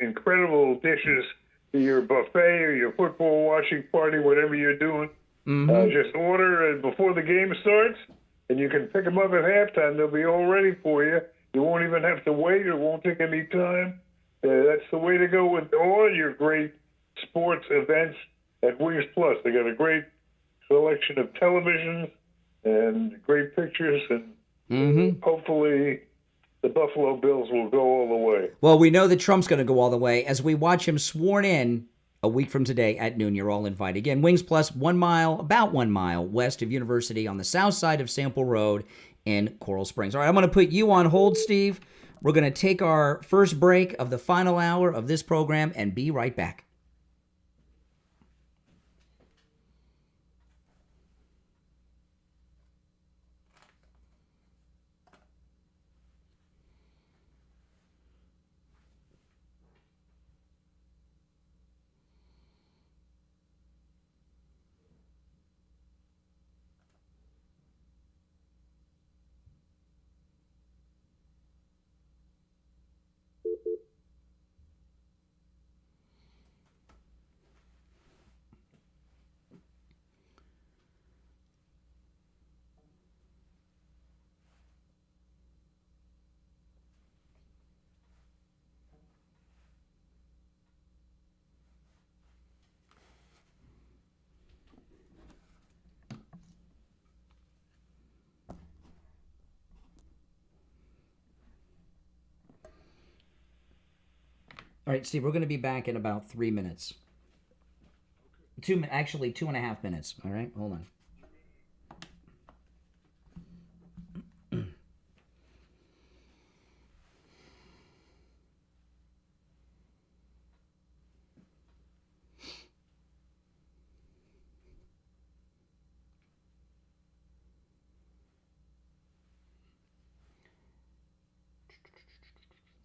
incredible dishes to your buffet or your football watching party, whatever you're doing. Just order before the game starts, and you can pick them up at halftime. They'll be all ready for you. You won't even have to wait. It won't take any time. That's the way to go with all your great sports events at Wings Plus. They got a great selection of televisions and great pictures, and hopefully the Buffalo Bills will go all the way. well, we know that Trump's going to go all the way as we watch him sworn in a week from today at noon. You're all invited. Again, Wings Plus, about 1 mile west of University on the south side of Sample Road in Coral Springs. All right, I'm going to put you on hold, Steve. We're going to take our first break of the final hour of this program and be right back. All right, Steve, we're going to be back in about 3 minutes. Actually, 2.5 minutes. All right, hold on.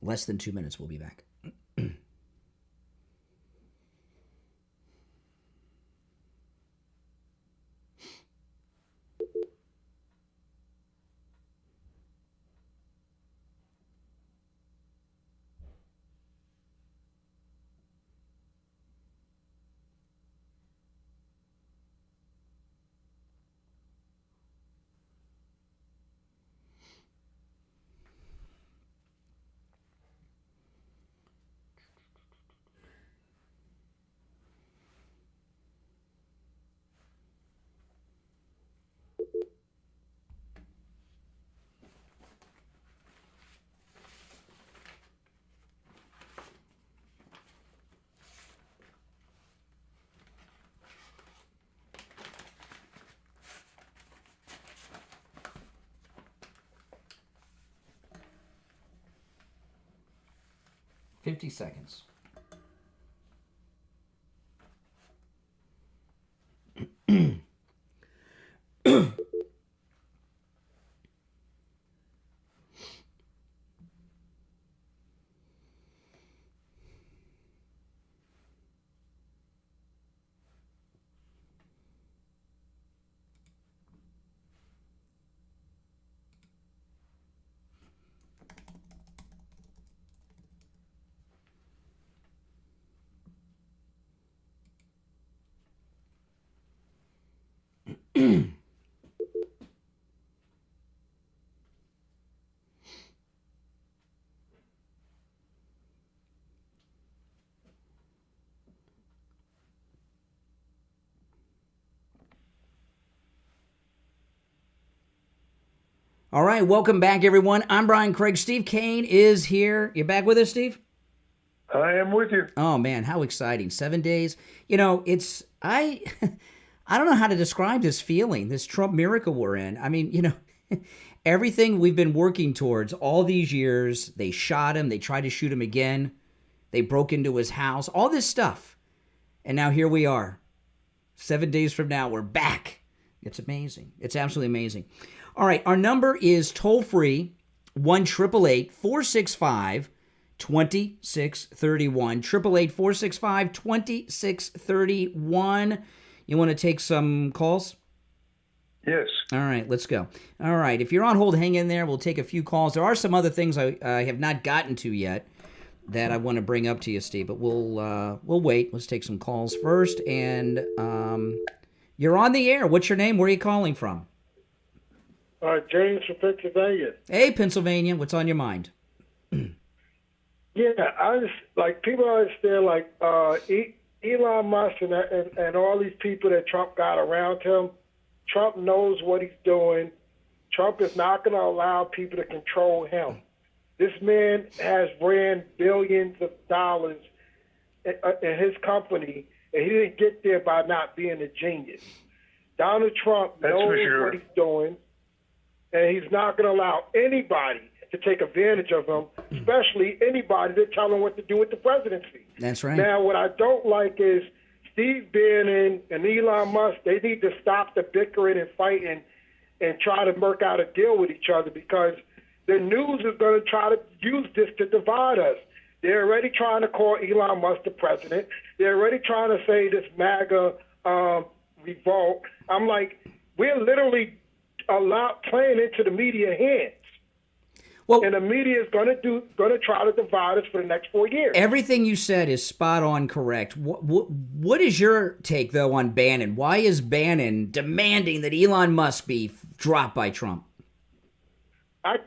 Less than 2 minutes, we'll be back. $50 seconds. All right, welcome back, everyone. I'm Brian Craig. Steve Kane is here. You back with us, Steve? I am with you. Oh, man, how exciting. 7 days. You know, I don't know how to describe this feeling, this Trump miracle we're in. I mean, you know, everything we've been working towards all these years, they shot him, they tried to shoot him again, they broke into his house, all this stuff. And now here we are. 7 days from now, we're back. It's amazing. It's absolutely amazing. All right, our number is toll-free, 1-888-465-2631, 888-465-2631. You want to take some calls? Yes. All right, let's go. All right, if you're on hold, hang in there. We'll take a few calls. There are some other things I have not gotten to yet that I want to bring up to you, Steve, but we'll wait. Let's take some calls first. And you're on the air. What's your name? Where are you calling from? James from Pennsylvania. Hey, Pennsylvania. What's on your mind? Yeah, I just, people understand, Elon Musk and all these people that Trump got around him. Trump knows what he's doing. Trump is not going to allow people to control him. This man has ran billions of dollars in his company, and he didn't get there by not being a genius. Donald Trump knows what he's doing, and he's not going to allow anybody to take advantage of him, especially anybody that tell him what to do with the presidency. That's right. Now, what I don't like is Steve Bannon and Elon Musk, they need to stop the bickering and fighting and try to work out a deal with each other, because the news is going to try to use this to divide us. They're already trying to call Elon Musk the president. They're already trying to say this MAGA revolt. I'm like, we're literally playing into the media hands. Well, and the media is going to try to divide us for the next 4 years. Everything you said is spot on correct. What is your take, though, on Bannon? Why is Bannon demanding that Elon Musk be dropped by Trump? I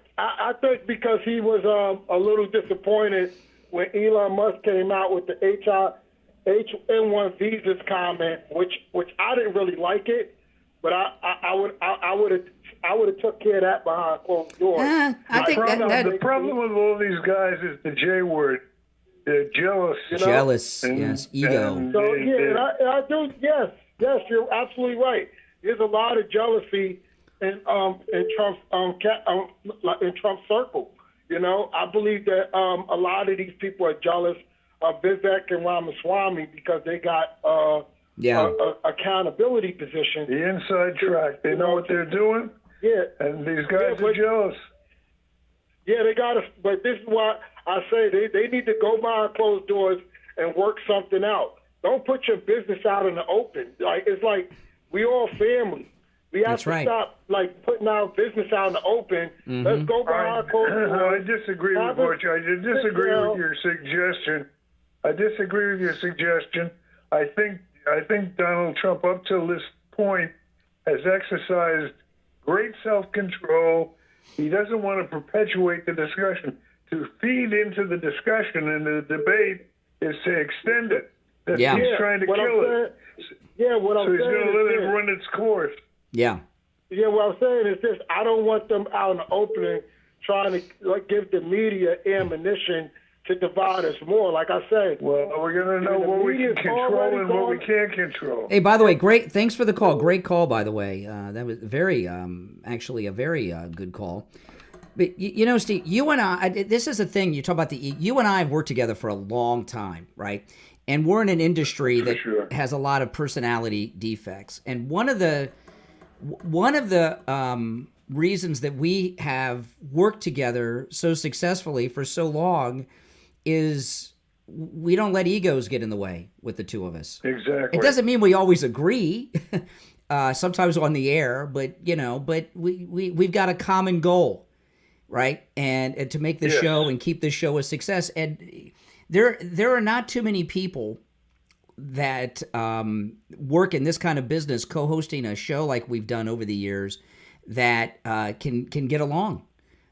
think because he was a little disappointed when Elon Musk came out with the H-1 visas comment, which I didn't really like it, but I would have took care of that behind closed doors. The problem with all these guys is the J word. They're jealous. Jealous, yes, ego. I do. Yes, you're absolutely right. There's a lot of jealousy in Trump's circle. You know, I believe that a lot of these people are jealous of Vivek and Ramaswamy because they got accountability position. The inside track. They know what they're doing. Yeah. And these guys are jealous. Yeah, they got to. But this is why I say they need to go behind closed doors and work something out. Don't put your business out in the open. It's like we all family. We have to stop putting our business out in the open. Mm-hmm. Let's go behind closed doors. I disagree with what you. I disagree with your suggestion. I think Donald Trump, up till this point, has exercised great self-control. He doesn't want to perpetuate the discussion. To feed into the discussion and the debate is to extend it. He's trying to kill it. Yeah, what I'm saying is he's going to let it run its course. Yeah. Yeah, what I'm saying is this. I don't want them out in the opening trying to give the media ammunition to divide us more. Like I said, well, we're going to know what we can control and what we can't control. Hey, by the way, great. Thanks for the call. Great call, by the way. That was very, actually a very good call. But, you know, Steve, you and I, this is the thing. You talk about you and I have worked together for a long time, right? And we're in an industry that has a lot of personality defects. And one of the reasons that we have worked together so successfully for so long is we don't let egos get in the way with the two of us. Exactly. It doesn't mean we always agree, sometimes on the air, but we've got a common goal, right? And to make the show and keep this show a success. And there are not too many people that work in this kind of business, co-hosting a show like we've done over the years, that can get along.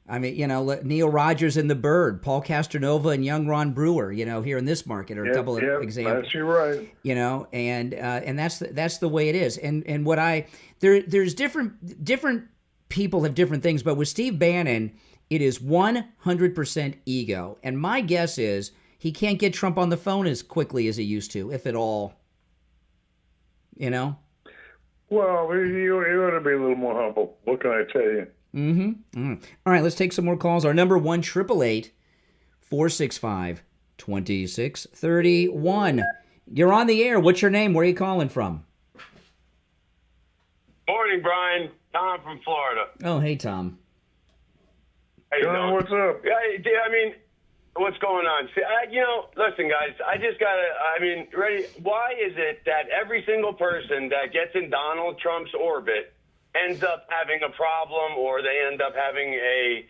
I mean, Neil Rogers and the Bird, Paul Castronova and young Ron Brewer, here in this market are a couple of examples. That's you're right. And that's the way it is. And what there's different people have different things, but with Steve Bannon, it is 100% ego. And my guess is he can't get Trump on the phone as quickly as he used to, if at all. Well, you ought to be a little more humble. What can I tell you? Mm-hmm. All right, let's take some more calls. Our number 1-888-465-2631. You're on the air. What's your name? Where are you calling from? Morning, Brian. Tom from Florida. Oh, hey, Tom. Hey, Tom, what's up? What's going on? See, listen, guys, why is it that every single person that gets in Donald Trump's orbit ends up having a problem, or they end up having a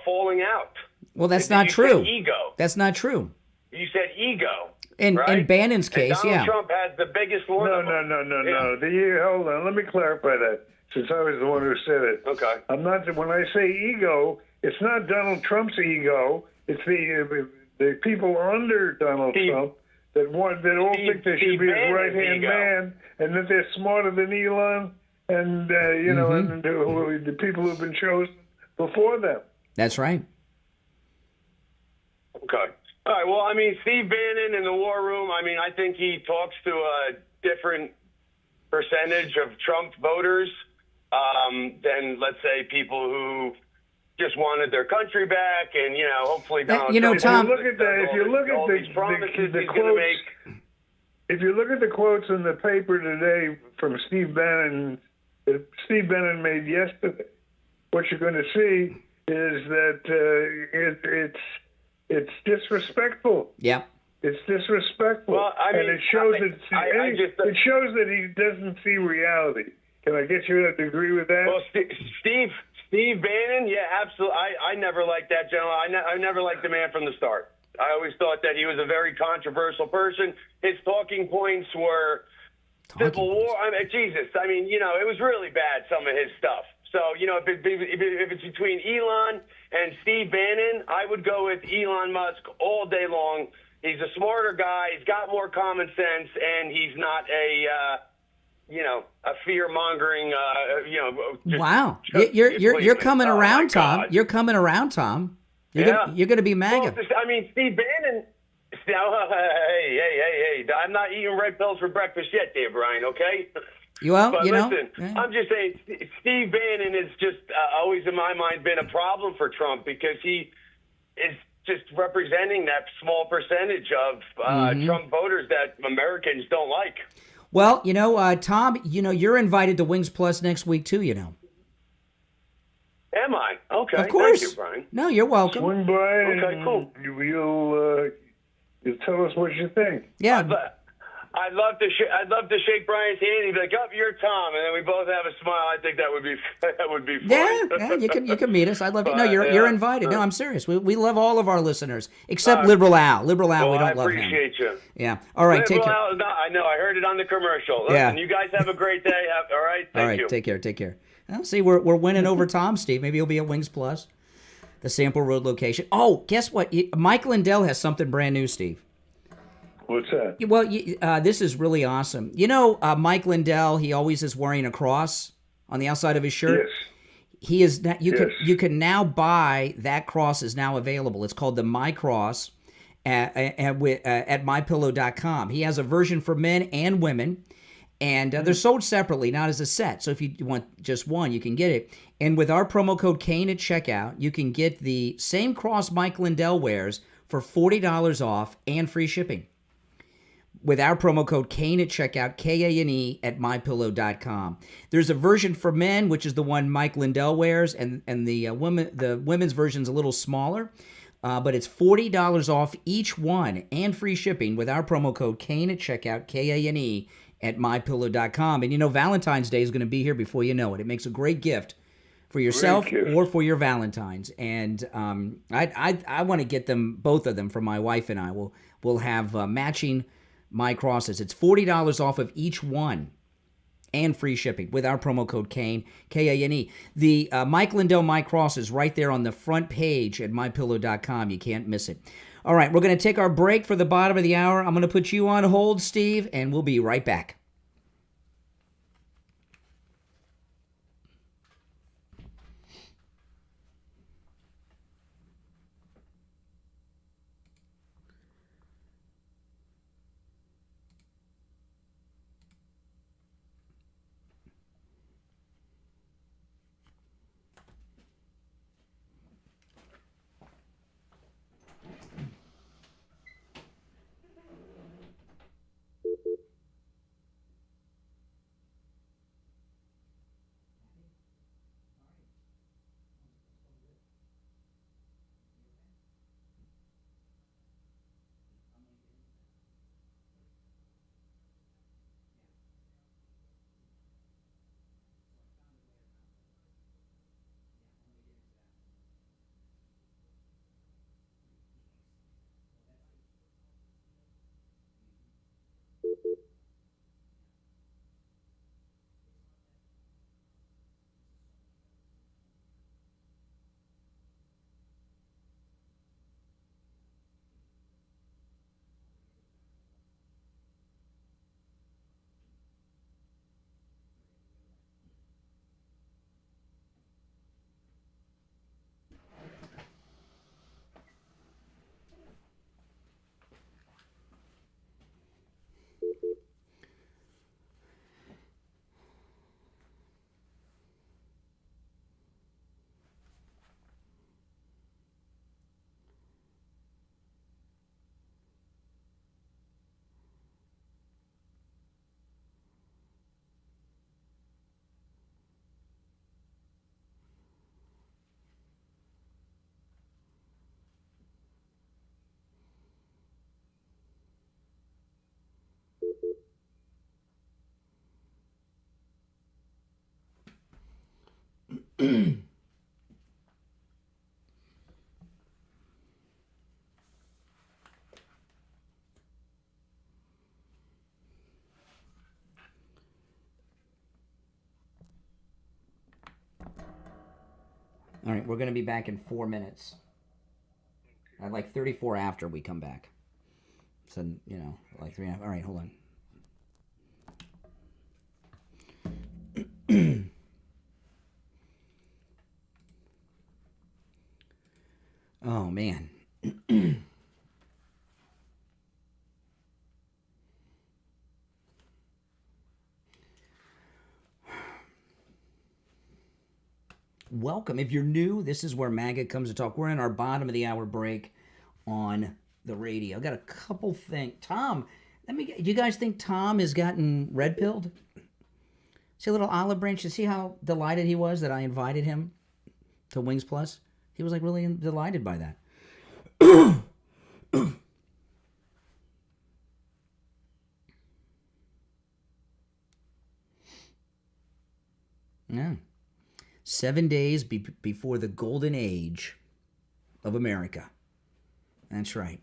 falling out? Well, that's not true. Ego. That's not true. You said ego. In Bannon's case, Donald Trump has the biggest one. No. Hold on. Let me clarify that, since I was the one who said it. Okay. I'm not. When I say ego, it's not Donald Trump's ego. It's the people under Donald Trump that all think they should be his right-hand man, and that they're smarter than Elon, and and the people who've been chosen before them. That's right. Okay. All right. Well, Steve Bannon in the War Room, I think he talks to a different percentage of Trump voters than, let's say, people who just wanted their country back, and hopefully Donald Trump. Tom, if you look at the quotes, if you look at the quotes in the paper today from Steve Bannon that Steve Bannon made yesterday, what you're going to see is that it's disrespectful. Yeah. It's disrespectful, and it shows it shows that he doesn't see reality. Can I get you to agree with that? Well, Steve Bannon, yeah, absolutely. I never liked that gentleman. I never liked the man from the start. I always thought that he was a very controversial person. His talking points were civil war. Jesus. It was really bad, some of his stuff. So, if it's between Elon and Steve Bannon, I would go with Elon Musk all day long. He's a smarter guy. He's got more common sense, and he's not a fear-mongering, wow. You're coming around, Tom. You're coming around, Tom. You're going to be MAGA. Well, Steve Bannon. Hey! I'm not eating red pills for breakfast yet, there, Brian. Okay. Listen, I'm just saying, Steve Bannon is just always in my mind been a problem for Trump, because he is just representing that small percentage of Trump voters that Americans don't like. Well, Tom, you're invited to Wings Plus next week too, Am I? Okay. Of course. Thank you, Brian. No, you're welcome. Swing by. Okay, cool. You'll tell us what you think. Yeah. I'd love to shake Brian's hand. He'd be like, "Up, you're Tom," and then we both have a smile. I think that would be fun. Yeah, you can meet us. I'd love to. No, you're invited. No, I'm serious. We love all of our listeners except Liberal Al. Liberal Al, we don't love him. I appreciate you. Yeah. All right. Liberal take care. Al, I know. I heard it on the commercial. Listen, you guys have a great day. All right. Thank you. Take care. Well, see, we're winning over Tom, Steve. Maybe he'll be at Wings Plus, the Sample Road location. Oh, guess what? Mike Lindell has something brand new, Steve. What's that? Well, this is really awesome. Mike Lindell, he always is wearing a cross on the outside of his shirt. Yes. He is. You can now buy that cross is now available. It's called the MyCross at MyPillow.com. He has a version for men and women, and they're sold separately, not as a set. So if you want just one, you can get it. And with our promo code Kane at checkout, you can get the same cross Mike Lindell wears for $40 off and free shipping. With our promo code Kane at checkout, Kane at MyPillow.com. There's a version for men, which is the one Mike Lindell wears, and the women's version's a little smaller, but it's $40 off each one and free shipping with our promo code Kane at checkout, Kane at MyPillow.com. And Valentine's Day is going to be here before you know it. It makes a great gift for yourself or for your Valentines. And I want to get them, both of them, for my wife and I. We'll have matching MyCrosses. It's $40 off of each one and free shipping with our promo code Kane, K-A-N-E. The Mike Lindell MyCross is right there on the front page at mypillow.com. You can't miss it. All right, we're going to take our break for the bottom of the hour. I'm going to put you on hold, Steve, and we'll be right back. All right, we're going to be back in 4 minutes. I'd like 34 after we come back. So, you know, like 3.5. All right, hold on. Oh, man. Welcome. If you're new, this is where Maga comes to talk. We're in our bottom of the hour break on the radio. I've got a couple things. Tom, you guys think Tom has gotten red-pilled? See a little olive branch? You see how delighted he was that I invited him to Wings Plus? He was like really delighted by that. Yeah. 7 days before the golden age of America. That's right.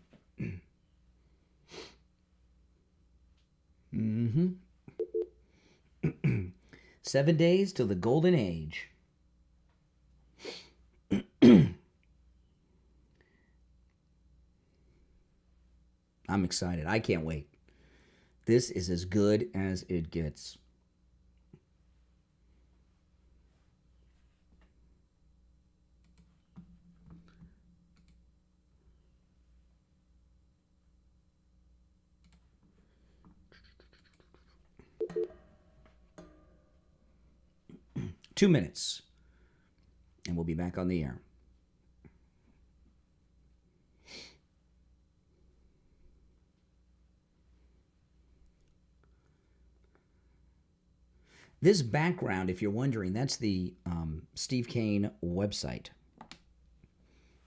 Mm-hmm. 7 days till the golden age. I'm excited. I can't wait. This is as good as it gets. Two minutes, and we'll be back on the air. This background, if you're wondering, that's the Steve Kane website.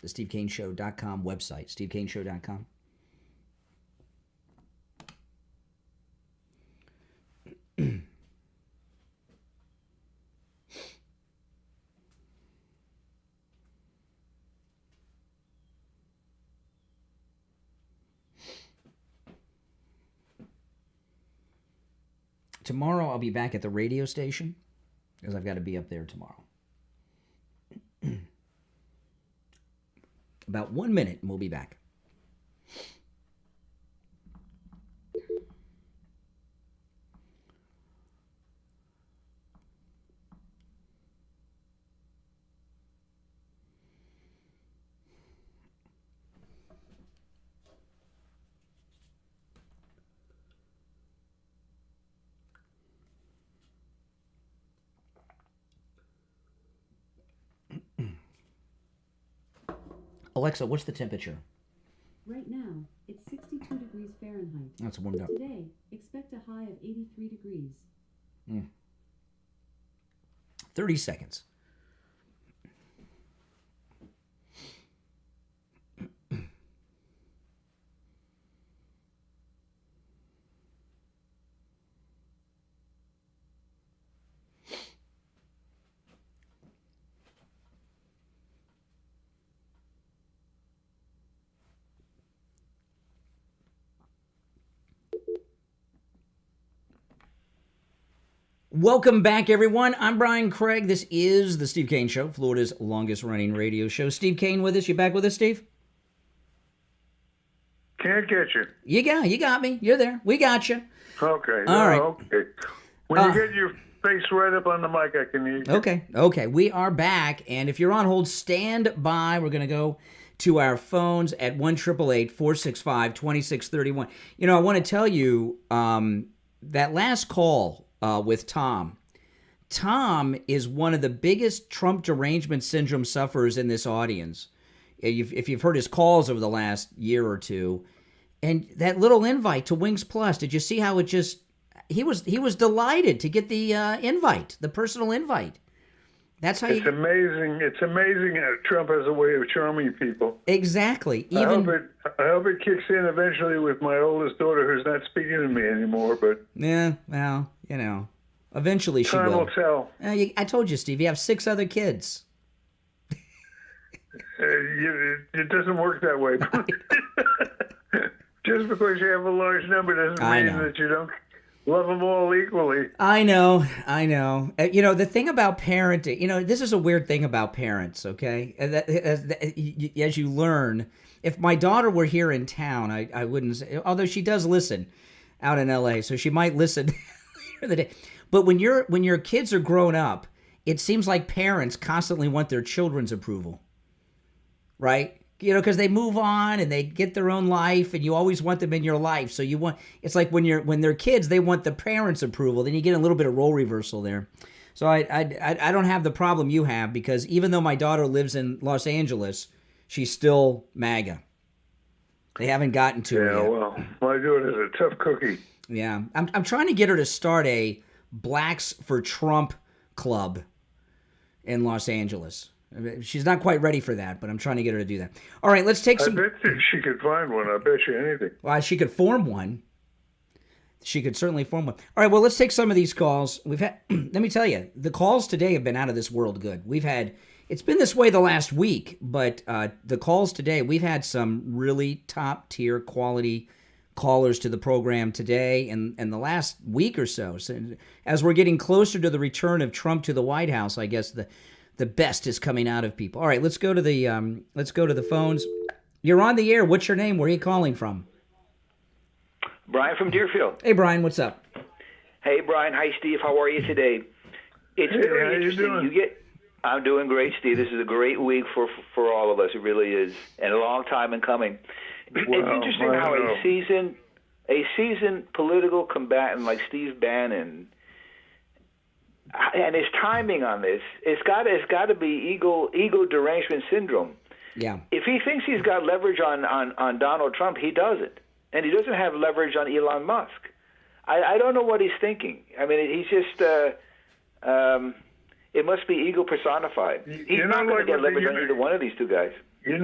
The SteveKaneShow.com website. SteveKaneShow.com. tomorrow I'll be back at the radio station because I've got to be up there tomorrow. About 1 minute and we'll be back. Alexa, what's the temperature? Right now, it's 62 degrees Fahrenheit. That's warmed up. Today, expect a high of 83 degrees. 30 seconds. Welcome back, everyone. I'm Brian Craig. This is the Steve Kane Show, Florida's longest-running radio show. Steve Kane with us. You back with us, Steve? Can't get you. You got me. You're there. We got you. Okay. All right. Okay. When you get your face right up on the mic, I can hear you. Okay. We are back, and if you're on hold, stand by. We're going to go to our phones at 1-888-465-2631. You know, I want to tell you that last call with Tom. Tom is one of the biggest Trump derangement syndrome sufferers in this audience. If you've heard his calls over the last year or two, and that little invite to Wings Plus, did you see how it just? He was delighted to get the invite, the personal invite. That's how it's amazing. It's amazing how Trump has a way of charming people. Exactly. I hope it kicks in eventually with my oldest daughter, who's not speaking to me anymore. But yeah, well, you know, eventually she will. Time will tell. I told you, Steve. You have 6 other kids. It doesn't work that way. Just because you have a large number doesn't mean that you don't love them all equally. I know. You know, the thing about parenting, you know, this is a weird thing about parents, okay? As you learn, if my daughter were here in town, I wouldn't say, although she does listen out in L.A., so she might listen later the day. But when your kids are grown up, it seems like parents constantly want their children's approval, right? You know, because they move on and they get their own life, and you always want them in your life. So it's like when they're kids, they want the parents' approval. Then you get a little bit of role reversal there. So I don't have the problem you have, because even though my daughter lives in Los Angeles, she's still MAGA. They haven't gotten to her yet. Yeah, well, my daughter's a tough cookie. Yeah, I'm trying to get her to start a Blacks for Trump club in Los Angeles. She's not quite ready for that, but I'm trying to get her to do that. All right, let's take some. I bet she could find one. I bet you anything. Well, she could form one. She could certainly form one. All right, well, let's take some of these calls. We've had. Let me tell you, the calls today have been out of this world good. It's been this way the last week, but the calls today, we've had some really top tier quality callers to the program today and the last week or so. So as we're getting closer to the return of Trump to the White House, I guess the best is coming out of people. All right, let's go to the phones. You're on the air. What's your name? Where are you calling from? Brian from Deerfield. Hey, Brian. What's up? Hey, Brian. Hi, Steve. How are you today? It's very interesting. I'm doing great, Steve. This is a great week for all of us. It really is, and a long time in coming. It's interesting how a seasoned political combatant like Steve Bannon, and his timing on this, it's got to be ego derangement syndrome. Yeah. If he thinks he's got leverage on Donald Trump, he doesn't, and he doesn't have leverage on Elon Musk. I don't know what he's thinking. I mean, he's just it must be ego personified. He's not going to get leverage on either one of these two guys. Excuse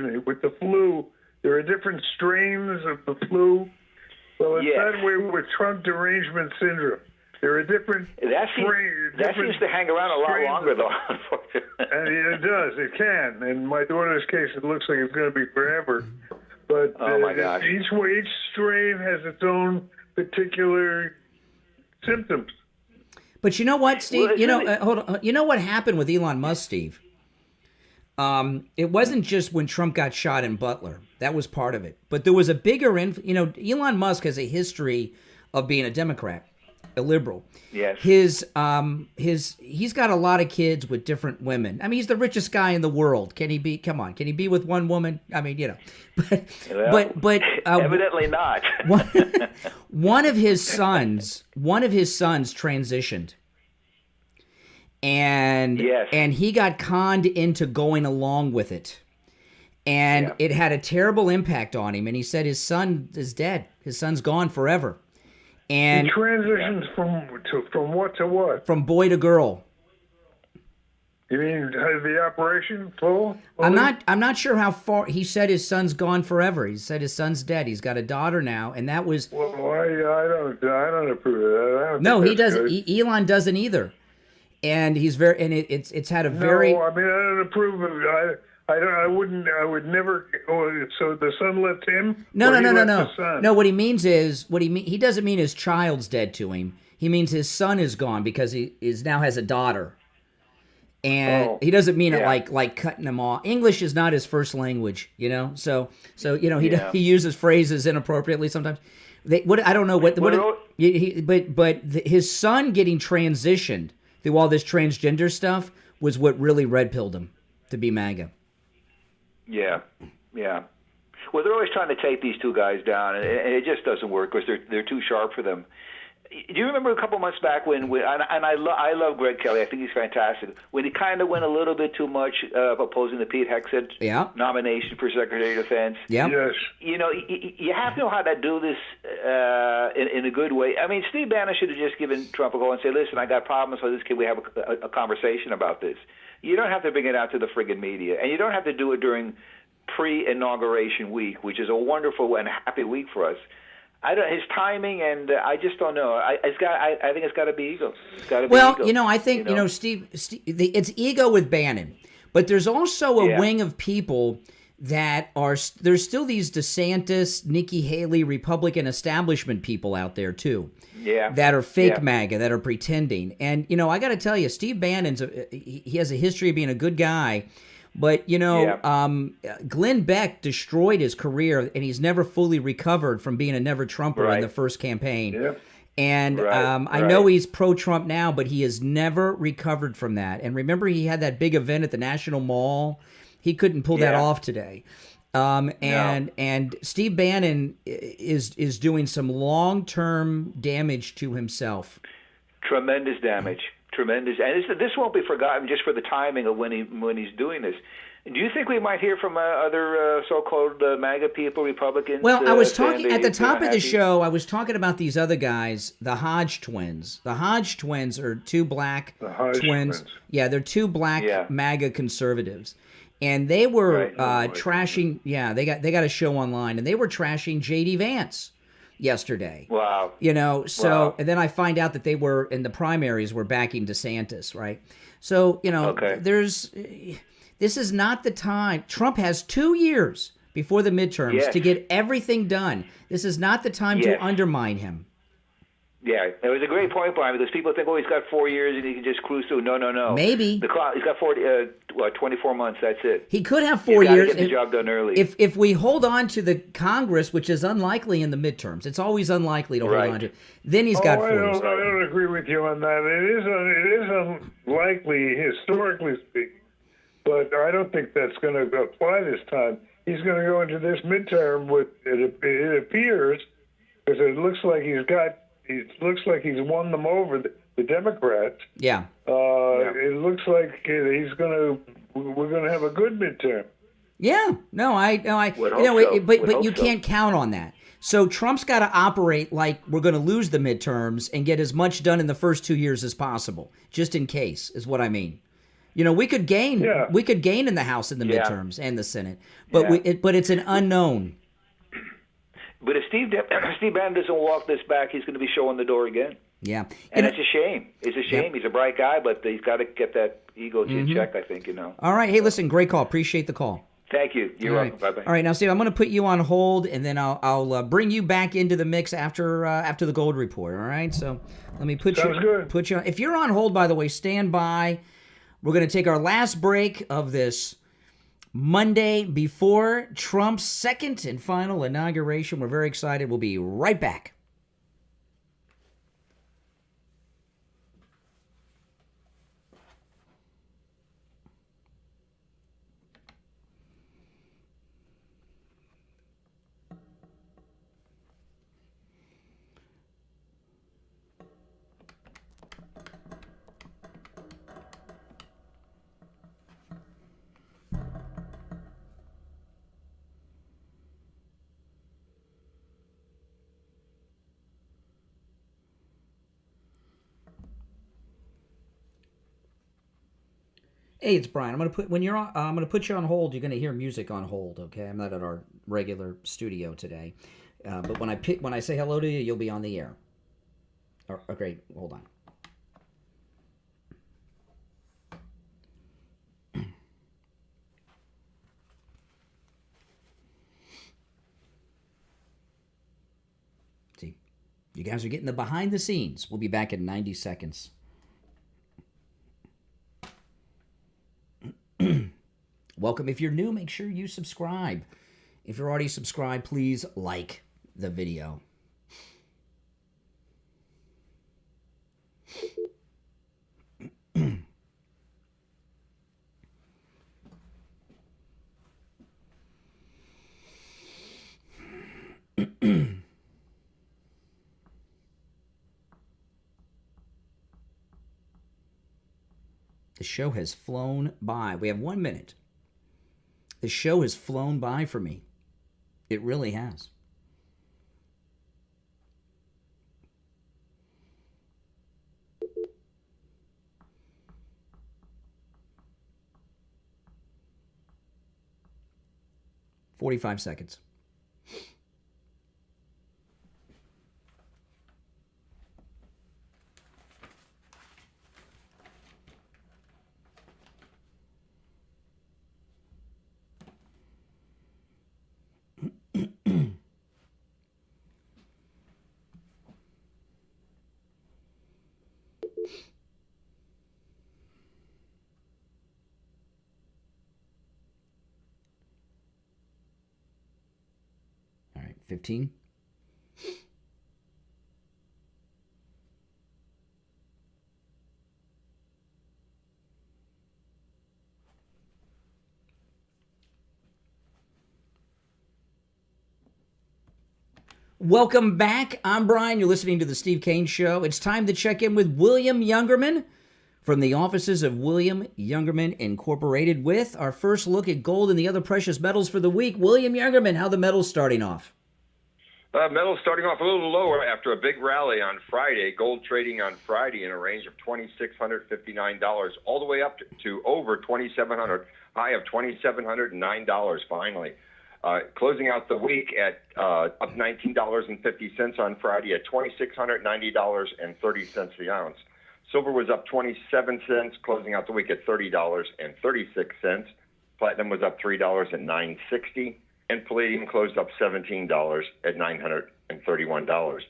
me, with the flu, there are different strains of the flu. Well, it's that way with Trump derangement syndrome. There are different strains. That seems to hang around a lot longer, though, unfortunately. And it does. It can. In my daughter's case, it looks like it's going to be forever. But Oh, my gosh. each strain has its own particular symptoms. But you know what, Steve? Well, Hold on. You know what happened with Elon Musk, Steve? It wasn't just when Trump got shot in Butler. That was part of it. But there was a bigger Elon Musk has a history of being a Democrat, a liberal. Yes. He's got a lot of kids with different women. I mean, he's the richest guy in the world. Can he be? Come on, can he be with one woman? I mean, but evidently not. one of his sons transitioned. And he got conned into going along with it. And it had a terrible impact on him. And he said his son is dead. His son's gone forever. And he transitions from what to what? From boy to girl. You mean the operation full? I'm not sure how far. He said his son's gone forever. He said his son's dead. He's got a daughter now, and that was. Well, I don't approve of that. No, he doesn't. Elon doesn't either. And he's it's had a very. No, I mean I don't approve of it. I would never. Oh, so the son left him? No. No, what he means is he doesn't mean his child's dead to him. He means his son is gone because he now has a daughter. And he doesn't mean it like cutting him off. English is not his first language, So he uses phrases inappropriately sometimes. I don't know but his son getting transitioned through all this transgender stuff was what really red-pilled him to be MAGA. Yeah. Well, they're always trying to take these two guys down, and it just doesn't work because they're too sharp for them. Do you remember a couple months back when I love Greg Kelly. I think he's fantastic. When he kind of went a little bit too much opposing the Pete Hegseth nomination for Secretary of Defense. Yeah. Yes. You have to know how to do this in a good way. I mean, Steve Bannon should have just given Trump a call and say, "Listen, I got problems with this. Can we have a conversation about this?" You don't have to bring it out to the friggin' media, and you don't have to do it during pre-inauguration week, which is a wonderful and happy week for us. His timing, and I just don't know. I think it's got to be ego. It's got to be ego. I think Steve, it's ego with Bannon, but there's also a wing of people that there's still these DeSantis, Nikki Haley, Republican establishment people out there too. Yeah. That are fake MAGA, that are pretending. And I got to tell you, Steve Bannon's he has a history of being a good guy. But, Glenn Beck destroyed his career, and he's never fully recovered from being a never-Trumper in the first campaign. Yeah. And I know he's pro-Trump now, but he has never recovered from that. And remember, he had that big event at the National Mall? He couldn't pull that off today. And Steve Bannon is doing some long-term damage to himself. Tremendous damage. Tremendous, and this won't be forgotten just for the timing of when he's doing this. Do you think we might hear from other so-called MAGA people, Republicans? Well, I was talking at the top of the show. I was talking about these other guys, the Hodge twins. The Hodge twins are two black twins. Yeah, they're two black MAGA conservatives, and they were trashing. Yeah, they got a show online, and they were trashing J.D. Vance yesterday. Wow. And then I find out that they were in the primaries were backing DeSantis, right? So, this is not the time. Trump has 2 years before the midterms to get everything done. This is not the time to undermine him. Yeah, it was a great point, Brian, because people think, he's got 4 years and he can just cruise through. No. Maybe. He's got 24 months, that's it. He could have 4 years. Get the job done early. If we hold on to the Congress, which is unlikely in the midterms, it's always unlikely to hold on to, then he's got 4 years. I don't agree with you on that. It is unlikely, historically speaking, but I don't think that's going to apply this time. He's going to go into this midterm with, it appears, because it looks like he's won them over, the Democrats. Yeah. It looks like we're going to have a good midterm. Yeah. No, but you can't count on that. So Trump's got to operate like we're going to lose the midterms and get as much done in the first 2 years as possible, just in case, is what I mean. We could gain in the House in the midterms and the Senate, but it's an unknown. But if Steve Bannon doesn't walk this back, he's going to be showing the door again. Yeah. And it's a shame. It's a shame. He's a bright guy, but he's got to get that ego in check, I think, All right. Hey, listen, great call. Appreciate the call. Thank you. You're welcome. Bye-bye. All right, now, Steve, I'm going to put you on hold, and then I'll bring you back into the mix after the gold report. All right, so let me put you on. If you're on hold, by the way, stand by. We're going to take our last break of this Monday before Trump's second and final inauguration. We're very excited. We'll be right back. Hey, it's Brian. I'm gonna put you on hold. You're gonna hear music on hold. Okay, I'm not at our regular studio today, but when I say hello to you, you'll be on the air. Okay, hold on. See, you guys are getting the behind the scenes. We'll be back in 90 seconds. Welcome. If you're new, make sure you subscribe. If you're already subscribed, please like the video. The show has flown by. We have 1 minute. The show has flown by for me. It really has. "45 seconds. All right, 15. Welcome back. I'm Brian. You're listening to The Steve Kane Show. It's time to check in with William Youngerman from the offices of William Youngerman Incorporated with our first look at gold and the other precious metals for the week. William Youngerman, how the metals starting off? Metals starting off a little lower after a big rally on Friday. Gold trading on Friday in a range of $2,659 all the way up to over $2,700, high of $2,709 finally. Closing out the week at up $19.50 on Friday at $2,690.30 the ounce. Silver was up 27 cents, closing out the week at $30.36. Platinum was up $3 at $9.60, and palladium closed up $17 at $931.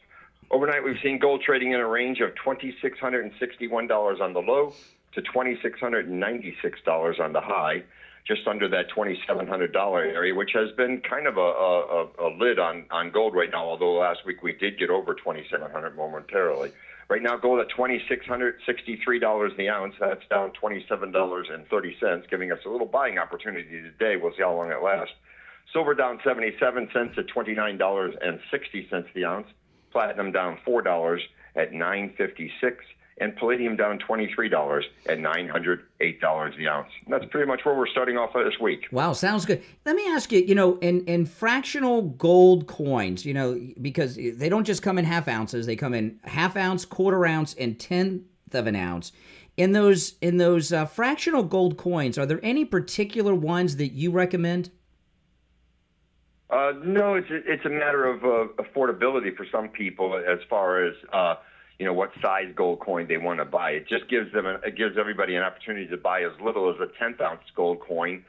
Overnight, we've seen gold trading in a range of $2,661 on the low to $2,696 on the high, just under that $2,700 area, which has been kind of a lid on gold right now, although last week we did get over $2,700 momentarily. Right now, gold at $2,663 the ounce. That's down $27.30, giving us a little buying opportunity today. We'll see how long it lasts. Silver down 77 cents at $29.60 the ounce. Platinum down $4 at $9.56. And palladium down $23 at $908 the ounce. And that's pretty much where we're starting off this week. Wow, sounds good. Let me ask you, in fractional gold coins, because they don't just come in half ounces, they come in half ounce, quarter ounce, and 1/10 of an ounce. In those fractional gold coins, are there any particular ones that you recommend? No, it's a matter of affordability for some people as far as what size gold coin they want to buy. It just gives everybody an opportunity to buy as little as a 10th ounce gold coin,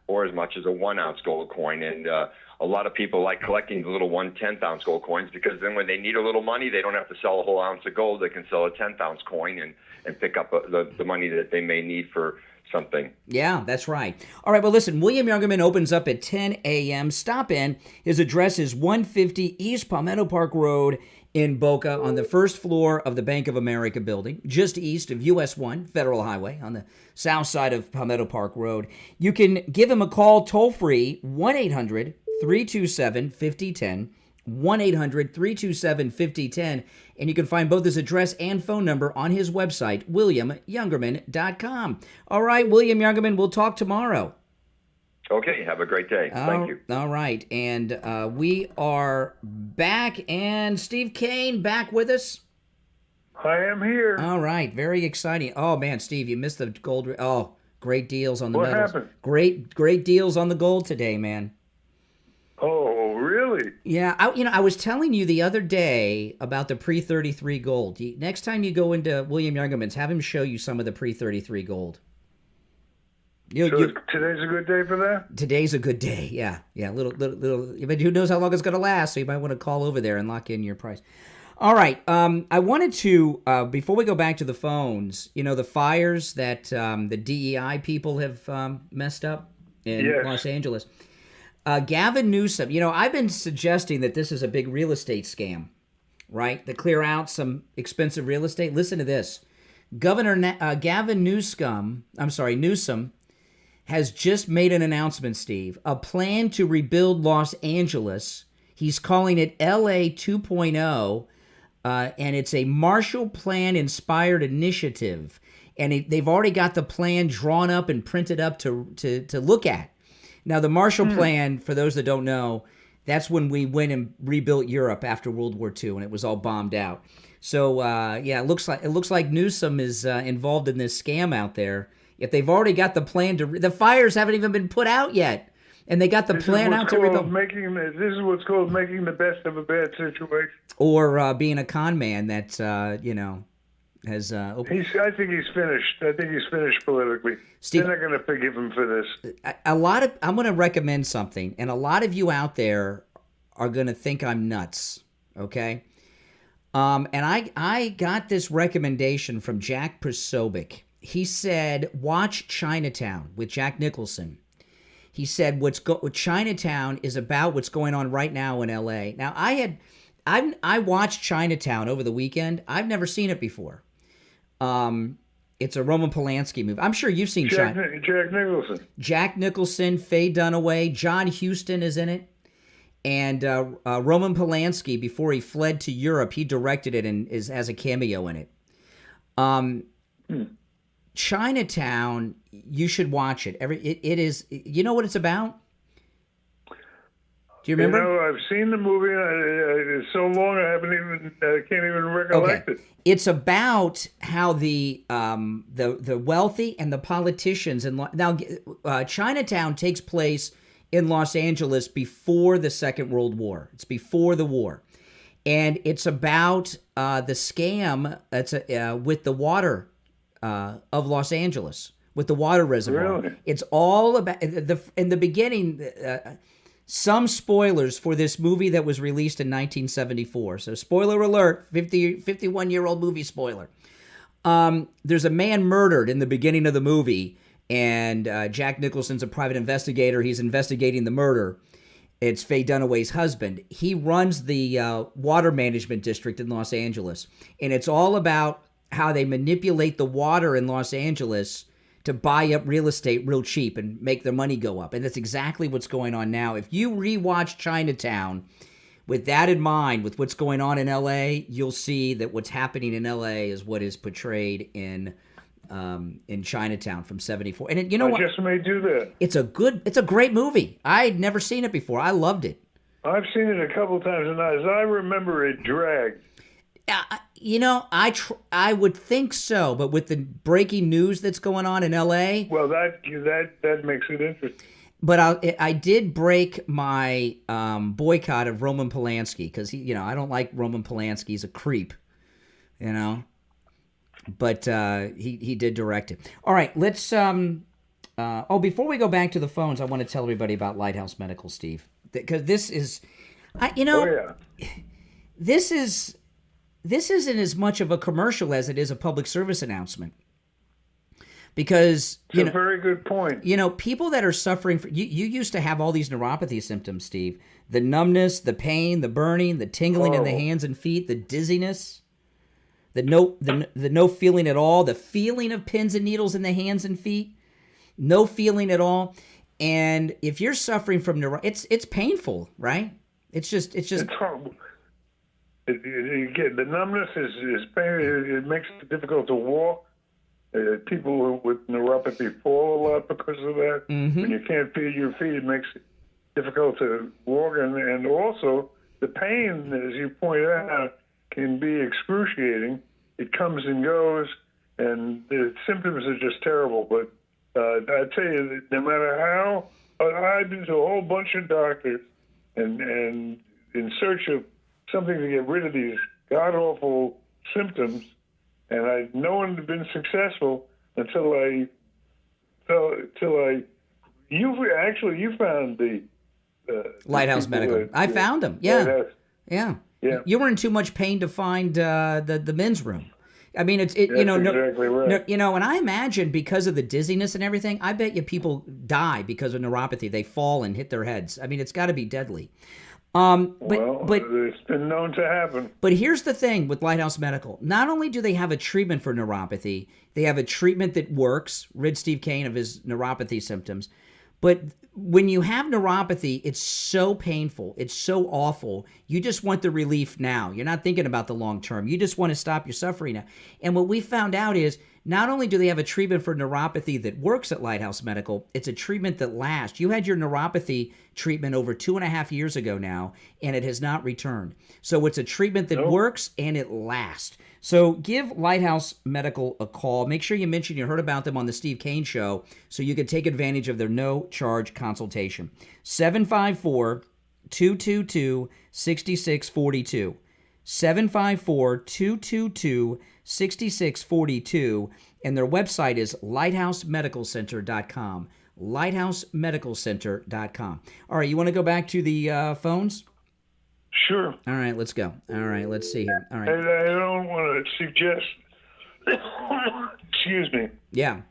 or as much as a 1 ounce gold coin. And a lot of people like collecting the little 1/10 ounce gold coins, because then when they need a little money, they don't have to sell a whole ounce of gold. They can sell a 10th ounce coin and pick up the money that they may need for something. Yeah, that's right. All right, well, listen, William Youngerman opens up at 10 a.m. Stop in. His address is 150 East Palmetto Park Road in Boca, on the first floor of the Bank of America building, just east of US 1 Federal Highway on the south side of Palmetto Park Road. You can give him a call toll-free, 1-800-327-5010, 1-800-327-5010, and you can find both his address and phone number on his website, williamyoungerman.com. All right, William Youngerman, we'll talk tomorrow. Okay, have a great day. Thank you. All right, and we are back, and Steve Kane back with us. I am here. All right, very exciting. Oh, man, Steve, you missed the gold. Oh, great deals on the What metals. happened? Great deals on the gold today, man. Oh, really? Yeah, I was telling you the other day about the pre-33 gold. Next time you go into William Youngerman's, have him show you some of the pre-33 gold. Today's a good day for that? Today's a good day, yeah. Little, but who knows how long it's going to last, so you might want to call over there and lock in your price. All right, I wanted to, before we go back to the phones, the fires that the DEI people have messed up in Los Angeles. Gavin Newsom, I've been suggesting that this is a big real estate scam, right? To clear out some expensive real estate. Listen to this. Governor Gavin Newsom has just made an announcement, Steve, a plan to rebuild Los Angeles. He's calling it LA 2.0, and it's a Marshall Plan-inspired initiative. And they've already got the plan drawn up and printed up to look at. Now, the Marshall Plan, for those that don't know, that's when we went and rebuilt Europe after World War II, and it was all bombed out. So, it looks like Newsom is involved in this scam out there. If they've already got the plan the fires haven't even been put out yet, and they got the plan out to rebuild. This is what's called making the best of a bad situation. Or being a con man that has. I think he's finished. I think he's finished politically. Steve, they're not going to forgive him for this. I'm going to recommend something, and a lot of you out there are going to think I'm nuts. Okay. And I got this recommendation from Jack Posobiec. He said, watch Chinatown with Jack Nicholson. He said, what Chinatown is about what's going on right now in L.A. Now, I watched Chinatown over the weekend. I've never seen it before. It's a Roman Polanski movie. I'm sure you've seen Jack Nicholson. Jack Nicholson, Faye Dunaway, John Huston is in it. And Roman Polanski, before he fled to Europe, he directed it and has a cameo in it. Chinatown, you should watch it. It is. You know what it's about? Do you remember? I've seen the movie. It's so long I can't even recollect it. It's about how the wealthy and the politicians Chinatown takes place in Los Angeles before the Second World War. It's before the war, and it's about the scam that's with the water. Of Los Angeles with the water reservoir. Really? It's all about in the beginning. Some spoilers for this movie that was released in 1974. So spoiler alert, 51-year-old movie spoiler. There's a man murdered in the beginning of the movie, and Jack Nicholson's a private investigator. He's investigating the murder. It's Faye Dunaway's husband. He runs the water management district in Los Angeles, and it's all about how they manipulate the water in Los Angeles to buy up real estate real cheap and make their money go up. And that's exactly what's going on now. If you rewatch Chinatown with that in mind, with what's going on in L.A., you'll see that what's happening in L.A. is what is portrayed in Chinatown from '74. And you know what? I just may do that. It's a great movie. I'd never seen it before. I loved it. I've seen it a couple times, and as I remember, it dragged. I would think so, but with the breaking news that's going on in L.A. Well, that makes it interesting. But I did break my boycott of Roman Polanski because I don't like Roman Polanski. He's a creep. you know. But he did direct it. All right, let's. Before we go back to the phones, I want to tell everybody about Lighthouse Medical, Steve, because this is, this isn't as much of a commercial as it is a public service announcement. Because it's a very good point. You know, people that are suffering from, you used to have all these neuropathy symptoms, Steve. The numbness, the pain, the burning, the tingling in the hands and feet, the dizziness, the no feeling at all, the feeling of pins and needles in the hands and feet, no feeling at all. And if you're suffering from it's painful, right? It's horrible. The numbness is pain. It makes it difficult to walk. People with neuropathy fall a lot because of that. Mm-hmm. When you can't feel your feet, it makes it difficult to walk. And also, the pain, as you point out, can be excruciating. It comes and goes, and the symptoms are just terrible. But I tell you, that no matter how, I've been to a whole bunch of doctors and in search of something to get rid of these god-awful symptoms, and no one had been successful until you found the Lighthouse Medical. I found them. Yeah. Yeah. You were in too much pain to find the men's room. I mean, exactly right. And I imagine because of the dizziness and everything, I bet you people die because of neuropathy. They fall and hit their heads. I mean, it's got to be deadly. But it's been known to happen. But here's the thing with Lighthouse Medical. Not only do they have a treatment for neuropathy, they have a treatment that works, rid Steve Kane of his neuropathy symptoms. But when you have neuropathy, it's so painful. It's so awful. You just want the relief now. You're not thinking about the long term. You just want to stop your suffering now. And what we found out is not only do they have a treatment for neuropathy that works at Lighthouse Medical, it's a treatment that lasts. You had your neuropathy treatment over 2.5 years ago now, and it has not returned. So it's a treatment that works and it lasts. So give Lighthouse Medical a call. Make sure you mention you heard about them on the Steve Kane Show so you can take advantage of their no-charge consultation. 754-222-6642. 754-222-6642. And their website is lighthousemedicalcenter.com. lighthousemedicalcenter.com. All right, you want to go back to the phones? Sure. All right, let's go. All right, let's see here. All right. I don't want to suggest, excuse me. Yeah.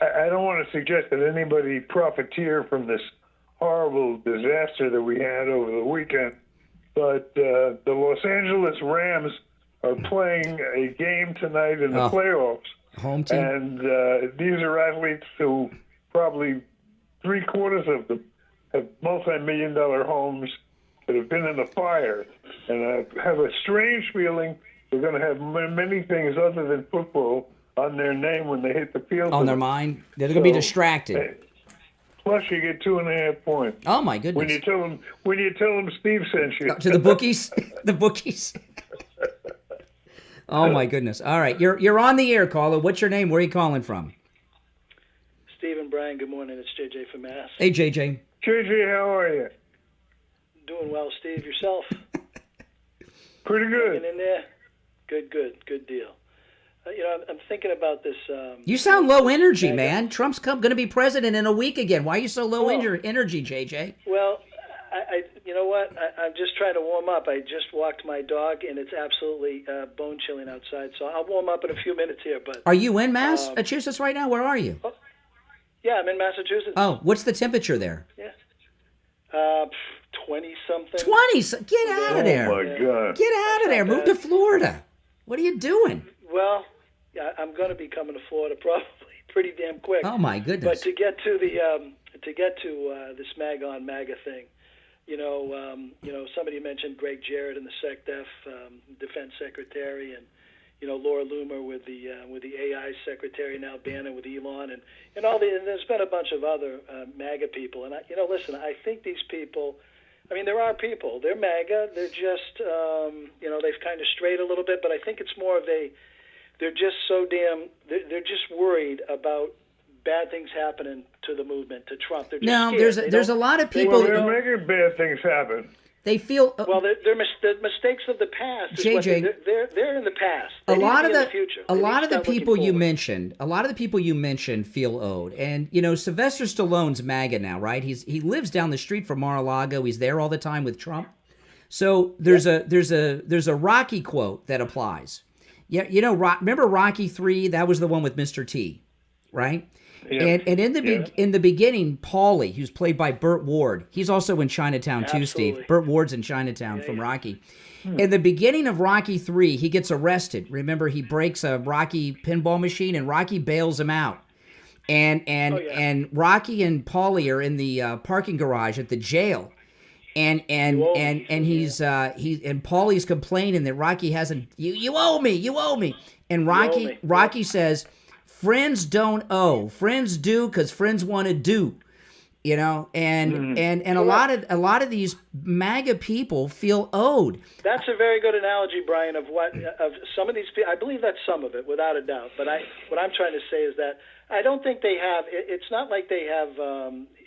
I don't want to suggest that anybody profiteer from this horrible disaster that we had over the weekend, but the Los Angeles Rams are playing a game tonight in the playoffs. Home team. And these are athletes who probably 3/4 of them have multi-million-dollar homes that have been in the fire. And I have a strange feeling they're going to have many things other than football on their name when they hit the field. On their mind? They're going to be distracted. Plus, you get 2.5 points. Oh, my goodness. When you tell them Steve sent you. To the bookies? The bookies. Oh, my goodness. All right. You're on the air, caller. What's your name? Where are you calling from? Steve and Brian, good morning. It's JJ from Mass. Hey, JJ. JJ, how are you? Doing well, Steve. Yourself? Pretty good. Hanging in there? Good deal. I'm thinking about this. You sound low energy, man. Trump's going to be president in a week again. Why are you so low energy, JJ? Well, I you know what? I'm just trying to warm up. I just walked my dog, and it's absolutely bone chilling outside. So I'll warm up in a few minutes here. But are you in Massachusetts right now? Where are you? Yeah, I'm in Massachusetts. Oh, what's the temperature there? Yeah. 20-something. 20? Get out of there. Oh, my God. Get out of there. Move to Florida. What are you doing? Well, yeah, I'm going to be coming to Florida probably pretty damn quick. Oh, my goodness. But to get to this Maga on Maga thing, somebody mentioned Greg Jarrett and the SecDef defense secretary, and Laura Loomer with the AI secretary now, Bannon with Elon, and there's been a bunch of other MAGA people. And listen, I think these people, there are people. They're MAGA. They're just they've kind of strayed a little bit, but I think it's more of they're just so they're just worried about bad things happening to the movement, to Trump. They're just scared. There's a lot of people. They're making bad things happen. They feel well. The mistakes of the past. JJ, they're in the past. A lot of the future. A lot of the people you mentioned feel owed. And Sylvester Stallone's MAGA now, right? He lives down the street from Mar-a-Lago. He's there all the time with Trump. So there's a Rocky quote that applies. Yeah, remember Rocky 3? That was the one with Mr. T, right? Yeah. And in the beginning, Paulie, who's played by Burt Ward, he's also in Chinatown too, Steve. Burt Ward's in Chinatown from Rocky. In the beginning of Rocky 3, he gets arrested. Remember, he breaks a Rocky pinball machine, and Rocky bails him out. And Rocky and Paulie are in the parking garage at the jail. And Paulie's complaining that Rocky hasn't. You owe me. And Rocky says, friends don't owe. Friends do because friends want to do. And a lot of these MAGA people feel owed. That's a very good analogy, Brian, of some of these people. I believe that's some of it, without a doubt. But what I'm trying to say is that I don't think they have. It's not like they have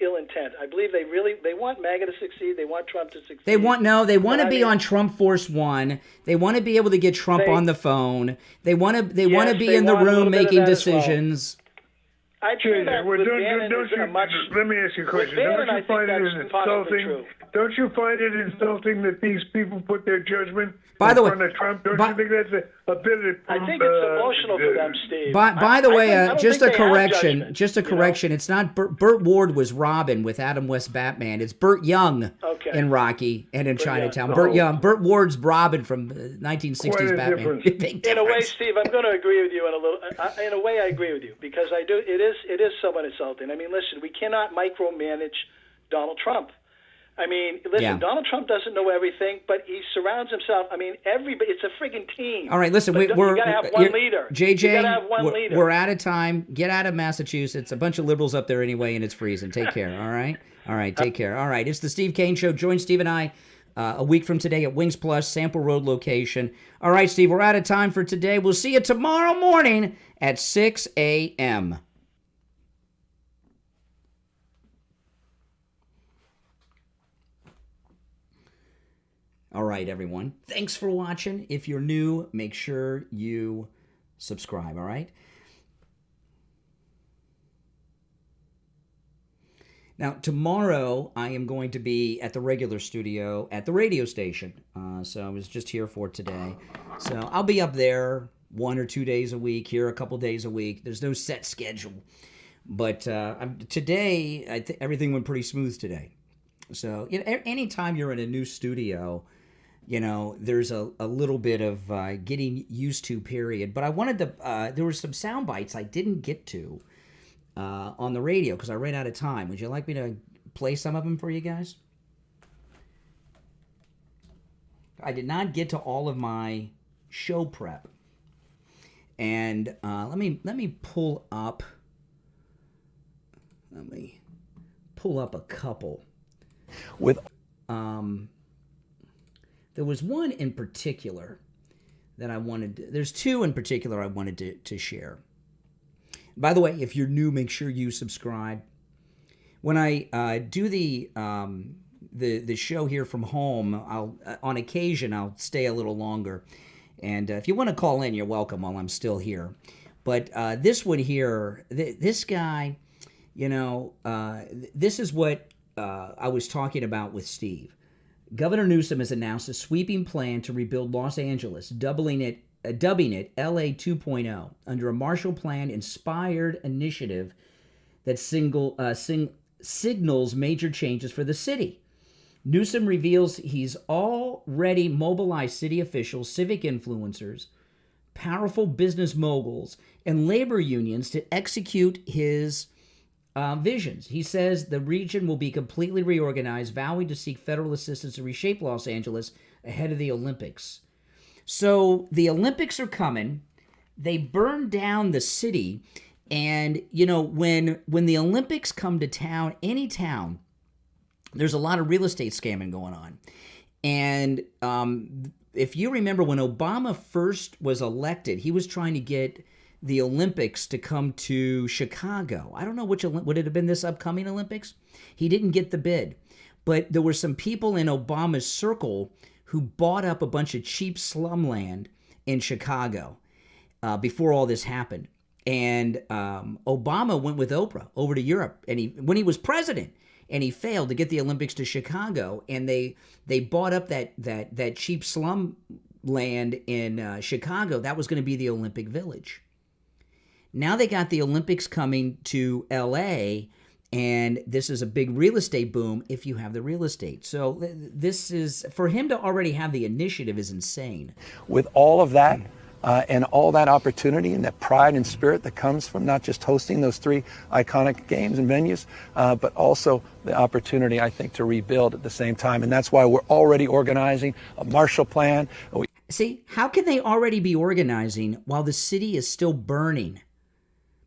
ill intent. I believe they want MAGA to succeed. They want Trump to succeed. They want to be on Trump Force One. They want to be able to get Trump on the phone. They want to be in the room making decisions. I agree that with Bannon let me ask you a question. Don't you find it insulting that these people put their judgment in front of Trump? Don't you think that's a bit of... I think it's emotional for them, Steve. By the way, just a correction. It's not Burt Ward was Robin with Adam West Batman. It's Burt Young in Rocky and in Chinatown. Burt Ward's Robin from 1960s Batman. In a way, Steve, I'm going to agree with you in a way. I agree with you because I do. It is somewhat insulting. I mean, listen, we cannot micromanage Donald Trump. I mean, listen, Donald Trump doesn't know everything, but he surrounds himself. I mean, everybody. It's a friggin' team. All right, listen, you got to have one leader. JJ, you got to have one leader. We're out of time. Get out of Massachusetts. A bunch of liberals up there anyway, and it's freezing. Take care. All right. All right. Take care. All right. It's the Steve Kane Show. Join Steve and I a week from today at Wings Plus, Sample Road location. All right, Steve. We're out of time for today. We'll see you tomorrow morning at 6 a.m. All right, everyone. Thanks for watching. If you're new, make sure you subscribe, all right? Now, tomorrow, I am going to be at the regular studio at the radio station. So I was just here for today. So I'll be up there 1 or 2 days a week, here a couple days a week. There's no set schedule. But today, everything went pretty smooth today. So anytime you're in a new studio, there's a little bit of getting used to period. But I wanted to, there were some sound bites I didn't get to on the radio because I ran out of time. Would you like me to play some of them for you guys? I did not get to all of my show prep. And let me pull up a couple. There was one in particular that I wanted to, there's two in particular I wanted to share. By the way, if you're new, make sure you subscribe. When I do the show here from home, on occasion I'll stay a little longer. And if you want to call in, you're welcome while I'm still here. But this one here, this guy, this is what I was talking about with Steve. Governor Newsom has announced a sweeping plan to rebuild Los Angeles, dubbing it LA 2.0, under a Marshall Plan-inspired initiative that signals major changes for the city. Newsom reveals he's already mobilized city officials, civic influencers, powerful business moguls, and labor unions to execute his visions. He says the region will be completely reorganized, vowing to seek federal assistance to reshape Los Angeles ahead of the Olympics. So the Olympics are coming. They burned down the city. And, when the Olympics come to town, any town, there's a lot of real estate scamming going on. And if you remember when Obama first was elected, he was trying to get the Olympics to come to Chicago. I don't know which, would it have been this upcoming Olympics? He didn't get the bid. But there were some people in Obama's circle who bought up a bunch of cheap slumland in Chicago before all this happened. And Obama went with Oprah over to Europe, and when he was president, and he failed to get the Olympics to Chicago, and they bought up that cheap slum land in Chicago. That was going to be the Olympic Village. Now they got the Olympics coming to L.A., and this is a big real estate boom if you have the real estate. So this is, for him to already have the initiative is insane. With all of that, and all that opportunity and that pride and spirit that comes from not just hosting those 3 iconic games and venues, but also the opportunity, I think, to rebuild at the same time. And that's why we're already organizing a Marshall Plan. See, how can they already be organizing while the city is still burning?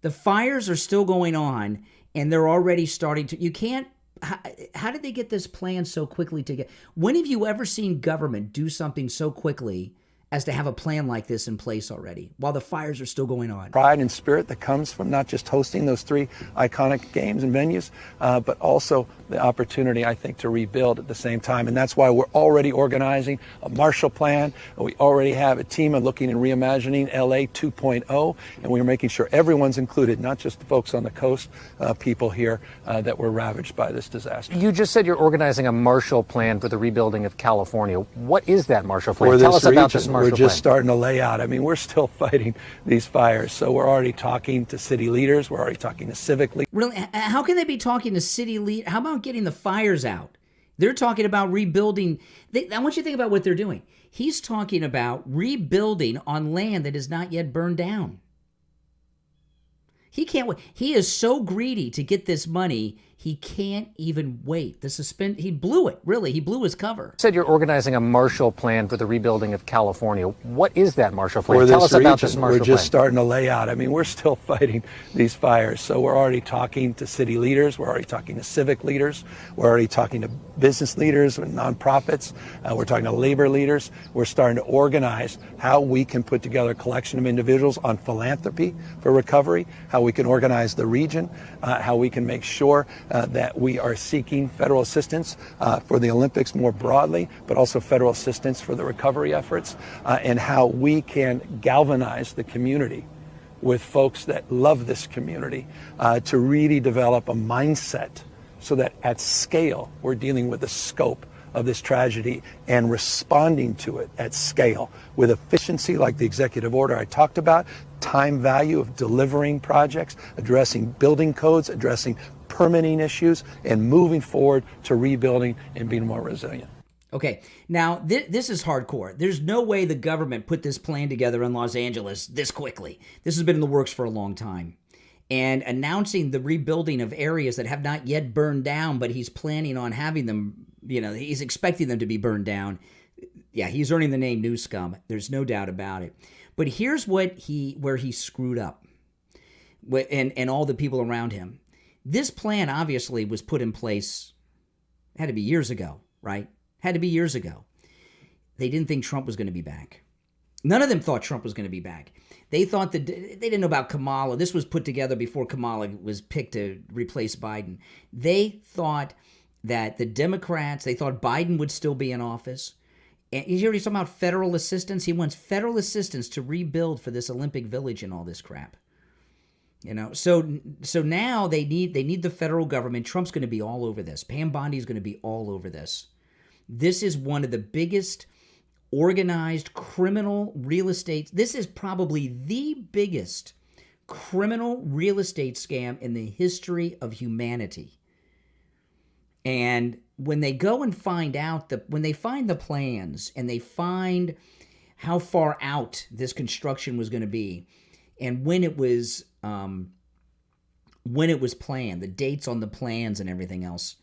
The fires are still going on, and they're already starting to... You can't... How did they get this plan so quickly together? When have you ever seen government do something so quickly as to have a plan like this in place already while the fires are still going on? Pride and spirit that comes from not just hosting those 3 iconic games and venues, but also the opportunity, I think, to rebuild at the same time. And that's why we're already organizing a Marshall Plan. We already have a team of looking and reimagining LA 2.0, and we're making sure everyone's included, not just the folks on the coast, people here that were ravaged by this disaster. You just said you're organizing a Marshall Plan for the rebuilding of California. What is that Marshall Plan? Tell us about this Marshall Plan. We're just starting to lay out. I mean, we're still fighting these fires, so we're already talking to city leaders. We're already talking to civic leaders. Really? How can they be talking to city leaders? How about getting the fires out? They're talking about rebuilding. I want you to think about what they're doing. He's talking about rebuilding on land that is not yet burned down. He can't wait. He is so greedy to get this money, he can't even wait. He blew it, really. He blew his cover. You said you're organizing a Marshall Plan for the rebuilding of California. What is that Marshall Plan? Tell us about this Marshall Plan. We're just starting to lay out. I mean, we're still fighting these fires. So we're already talking to city leaders. We're already talking to civic leaders. We're already talking to business leaders and nonprofits. We're talking to labor leaders. We're starting to organize how we can put together a collection of individuals on philanthropy for recovery, how we can organize the region, how we can make sure that we are seeking federal assistance for the Olympics more broadly, but also federal assistance for the recovery efforts, and how we can galvanize the community with folks that love this community to really develop a mindset so that at scale we're dealing with the scope of this tragedy and responding to it at scale with efficiency like the executive order I talked about, time value of delivering projects, addressing building codes, addressing permitting issues, and moving forward to rebuilding and being more resilient. Okay, now this is hardcore. There's no way the government put this plan together in Los Angeles this quickly. This has been in the works for a long time. And announcing the rebuilding of areas that have not yet burned down, but he's planning on having them, he's expecting them to be burned down. Yeah, he's earning the name New Scum. There's no doubt about it. But here's where he screwed up, and all the people around him. This plan obviously was put in place, had to be years ago, right? Had to be years ago. They didn't think Trump was going to be back. None of them thought Trump was going to be back. They thought that they didn't know about Kamala. This was put together before Kamala was picked to replace Biden. They thought that the Democrats, they thought Biden would still be in office. And he's talking about federal assistance. He wants federal assistance to rebuild for this Olympic Village and all this crap. So now they need the federal government. Trump's going to be all over this. Pam Bondi's going to be all over this. This is one of the biggest organized criminal real estate. This is probably the biggest criminal real estate scam in the history of humanity. And when they go and find out when they find the plans and they find how far out this construction was going to be, and when it was planned, the dates on the plans and everything else,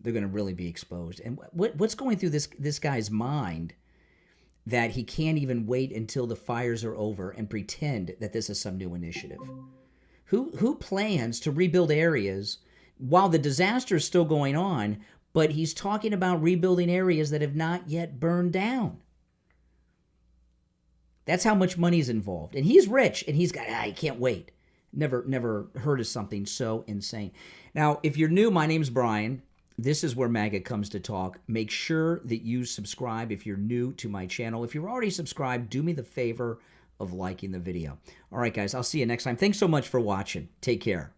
they're going to really be exposed. And what's going through this guy's mind that he can't even wait until the fires are over and pretend that this is some new initiative? Who plans to rebuild areas while the disaster is still going on, but he's talking about rebuilding areas that have not yet burned down? That's how much money is involved. And he's rich, and he's got, he can't wait. Never heard of something so insane. Now, if you're new, my name's Brian. This is where Maga comes to talk. Make sure that you subscribe if you're new to my channel. If you're already subscribed, do me the favor of liking the video. All right, guys, I'll see you next time. Thanks so much for watching. Take care.